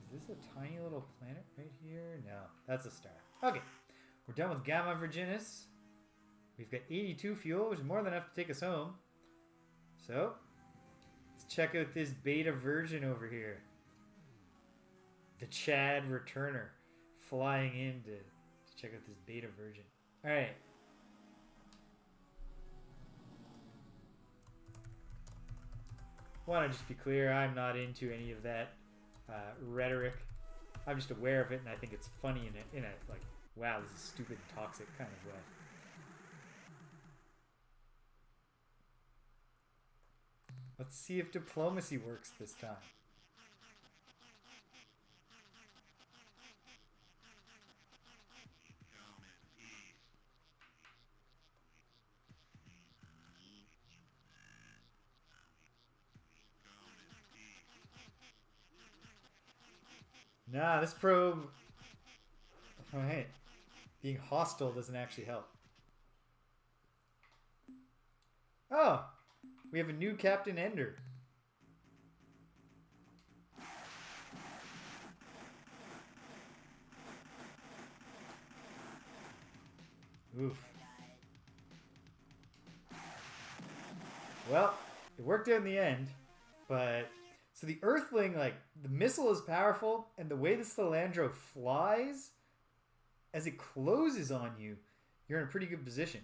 Is this a tiny little planet right here? No, that's a star. Okay, we're done with Gamma Virginis. We've got 82 fuel, which is more than enough to take us home. So, let's check out this beta version over here. The Chad Returner flying in to check out this beta version. Alright. Want to just be clear, I'm not into any of that rhetoric. I'm just aware of it, and I think it's funny in a like, wow, this is stupid and toxic kind of way. Let's see if diplomacy works this time. Nah, this probe... Alright. Being hostile doesn't actually help. Oh! We have a new Captain Ender. Oof. Well, it worked out in the end, but... So the Earthling, like, the missile is powerful, and the way the Salandro flies, as it closes on you, you're in a pretty good position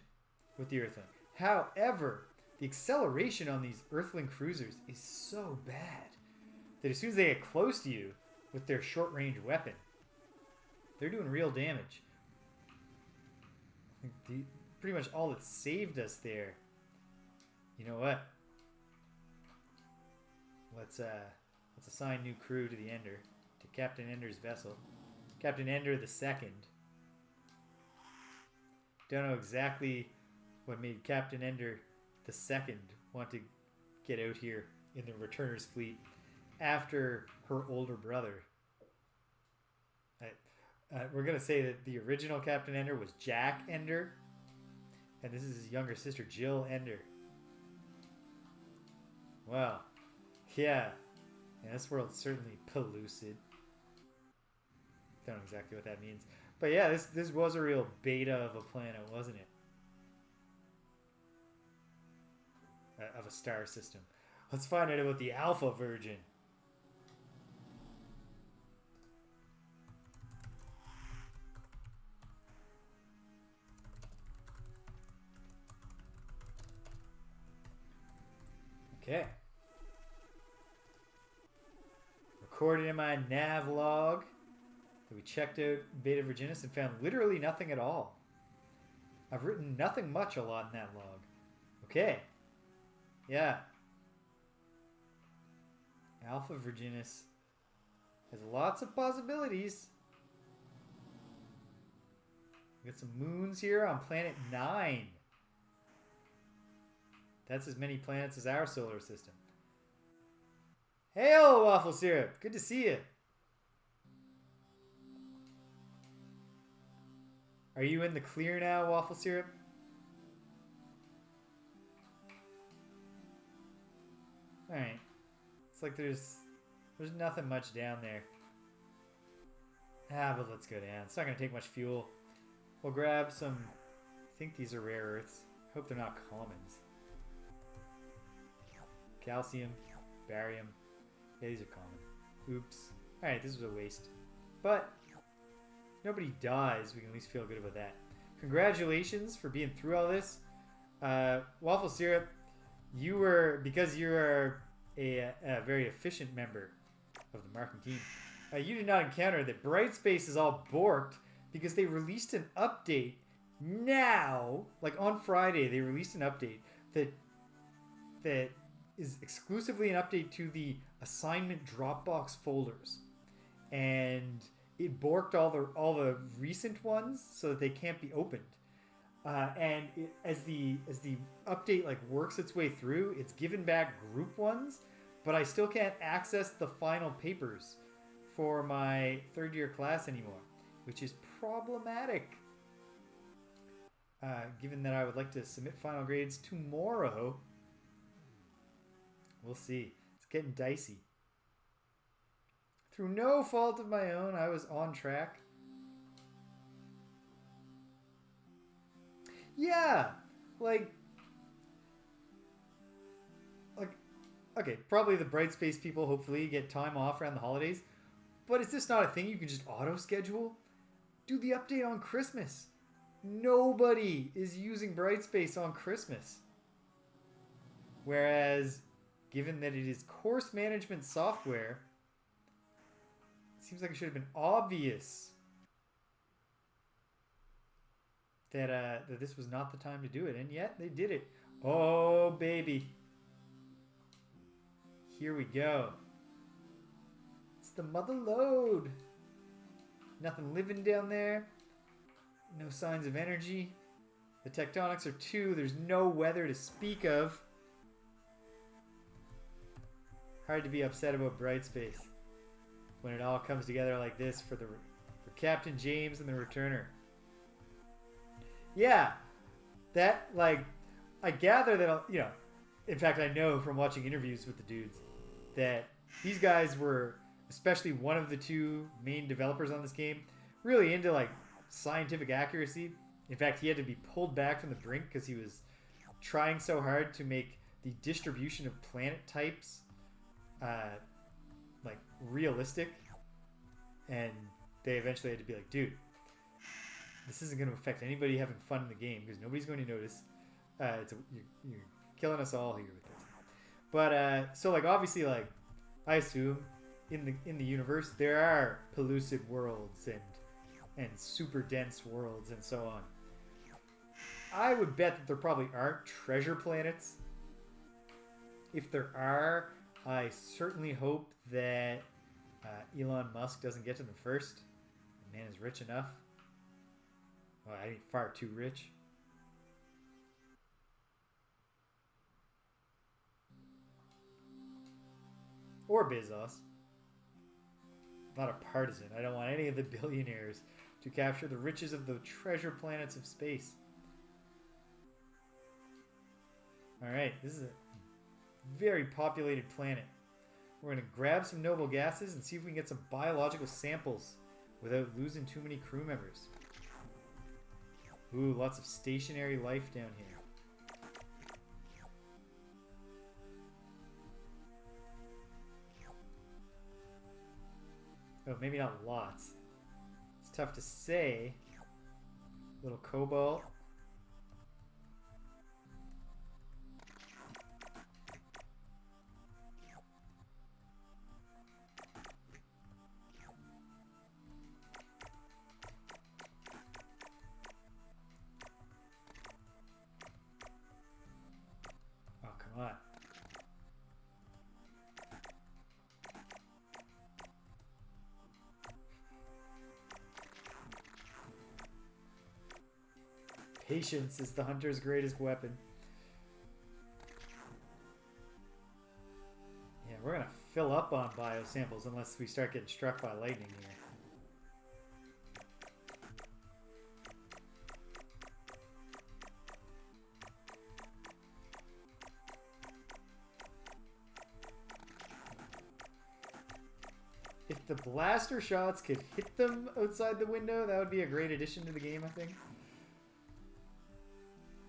with the Earthling. However, the acceleration on these Earthling cruisers is so bad that as soon as they get close to you with their short-range weapon, they're doing real damage. I think pretty much all that saved us there. You know what? Let's assign new crew to the Ender, to Captain Ender's vessel. Captain Ender the Second. Don't know exactly what made Captain Ender the Second want to get out here in the Returner's fleet after her older brother. We're gonna say that the original Captain Ender was Jack Ender, and this is his younger sister Jill Ender. Wow. Yeah, this world's certainly pellucid. Don't know exactly what that means. But yeah, this was a real beta of a planet, wasn't it? Of a star system. Let's find out about the Alpha Virgin. Okay. Recorded in my nav log that we checked out Beta Virginis and found literally nothing at all. I've written nothing much a lot in that log. Okay. Yeah. Alpha Virginis has lots of possibilities. We got some moons here on planet 9. That's as many planets as our solar system. Hail, Waffle Syrup. Good to see you. Are you in the clear now, Waffle Syrup? Alright. It's like there's nothing much down there. But let's go down. It's not going to take much fuel. We'll grab some... I think these are rare earths. Hope they're not commons. Calcium. Barium. Yeah, these are common. Oops. Alright, this was a waste. But... nobody dies. We can at least feel good about that. Congratulations for being through all this. Waffle Syrup, you were... because you're a very efficient member of the marking team. You did not encounter that Brightspace is all borked because they released an update now, like on Friday, they released an update that is exclusively an update to the assignment Dropbox folders, and it borked all the recent ones so that they can't be opened. And as the update like works its way through, it's given back group ones, but I still can't access the final papers for my third year class anymore, which is problematic. Given that I would like to submit final grades tomorrow, we'll see. It's getting dicey. Through no fault of my own, I was on track. Yeah, like, okay, probably the Brightspace people hopefully get time off around the holidays, but is this not a thing you can just auto-schedule? Do the update on Christmas. Nobody is using Brightspace on Christmas. Whereas, given that it is course management software, it seems like it should have been obvious that this was not the time to do it, and yet they did it. Oh, baby. Here we go. It's the mother lode. Nothing living down there. No signs of energy. The tectonics are 2. There's no weather to speak of. Hard to be upset about Brightspace when it all comes together like this for Captain James and the returner. Yeah, that, like, I gather that, you know, in fact, I know from watching interviews with the dudes that these guys were, especially one of the 2 main developers on this game, really into, like, scientific accuracy. In fact, he had to be pulled back from the brink because he was trying so hard to make the distribution of planet types, like, realistic. And they eventually had to be like, dude, this isn't going to affect anybody having fun in the game because nobody's going to notice. You're killing us all here with this. But so like obviously like I assume in the universe there are pellucid worlds and super dense worlds and so on. I would bet that there probably aren't treasure planets. If there are, I certainly hope that Elon Musk doesn't get to them first. The man is rich enough. Well, I mean, far too rich. Or Bezos. Not a partisan. I don't want any of the billionaires to capture the riches of the treasure planets of space. Alright, this is a very populated planet. We're going to grab some noble gases and see if we can get some biological samples without losing too many crew members. Ooh, lots of stationary life down here. Oh, maybe not lots. It's tough to say. Little cobalt. Oh, come on. Patience is the hunter's greatest weapon. Yeah, we're gonna fill up on biosamples unless we start getting struck by lightning here. If the blaster shots could hit them outside the window, that would be a great addition to the game, I think.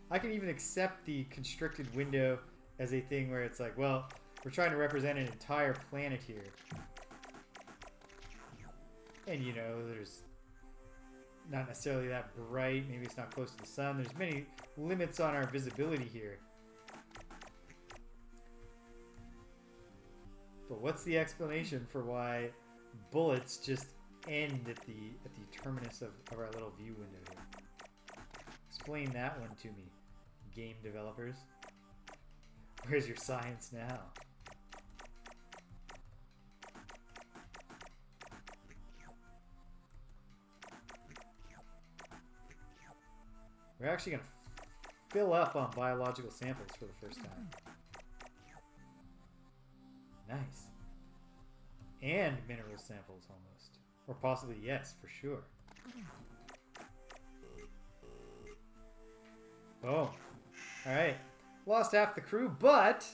I can even accept the constricted window as a thing where it's like, well, we're trying to represent an entire planet here. And, you know, there's not necessarily that bright. Maybe it's not close to the sun. There's many limits on our visibility here. But what's the explanation for why bullets just end at the terminus of our little view window here? Explain that one to me, game developers. Where's your science now? We're actually going to fill up on biological samples for the first time. Nice. And mineral samples almost. Or possibly, yes, for sure. Oh. Alright. Lost half the crew, but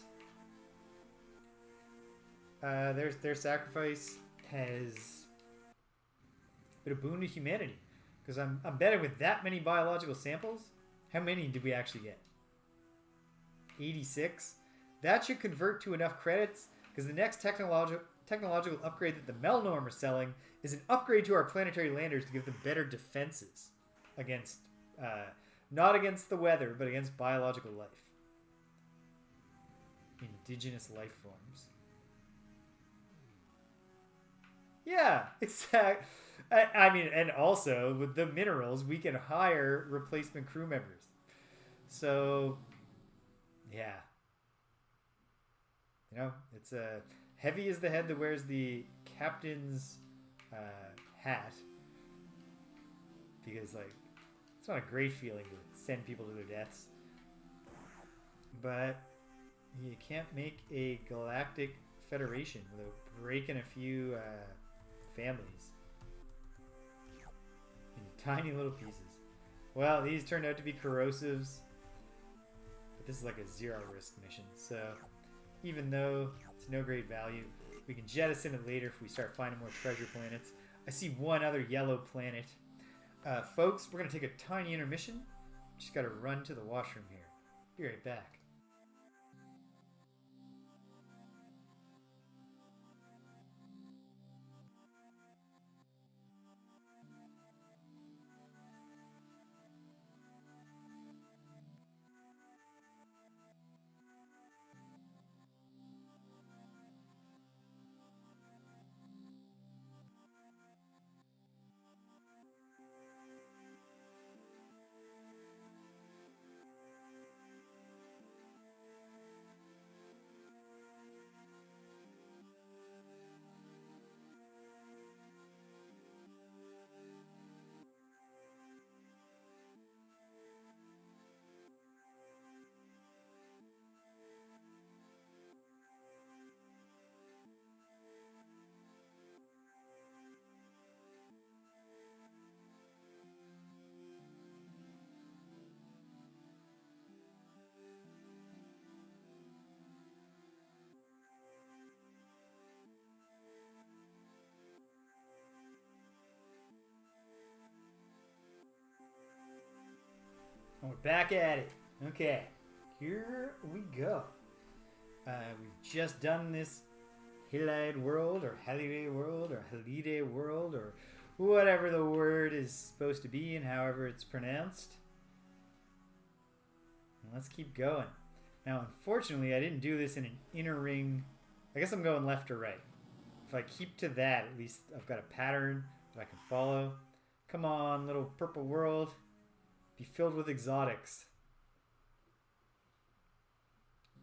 their sacrifice has been a boon to humanity. Because I'm betting with that many biological samples, how many did we actually get? 86? That should convert to enough credits, because the next technological upgrade that the Melnorm are selling is an upgrade to our planetary landers to give them better defenses against, not against the weather, but against biological life. Indigenous life forms. Yeah, exactly. I mean, and also with the minerals, we can hire replacement crew members. So, yeah. You know, it's heavy is the head that wears the captain's hat. Because, like, it's not a great feeling to send people to their deaths. But you can't make a galactic federation without breaking a few families. In tiny little pieces. Well, these turned out to be corrosives. But this is like a zero risk mission. So, even though it's no great value, we can jettison it later if we start finding more treasure planets. I see one other yellow planet. Folks, we're going to take a tiny intermission. Just got to run to the washroom here. Be right back. And we're back at it. Okay, here we go. We've just done this Halide world, or Halide world, or Halide world, or whatever the word is supposed to be and however it's pronounced. And let's keep going. Now, unfortunately, I didn't do this in an inner ring. I guess I'm going left or right. If I keep to that, at least I've got a pattern that I can follow. Come on, little purple world. Be filled with exotics.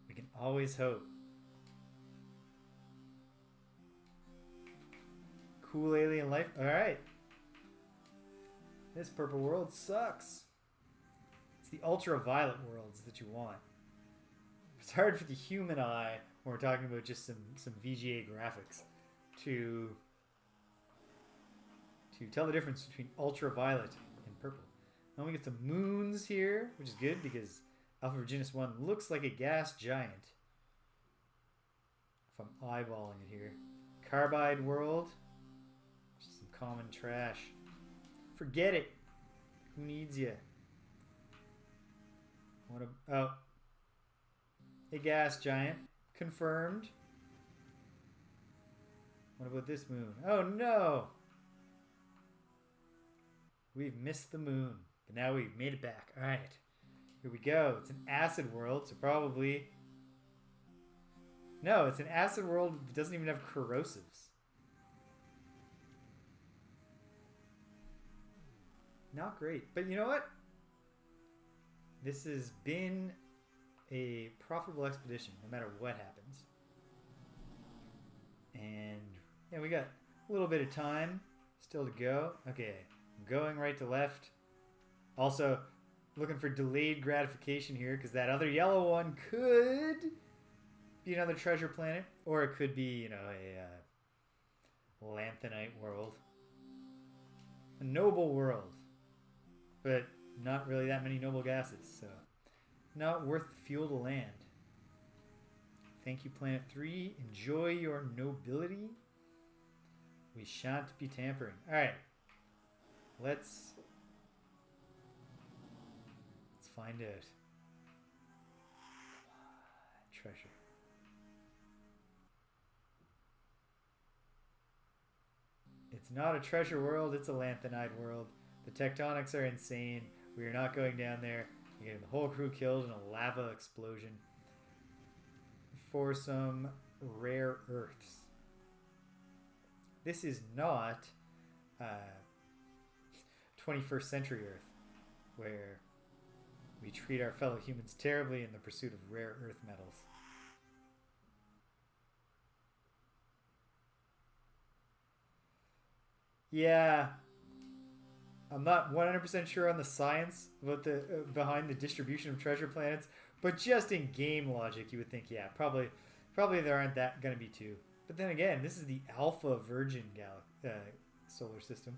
We can always hope. Cool alien life. Alright. This purple world sucks. It's the ultraviolet worlds that you want. It's hard for the human eye when we're talking about just some VGA graphics to tell the difference between ultraviolet and purple. Now we get some moons here, which is good because Alpha Virginis 1 looks like a gas giant. If I'm eyeballing it here. Carbide world. Just some common trash. Forget it. Who needs you? Oh. A gas giant. Confirmed. What about this moon? Oh no! We've missed the moon. But now we've made it back. Alright. Here we go. It's an acid world, so probably... No, it's an acid world that doesn't even have corrosives. Not great. But you know what? This has been a profitable expedition, no matter what happens. And yeah, we got a little bit of time still to go. Okay, I'm going right to left. Also, looking for delayed gratification here, because that other yellow one could be another treasure planet, or it could be, you know, a lanthanite world. A noble world. But not really that many noble gases, so not worth the fuel to land. Thank you, Planet 3. Enjoy your nobility. We shan't be tampering. Alright. Let's find out. Treasure. It's not a treasure world, it's a lanthanide world. The tectonics are insane. We are not going down there. You're getting the whole crew killed in a lava explosion. For some rare earths. This is not 21st century Earth, where we treat our fellow humans terribly in the pursuit of rare earth metals. Yeah. I'm not 100% sure on the science about the behind the distribution of treasure planets, but just in game logic, you would think, yeah, probably there aren't that going to be two. But then again, this is the Alpha Virgin solar system.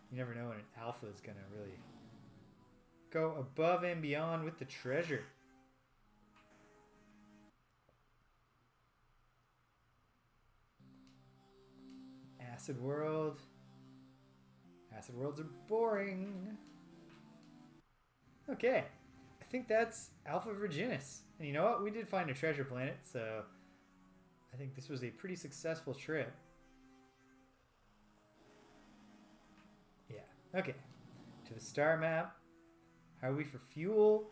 You never know when an alpha is going to really go above and beyond with the treasure. Acid world. Acid worlds are boring. Okay. I think that's Alpha Virginis. And you know what? We did find a treasure planet, so I think this was a pretty successful trip. Yeah. Okay. To the star map. How are we for fuel?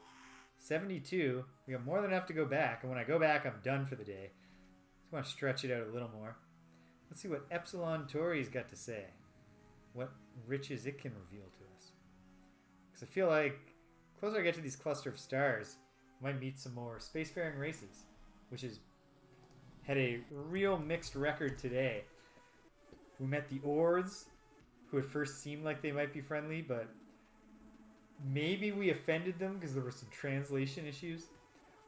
72. We got more than enough to go back. And when I go back, I'm done for the day. Just want to stretch it out a little more. Let's see what Epsilon Tauri's got to say. What riches it can reveal to us. Because I feel like the closer I get to these cluster of stars, I might meet some more spacefaring races, which has had a real mixed record today. We met the Ords, who at first seemed like they might be friendly, but maybe we offended them because there were some translation issues,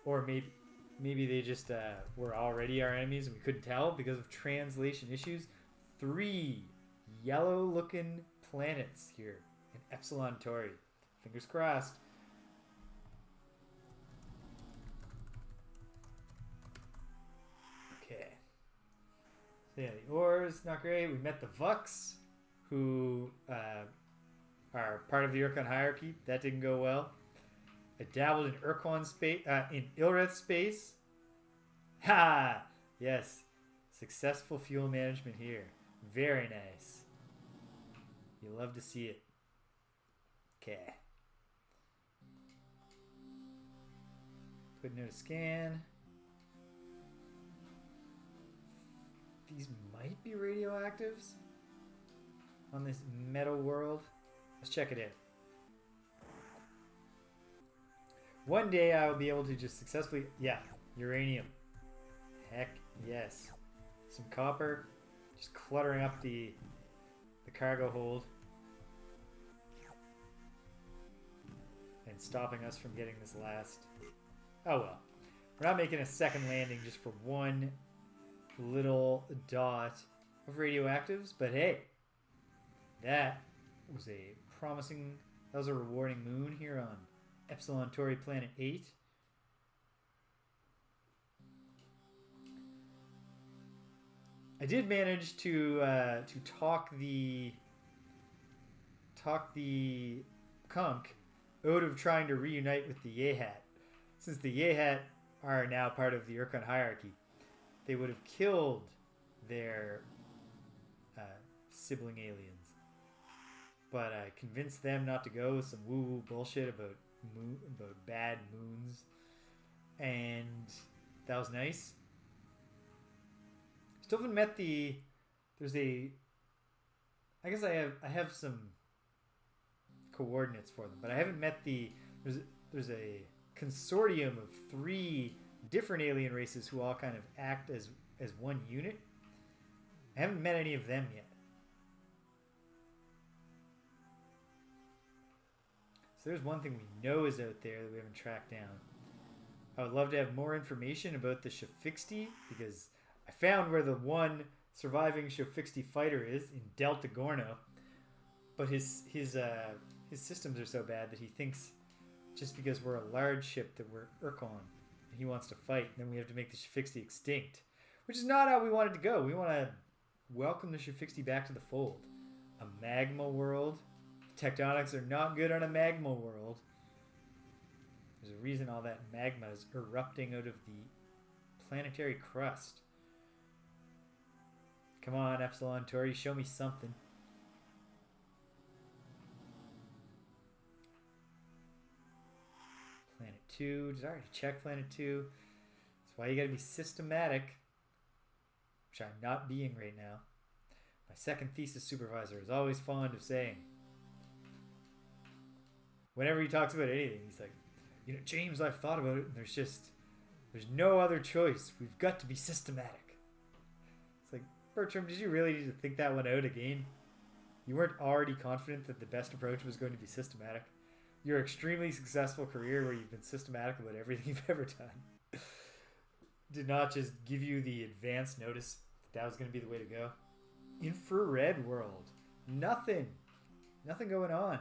or maybe they just were already our enemies and we couldn't tell because of translation issues. 3 yellow-looking planets here in Epsilon Tauri. Fingers crossed. Okay. So yeah, the Ors, not great. We met the Vux, who are part of the Ur-Quan hierarchy. That didn't go well. I dabbled in Ur-Quan space, in Ilwrath space. Ha! Yes. Successful fuel management here. Very nice. You love to see it. Okay. Put no scan. These might be radioactives on this metal world. Let's check it out. One day I will be able to just successfully... Yeah, uranium. Heck yes. Some copper. Just cluttering up the cargo hold. And stopping us from getting this last... Oh well. We're not making a second landing just for one little dot of radioactives. But hey, that was a promising... That was a rewarding moon here on Epsilon Tauri Planet 8. I did manage to talk the Pkunk out of trying to reunite with the Yehat. Since the Yehat are now part of the Ur-Quan hierarchy, they would have killed their sibling aliens. But I convinced them not to go with some woo-woo bullshit about bad moons, and that was nice. Still haven't met the... There's a... I guess I have some coordinates for them, but I haven't met the... There's a consortium of 3 different alien races who all kind of act as one unit. I haven't met any of them yet. So there's one thing we know is out there that we haven't tracked down. I would love to have more information about the Shafixti, because I found where the one surviving Shafixti fighter is in Delta Gorno, but his systems are so bad that he thinks just because we're a large ship that we're Ur-Quan and he wants to fight, and then we have to make the Shafixti extinct, which is not how we wanted to go. We want to welcome the Shafixti back to the fold. A magma world. Tectonics are not good on a magma world. There's a reason all that magma is erupting out of the planetary crust. Come on, Epsilon Tauri, show me something. Planet 2. Did I already check Planet 2? That's why you gotta be systematic, which I'm not being right now. My second thesis supervisor is always fond of saying, whenever he talks about anything, he's like, you know, James, I've thought about it, and there's no other choice. We've got to be systematic. It's like, Bertram, did you really need to think that one out again? You weren't already confident that the best approach was going to be systematic? Your extremely successful career where you've been systematic about everything you've ever done did not just give you the advance notice that was going to be the way to go. Infrared world. Nothing going on.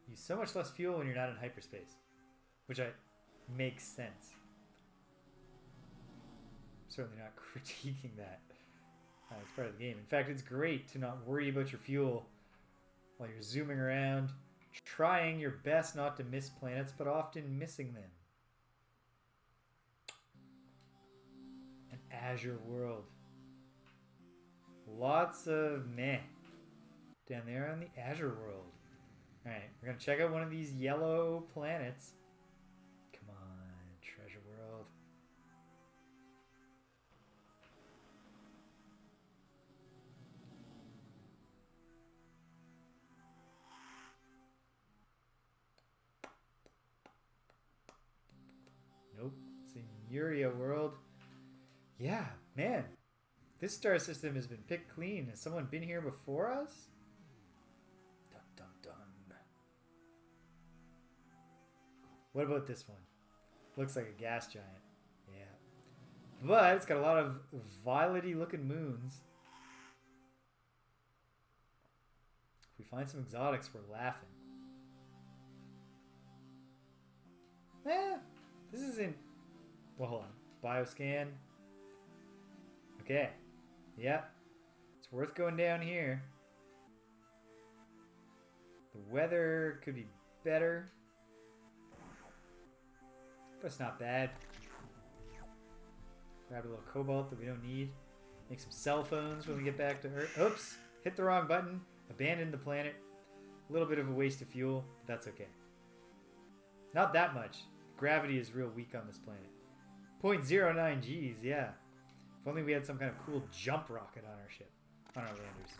Use so much less fuel when you're not in hyperspace, which makes sense. I'm certainly not critiquing that. It's part of the game. In fact, it's great to not worry about your fuel while you're zooming around, trying your best not to miss planets, but often missing them. An azure world. Lots of meh down there on the azure world. Alright, we're going to check out one of these yellow planets. Come on, treasure world. Nope, it's in Uria world. Yeah, man. This star system has been picked clean. Has someone been here before us? Dun dun dun. What about this one? Looks like a gas giant. Yeah. But it's got a lot of violet-y looking moons. If we find some exotics, we're laughing. This isn't... Well, hold on. Bioscan. Okay. Yep. It's worth going down here. The weather could be better. But it's not bad. Grab a little cobalt that we don't need. Make some cell phones when we get back to Earth. Oops! Hit the wrong button. Abandoned the planet. A little bit of a waste of fuel, but that's okay. Not that much. Gravity is real weak on this planet. 0.09 Gs, yeah. If only we had some kind of cool jump rocket on our ship. On our landers.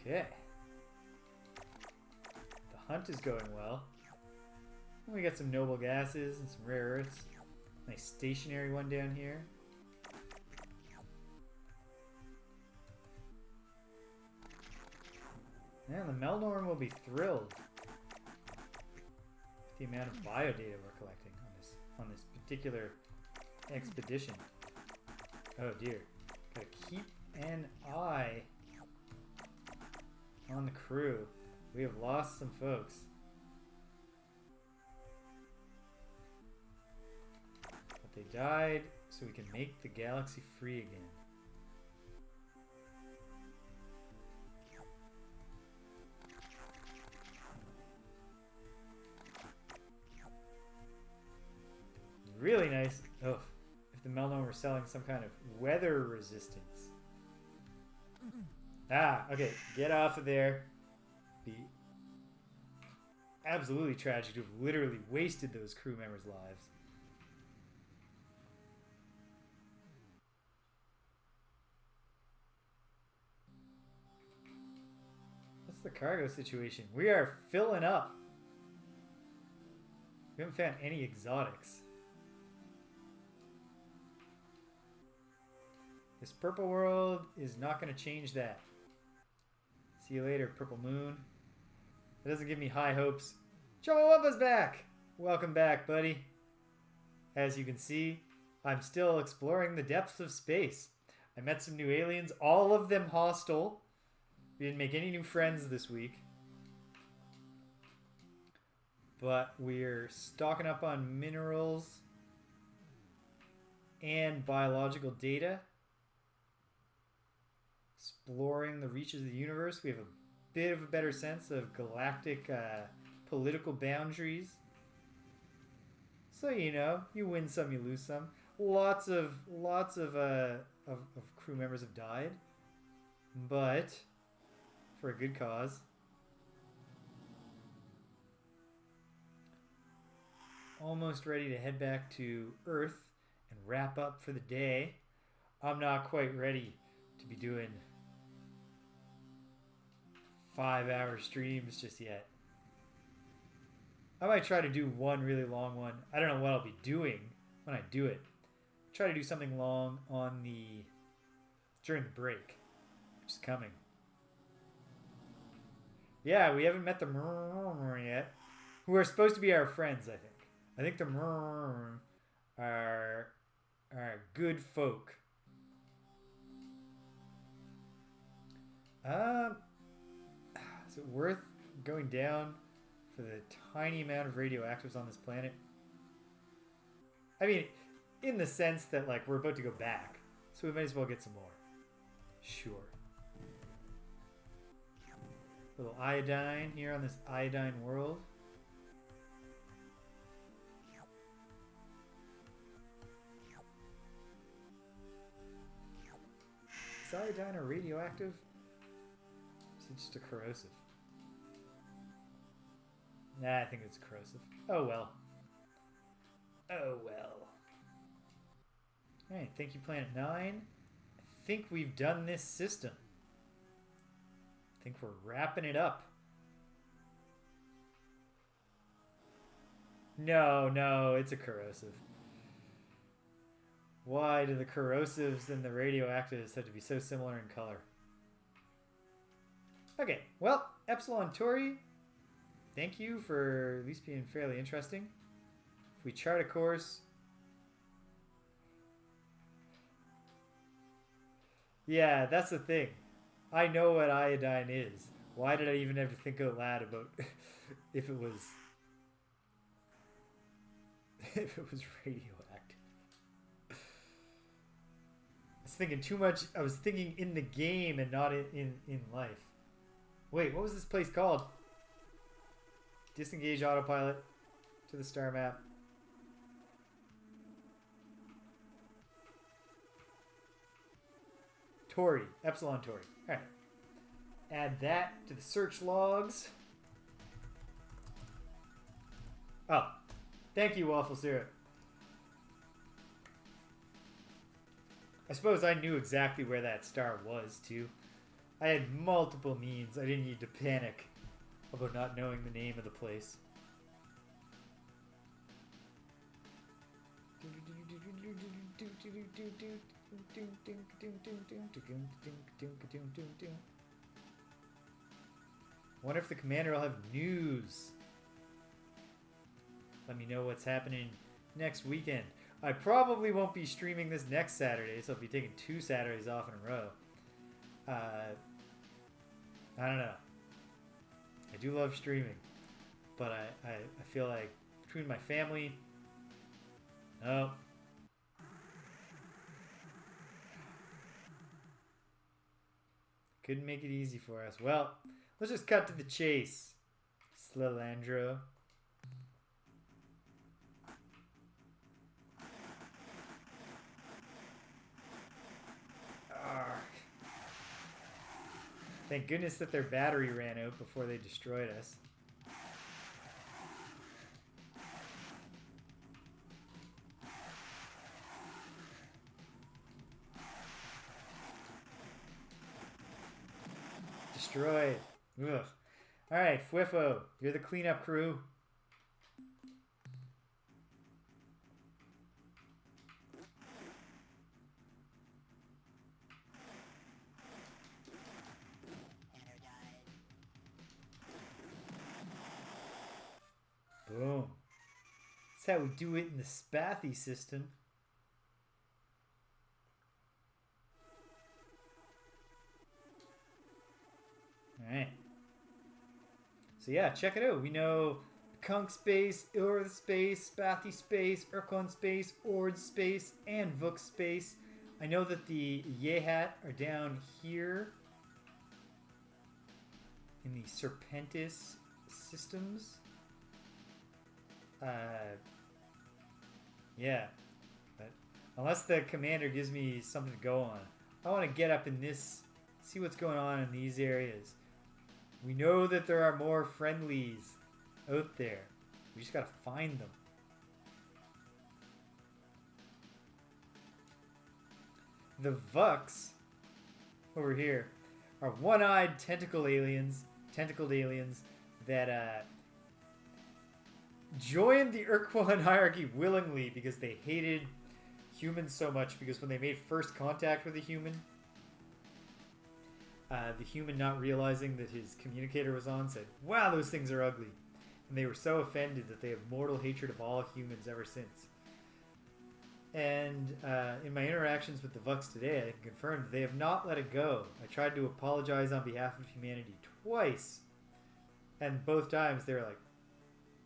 Okay. The hunt is going well. We got some noble gases and some rare earths. Nice stationary one down here. Man, the Melnorm will be thrilled with the amount of biodata we're collecting on this particular expedition. Oh dear. Gotta keep an eye on the crew. We have lost some folks. But they died so we can make the galaxy free again. Really nice. Oh, if the Melnorm were selling some kind of weather resistance. Ah, okay, get off of there. Be absolutely tragic to have literally wasted those crew members' lives. What's the cargo situation? We are filling up. We haven't found any exotics. This purple world is not going to change that. See you later, Purple Moon. That doesn't give me high hopes. Chumawamba's back! Welcome back, buddy. As you can see, I'm still exploring the depths of space. I met some new aliens, all of them hostile. We didn't make any new friends this week. But we're stocking up on minerals and biological data. Exploring the reaches of the universe. We have a bit of a better sense of galactic political boundaries. So, you know, you win some, you lose some. Lots of crew members have died. But for a good cause. Almost ready to head back to Earth and wrap up for the day. I'm not quite ready to be doing 5-hour streams just yet. I might try to do one really long one. I don't know what I'll be doing when I do it. Try to do something long on during the break, which is coming. Yeah, we haven't met the Murmur yet, who are supposed to be our friends, I think. I think the Murmur are good folk. Is it worth going down for the tiny amount of radioactives on this planet? I mean, in the sense that, like, we're about to go back, so we might as well get some more. Sure. Little iodine here on this iodine world. Is iodine a radioactive? Is it just a corrosive? Nah, I think it's corrosive. Oh well. Oh well. Alright, thank you, Planet 9. I think we've done this system. I think we're wrapping it up. No, it's a corrosive. Why do the corrosives and the radioactives have to be so similar in color? Okay, well, Epsilon Tori, thank you for at least being fairly interesting. If we chart a course Yeah, that's the thing. I know what iodine is. Why did I even have to think out loud about if it was if it was radioactive? I was thinking too much. I was thinking in the game and not in life. Wait, what was this place called? Disengage autopilot to the star map. Tori. Epsilon Tori. Alright. Add that to the search logs. Oh. Thank you, Waffle Syrup. I suppose I knew exactly where that star was, too. I had multiple means. I didn't need to panic about not knowing the name of the place. Wonder if the commander will have news. Let me know what's happening next weekend. I probably won't be streaming this next Saturday, so I'll be taking 2 Saturdays off in a row. I don't know. I do love streaming, but I feel like between my family, couldn't make it easy for us. Well, let's just cut to the chase, Slalandro. Thank goodness that their battery ran out before they destroyed us. Destroyed. Ugh. Alright, Fwifo, you're the cleanup crew. Boom. That's how we do it in the Spathy system. Alright. So yeah, check it out. We know Pkunk space, Ilwrath space, Spathy space, Ur-Quan space, Ord space, and Vuk space. I know that the Yehat are down here in the Serpentis systems. Yeah, but unless the commander gives me something to go on, I want to get up in this, see what's going on in these areas. We know that there are more friendlies out there. We just gotta find them. The Vuks over here are one-eyed tentacled aliens that joined the Ur-Quan hierarchy willingly because they hated humans so much, because when they made first contact with a human, the human, not realizing that his communicator was on, said, "Wow, those things are ugly." And they were so offended that they have mortal hatred of all humans ever since. And in my interactions with the Vuks today, I can confirm that they have not let it go. I tried to apologize on behalf of humanity twice, and both times they were like,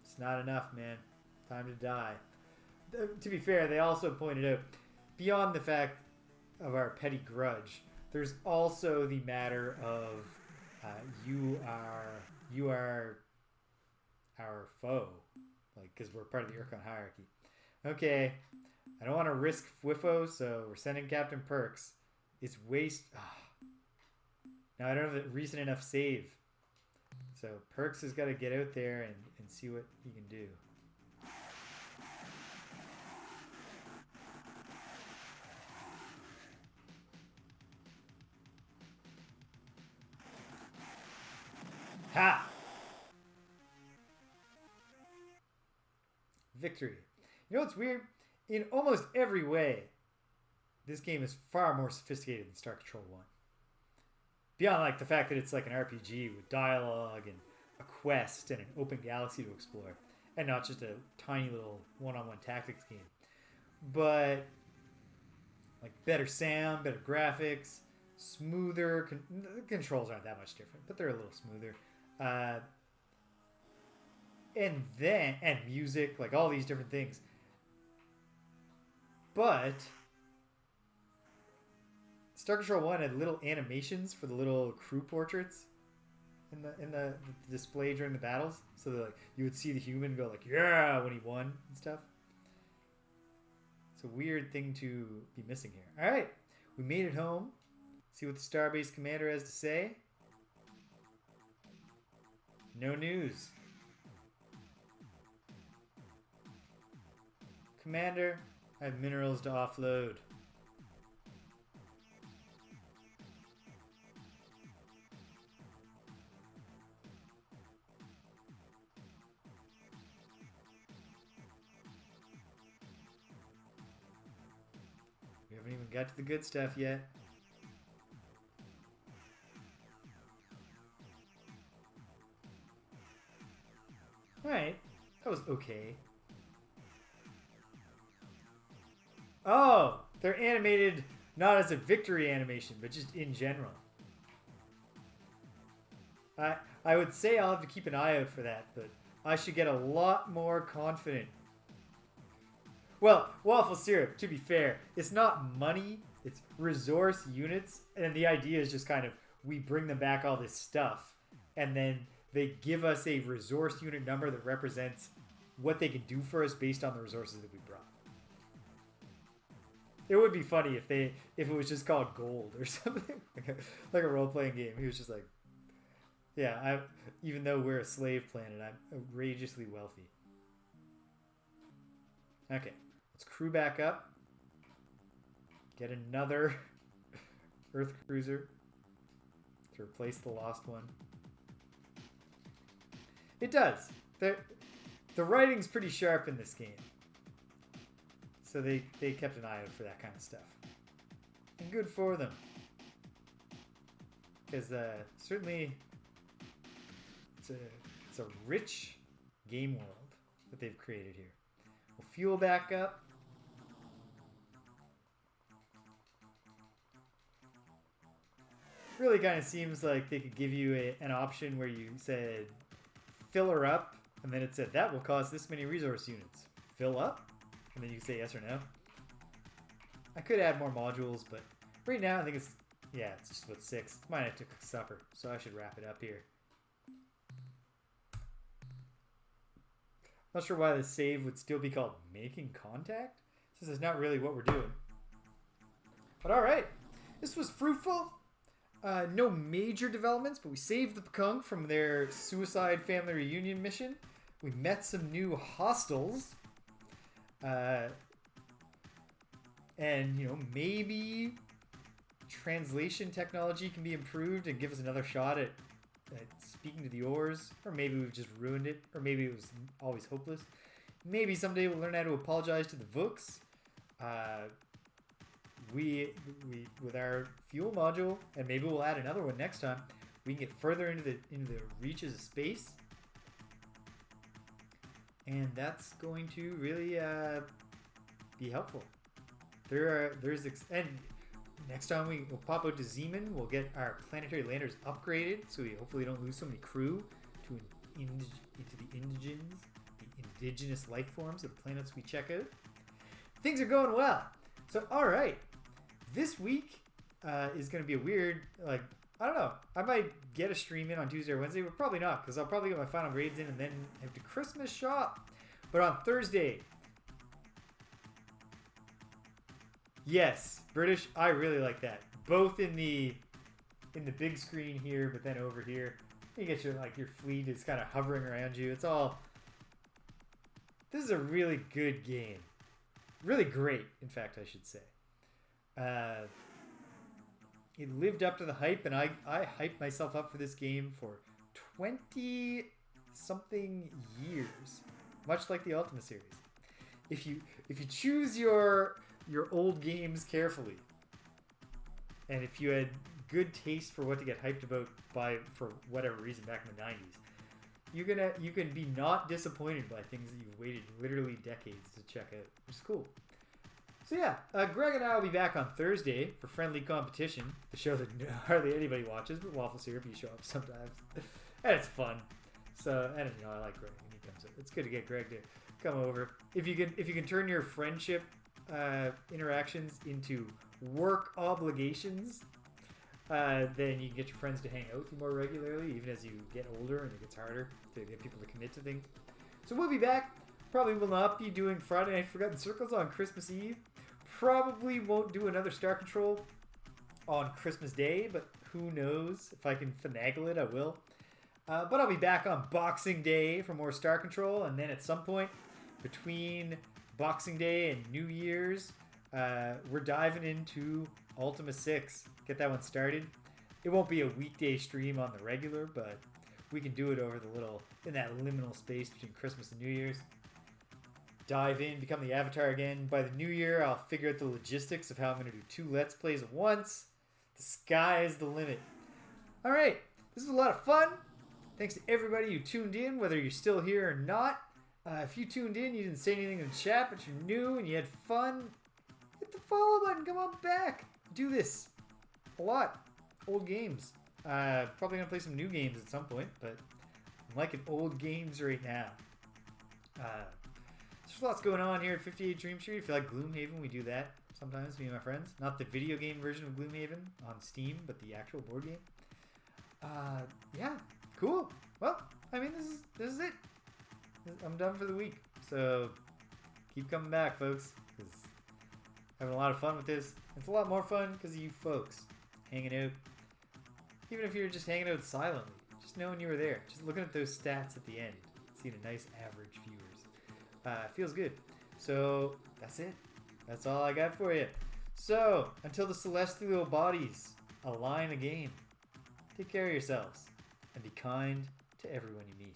"It's not enough, man. Time to die." To be fair, they also pointed out, beyond the fact of our petty grudge, there's also the matter of you are our foe, like, because we're part of the Ur-Quan hierarchy. Okay, I don't want to risk Fwifo, so we're sending Captain Perks. It's waste. Now I don't have a recent enough save, so Perks has got to get out there and see what he can do. Ha! Victory. You know what's weird? In almost every way, this game is far more sophisticated than Star Control 1. Beyond like the fact that it's like an RPG with dialogue and a quest and an open galaxy to explore, and not just a tiny little one-on-one tactics game. But like better sound, better graphics, smoother. The controls aren't that much different, but they're a little smoother. And music, like all these different things. But Star Control 1 had little animations for the little crew portraits in the display during the battles. So that, like, you would see the human go like, yeah, when he won and stuff. It's a weird thing to be missing here. All right, we made it home. See what the Starbase Commander has to say. No news. Commander, I have minerals to offload. We haven't even got to the good stuff yet. Alright, that was okay. Oh, they're animated not as a victory animation, but just in general. I would say I'll have to keep an eye out for that, but I should get a lot more confident. Well, waffle syrup, to be fair, it's not money, it's resource units, and the idea is just kind of, we bring them back all this stuff, and then they give us a resource unit number that represents what they can do for us based on the resources that we brought. It would be funny if it was just called gold or something, like a role-playing game. He was just like, yeah, even though we're a slave planet, I'm outrageously wealthy. Okay, let's crew back up. Get another Earth cruiser to replace the lost one. It does. The writing's pretty sharp in this game. So they kept an eye out for that kind of stuff. And good for them. Because certainly it's a rich game world that they've created here. We'll fuel back up. Really kind of seems like they could give you an option where you said fill her up, and then it said that will cost this many resource units. Fill up? And then you say yes or no. I could add more modules, but right now I think it's just about 6. Might have to cook supper, so I should wrap it up here. Not sure why the save would still be called making contact, since it's not really what we're doing. But alright, this was fruitful. No major developments, but we saved the Pkunk from their suicide family reunion mission. We met some new hostiles. And, maybe translation technology can be improved and give us another shot at speaking to the Urs. Or maybe we've just ruined it. Or maybe it was always hopeless. Maybe someday we'll learn how to apologize to the Vooks. We with our fuel module, and maybe we'll add another one next time, we can get further into the reaches of space. And that's going to really be helpful. And next time we'll pop out to Zeman, we'll get our planetary landers upgraded, so we hopefully don't lose so many crew into the indigenous life forms of the planets we check out. Things are going well. So, all right, this week is going to be a weird, I don't know. I might get a stream in on Tuesday or Wednesday, but probably not, because I'll probably get my final grades in and then have to Christmas shop. But on Thursday, yes, British, I really like that. Both in the big screen here, but then over here, you get your fleet is kind of hovering around you. It's all. This is a really good game, really great. In fact, I should say. It lived up to the hype, and I hyped myself up for this game for 20-something years, much like the Ultima series. If you choose your old games carefully, and if you had good taste for what to get hyped about for whatever reason back in the 90s, you can be not disappointed by things that you've waited literally decades to check out, which is cool. So yeah, Greg and I will be back on Thursday for Friendly Competition, the show that hardly anybody watches, but Waffle Syrup, you show up sometimes. And it's fun. So, and you know, I like Greg when he comes up. It's good to get Greg to come over. If you can turn your friendship interactions into work obligations, then you can get your friends to hang out with you more regularly, even as you get older and it gets harder to get people to commit to things. So we'll be back. Probably will not be doing Friday Night Forgotten Circles on Christmas Eve. Probably won't do another Star Control on Christmas Day, but who knows? If I can finagle it, I will. But I'll be back on Boxing Day for more Star Control, and then at some point between Boxing Day and New Year's, we're diving into Ultima 6. Get that one started. It won't be a weekday stream on the regular, but we can do it over in that liminal space between Christmas and New Year's. Dive in, become the Avatar again. By the new year, I'll figure out the logistics of how I'm going to do 2 Let's Plays at once. The sky is the limit. Alright, this was a lot of fun. Thanks to everybody who tuned in, whether you're still here or not. If you tuned in, you didn't say anything in the chat, but you're new and you had fun, hit the follow button, come on back. Do this a lot. Old games. Probably going to play some new games at some point, but I'm liking old games right now. There's lots going on here at 58 Dream Street. If you like Gloomhaven, we do that sometimes, me and my friends. Not the video game version of Gloomhaven on Steam, but the actual board game. Yeah, cool. Well, I mean, this is it. I'm done for the week. So keep coming back, folks, because having a lot of fun with this. It's a lot more fun because of you folks hanging out. Even if you're just hanging out silently, just knowing you were there, just looking at those stats at the end, seeing a nice average viewers. Feels good. So that's it. That's all I got for you. So until the celestial bodies align again, take care of yourselves and be kind to everyone you meet.